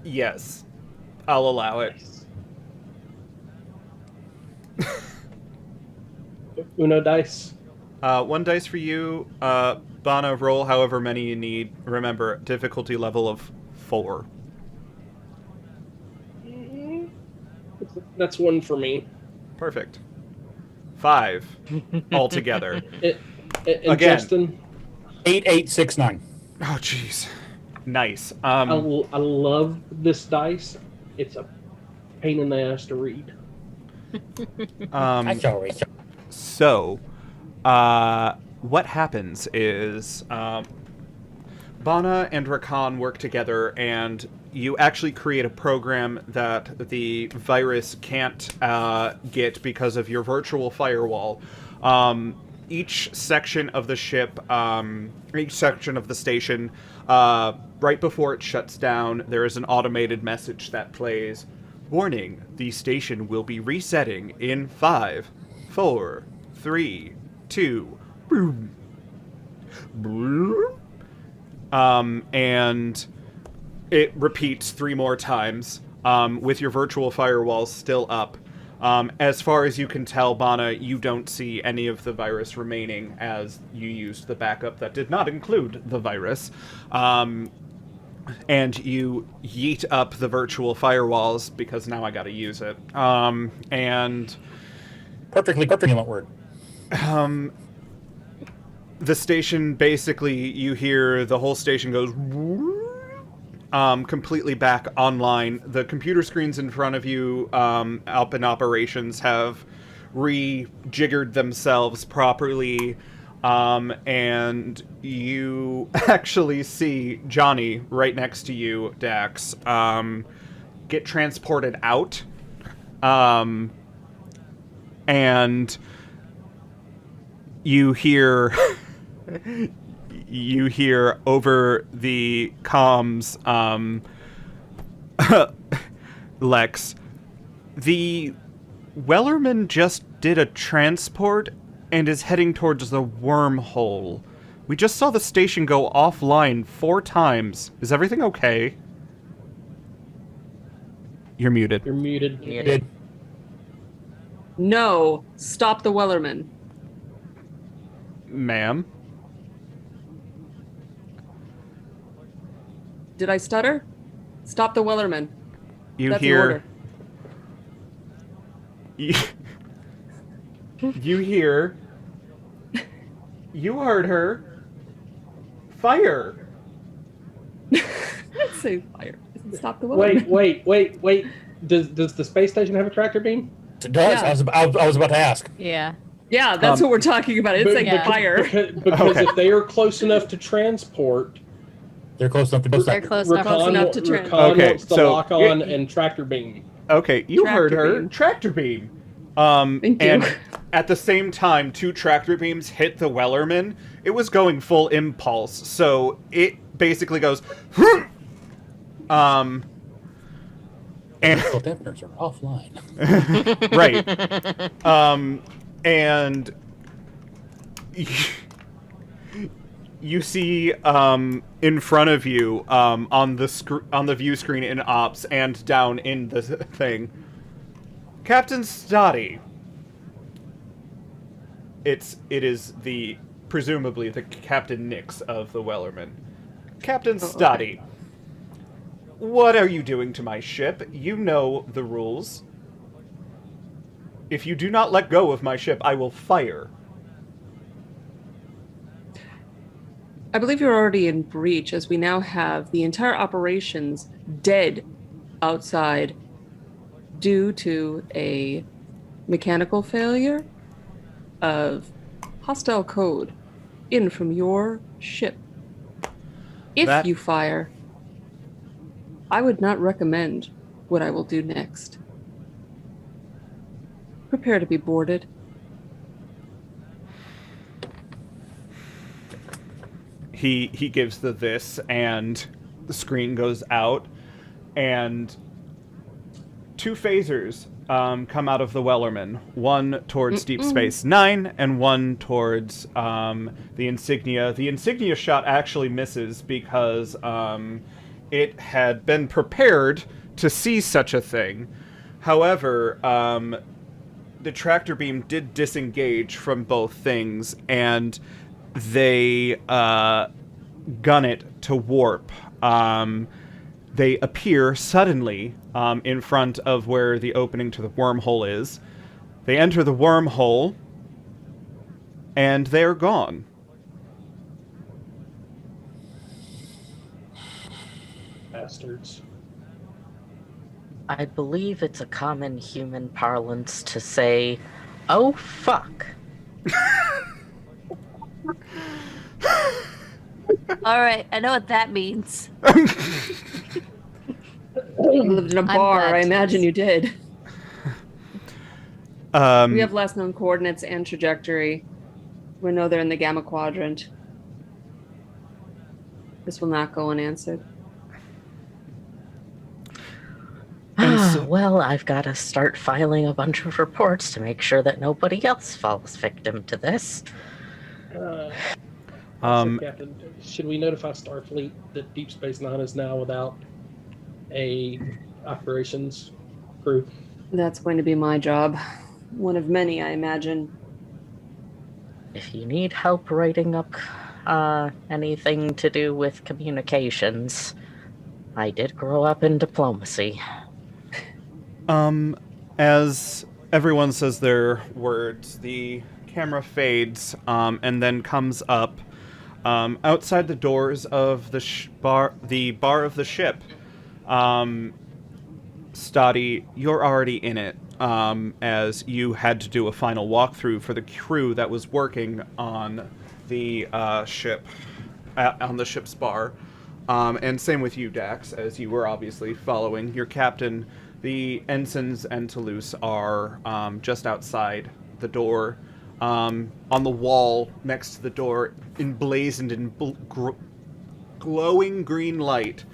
yes, I'll allow it. Uno dice. 1 dice for you. Bana, roll however many you need. Remember, difficulty level of 4. That's 1 for me. Perfect. 5 altogether. And Again. Justin, 8869. Oh, jeez. Nice. I love this dice. It's a pain in the ass to read. So, what happens is Bana and Rakan work together, and you actually create a program that the virus can't get because of your virtual firewall. Each section of the ship, each section of the station, right before it shuts down, there is an automated message that plays, "Warning, the station will be resetting in 5, 4, 3, 2, boom." And it repeats 3 more times, with your virtual firewall still up. As far as you can tell, Bana, you don't see any of the virus remaining, as you used the backup that did not include the virus. And you yeet up the virtual firewalls, because now I gotta use it. And... Perfectly word. The station, basically, you hear the whole station goes... completely back online. The computer screens in front of you, up in operations, have rejiggered themselves properly, and you actually see Johnny right next to you, Dax, get transported out, and you hear... You hear over the comms, Lex, the Wellerman just did a transport and is heading towards the wormhole. We just saw the station go offline 4 times. Is everything okay? You're muted. You're muted. No, stop the Wellerman. Ma'am? Did I stutter? Stop the Wellerman. You That's an hear... order. You hear... You heard her. Fire! Let's say fire. Stop the Wellerman. Wait. Does the space station have a tractor beam? It does. Yeah. I was about to ask. Yeah. Yeah, that's what we're talking about. It's like fire. Because if they are close enough to transport, They're close enough to both They're sides. close enough. to transport. Rakan Okay, wants to so lock on and tractor beam. Okay, you heard Tractor her. beam. Tractor beam. Thank you. And at the same time, 2 tractor beams hit the Wellerman. It was going full impulse, so it basically goes... and Critical temperatures are offline. right. And you see in front of you on the view screen in Ops and down in the thing, Captain Stoddy. It is presumably the Captain Nix of the Wellerman. Captain Stoddy. What are you doing to my ship? You know the rules. If you do not let go of my ship, I will fire. I believe you're already in breach, as we now have the entire operations dead outside due to a mechanical failure of hostile code in from your ship. If you fire, I would not recommend what I will do next. Prepare to be boarded. He gives this, and the screen goes out, and 2 phasers come out of the Wellerman. One towards Deep Space Nine, and one towards the Insignia. The Insignia shot actually misses because it had been prepared to see such a thing. However, the tractor beam did disengage from both things, and they gun it to warp. They appear suddenly in front of where the opening to the wormhole is. They enter the wormhole, and they are gone. Bastards. I believe it's a common human parlance to say, "Oh fuck." All right, I know what that means. You lived in a bar, I imagine you did. We have last known coordinates and trajectory. We know they're in the Gamma Quadrant. This will not go unanswered. Well, I've got to start filing a bunch of reports to make sure that nobody else falls victim to this. Captain, should we notify Starfleet that Deep Space Nine is now without a operations crew? That's going to be my job. One of many, I imagine. If you need help writing up anything to do with communications, I did grow up in diplomacy. As everyone says their words, the camera fades, and then comes up outside the doors of the bar of the ship. Stoddy, you're already in it, as you had to do a final walkthrough for the crew that was working on the ship, on the ship's bar. And same with you, Dax, as you were obviously following your captain. The ensigns and Toulouse are just outside the door. On the wall next to the door, emblazoned in glowing green light,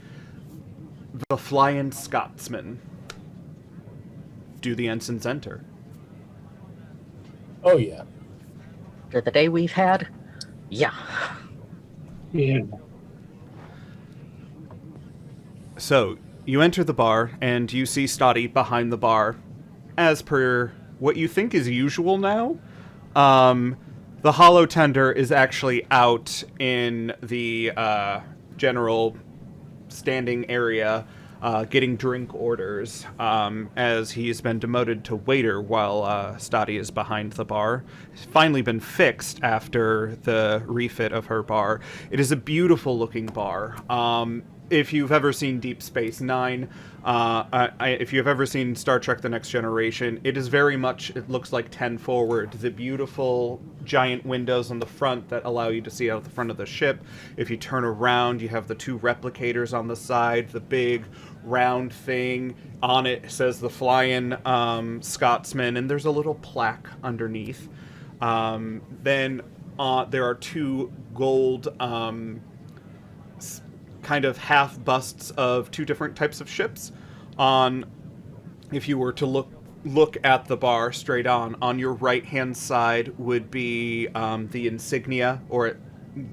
the Flying Scotsman. Do the ensigns enter? Oh, yeah. For the day we've had, yeah. Yeah. So, you enter the bar, and you see Stoddy behind the bar. As per what you think is usual now, The holotender is actually out in the general standing area, getting drink orders, as he's been demoted to waiter while Stottie is behind the bar. It's finally been fixed after the refit of her bar. It is a beautiful looking bar. If you've ever seen Deep Space Nine, if you've ever seen Star Trek The Next Generation, it is very much, it looks like 10 Forward. The beautiful giant windows on the front that allow you to see out the front of the ship. If you turn around, you have the 2 replicators on the side, the big round thing. On it says the Flying Scotsman, and there's a little plaque underneath. Then there are 2 gold kind of half busts of 2 different types of ships. If you were to look at the bar straight on your right hand side would be the Insignia, or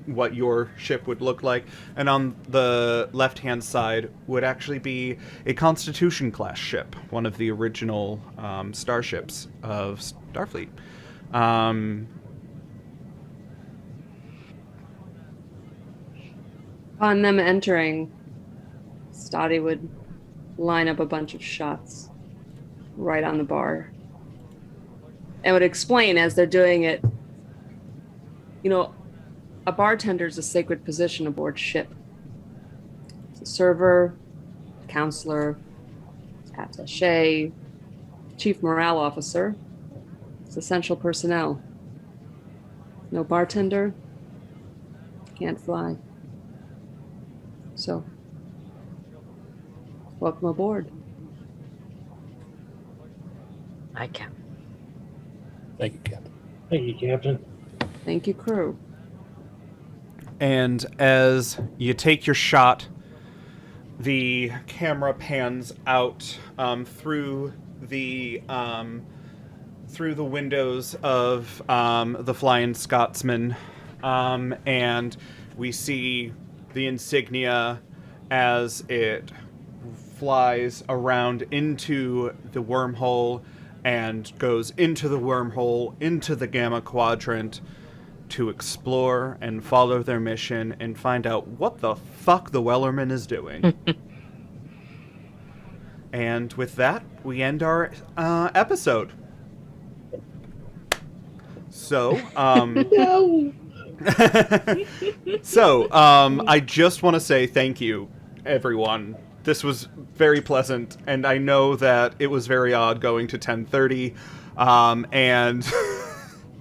what your ship would look like, and on the left hand side would actually be a Constitution class ship, one of the original starships of Starfleet. Upon them entering, Stottie would line up a bunch of shots right on the bar and would explain as they're doing it, a bartender is a sacred position aboard ship. It's a server, counselor, attaché, chief morale officer. It's essential personnel. No bartender, can't fly. So, welcome aboard. I can. Thank you, Captain. Thank you, Captain. Thank you, crew. And as you take your shot, the camera pans out through the windows of the Flying Scotsman, and we see the Insignia as it flies around into the wormhole and goes into the wormhole, into the Gamma Quadrant, to explore and follow their mission and find out what the fuck the Wellerman is doing. And with that, we end our episode. So, No. I just want to say thank you, everyone. This was very pleasant, and I know that it was very odd going to 10:30, and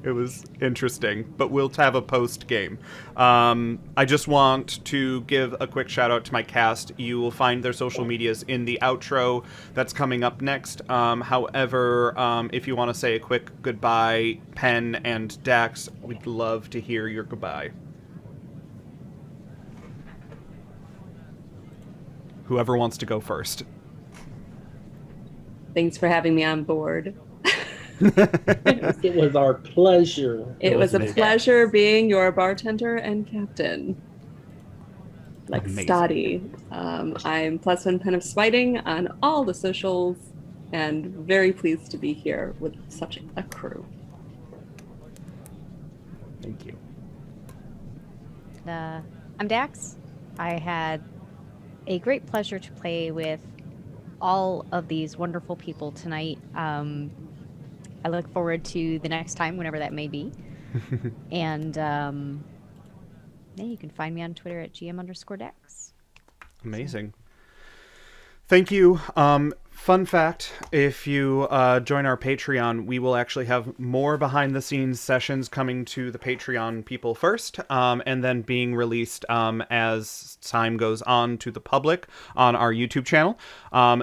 it was interesting, but we'll have a post-game. I just want to give a quick shout-out to my cast. You will find their social medias in the outro that's coming up next. However, if you want to say a quick goodbye, Penn and Dax, we'd love to hear your goodbye. Whoever wants to go first. Thanks for having me on board. It was our pleasure. It was a pleasure being your bartender and captain. Like Amazing. Stottie. I'm +1 Pen of Smiting on all the socials, and very pleased to be here with such a crew. Thank you. I'm Dax. I had a great pleasure to play with all of these wonderful people tonight. I look forward to the next time, whenever that may be. And yeah, you can find me on Twitter at GM_Dax. Amazing. Thank you. Fun fact, if you join our Patreon, we will actually have more behind-the-scenes sessions coming to the Patreon people first, and then being released as time goes on to the public on our YouTube channel.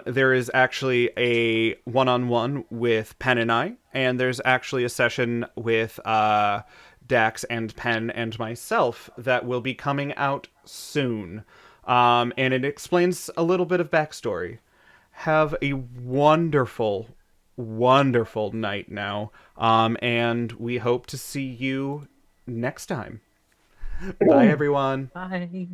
There is actually a one-on-one with Penn and I, and there's actually a session with Dax and Penn and myself that will be coming out soon. And it explains a little bit of backstory. Have a wonderful, wonderful night now. And we hope to see you next time. Bye, everyone. Bye.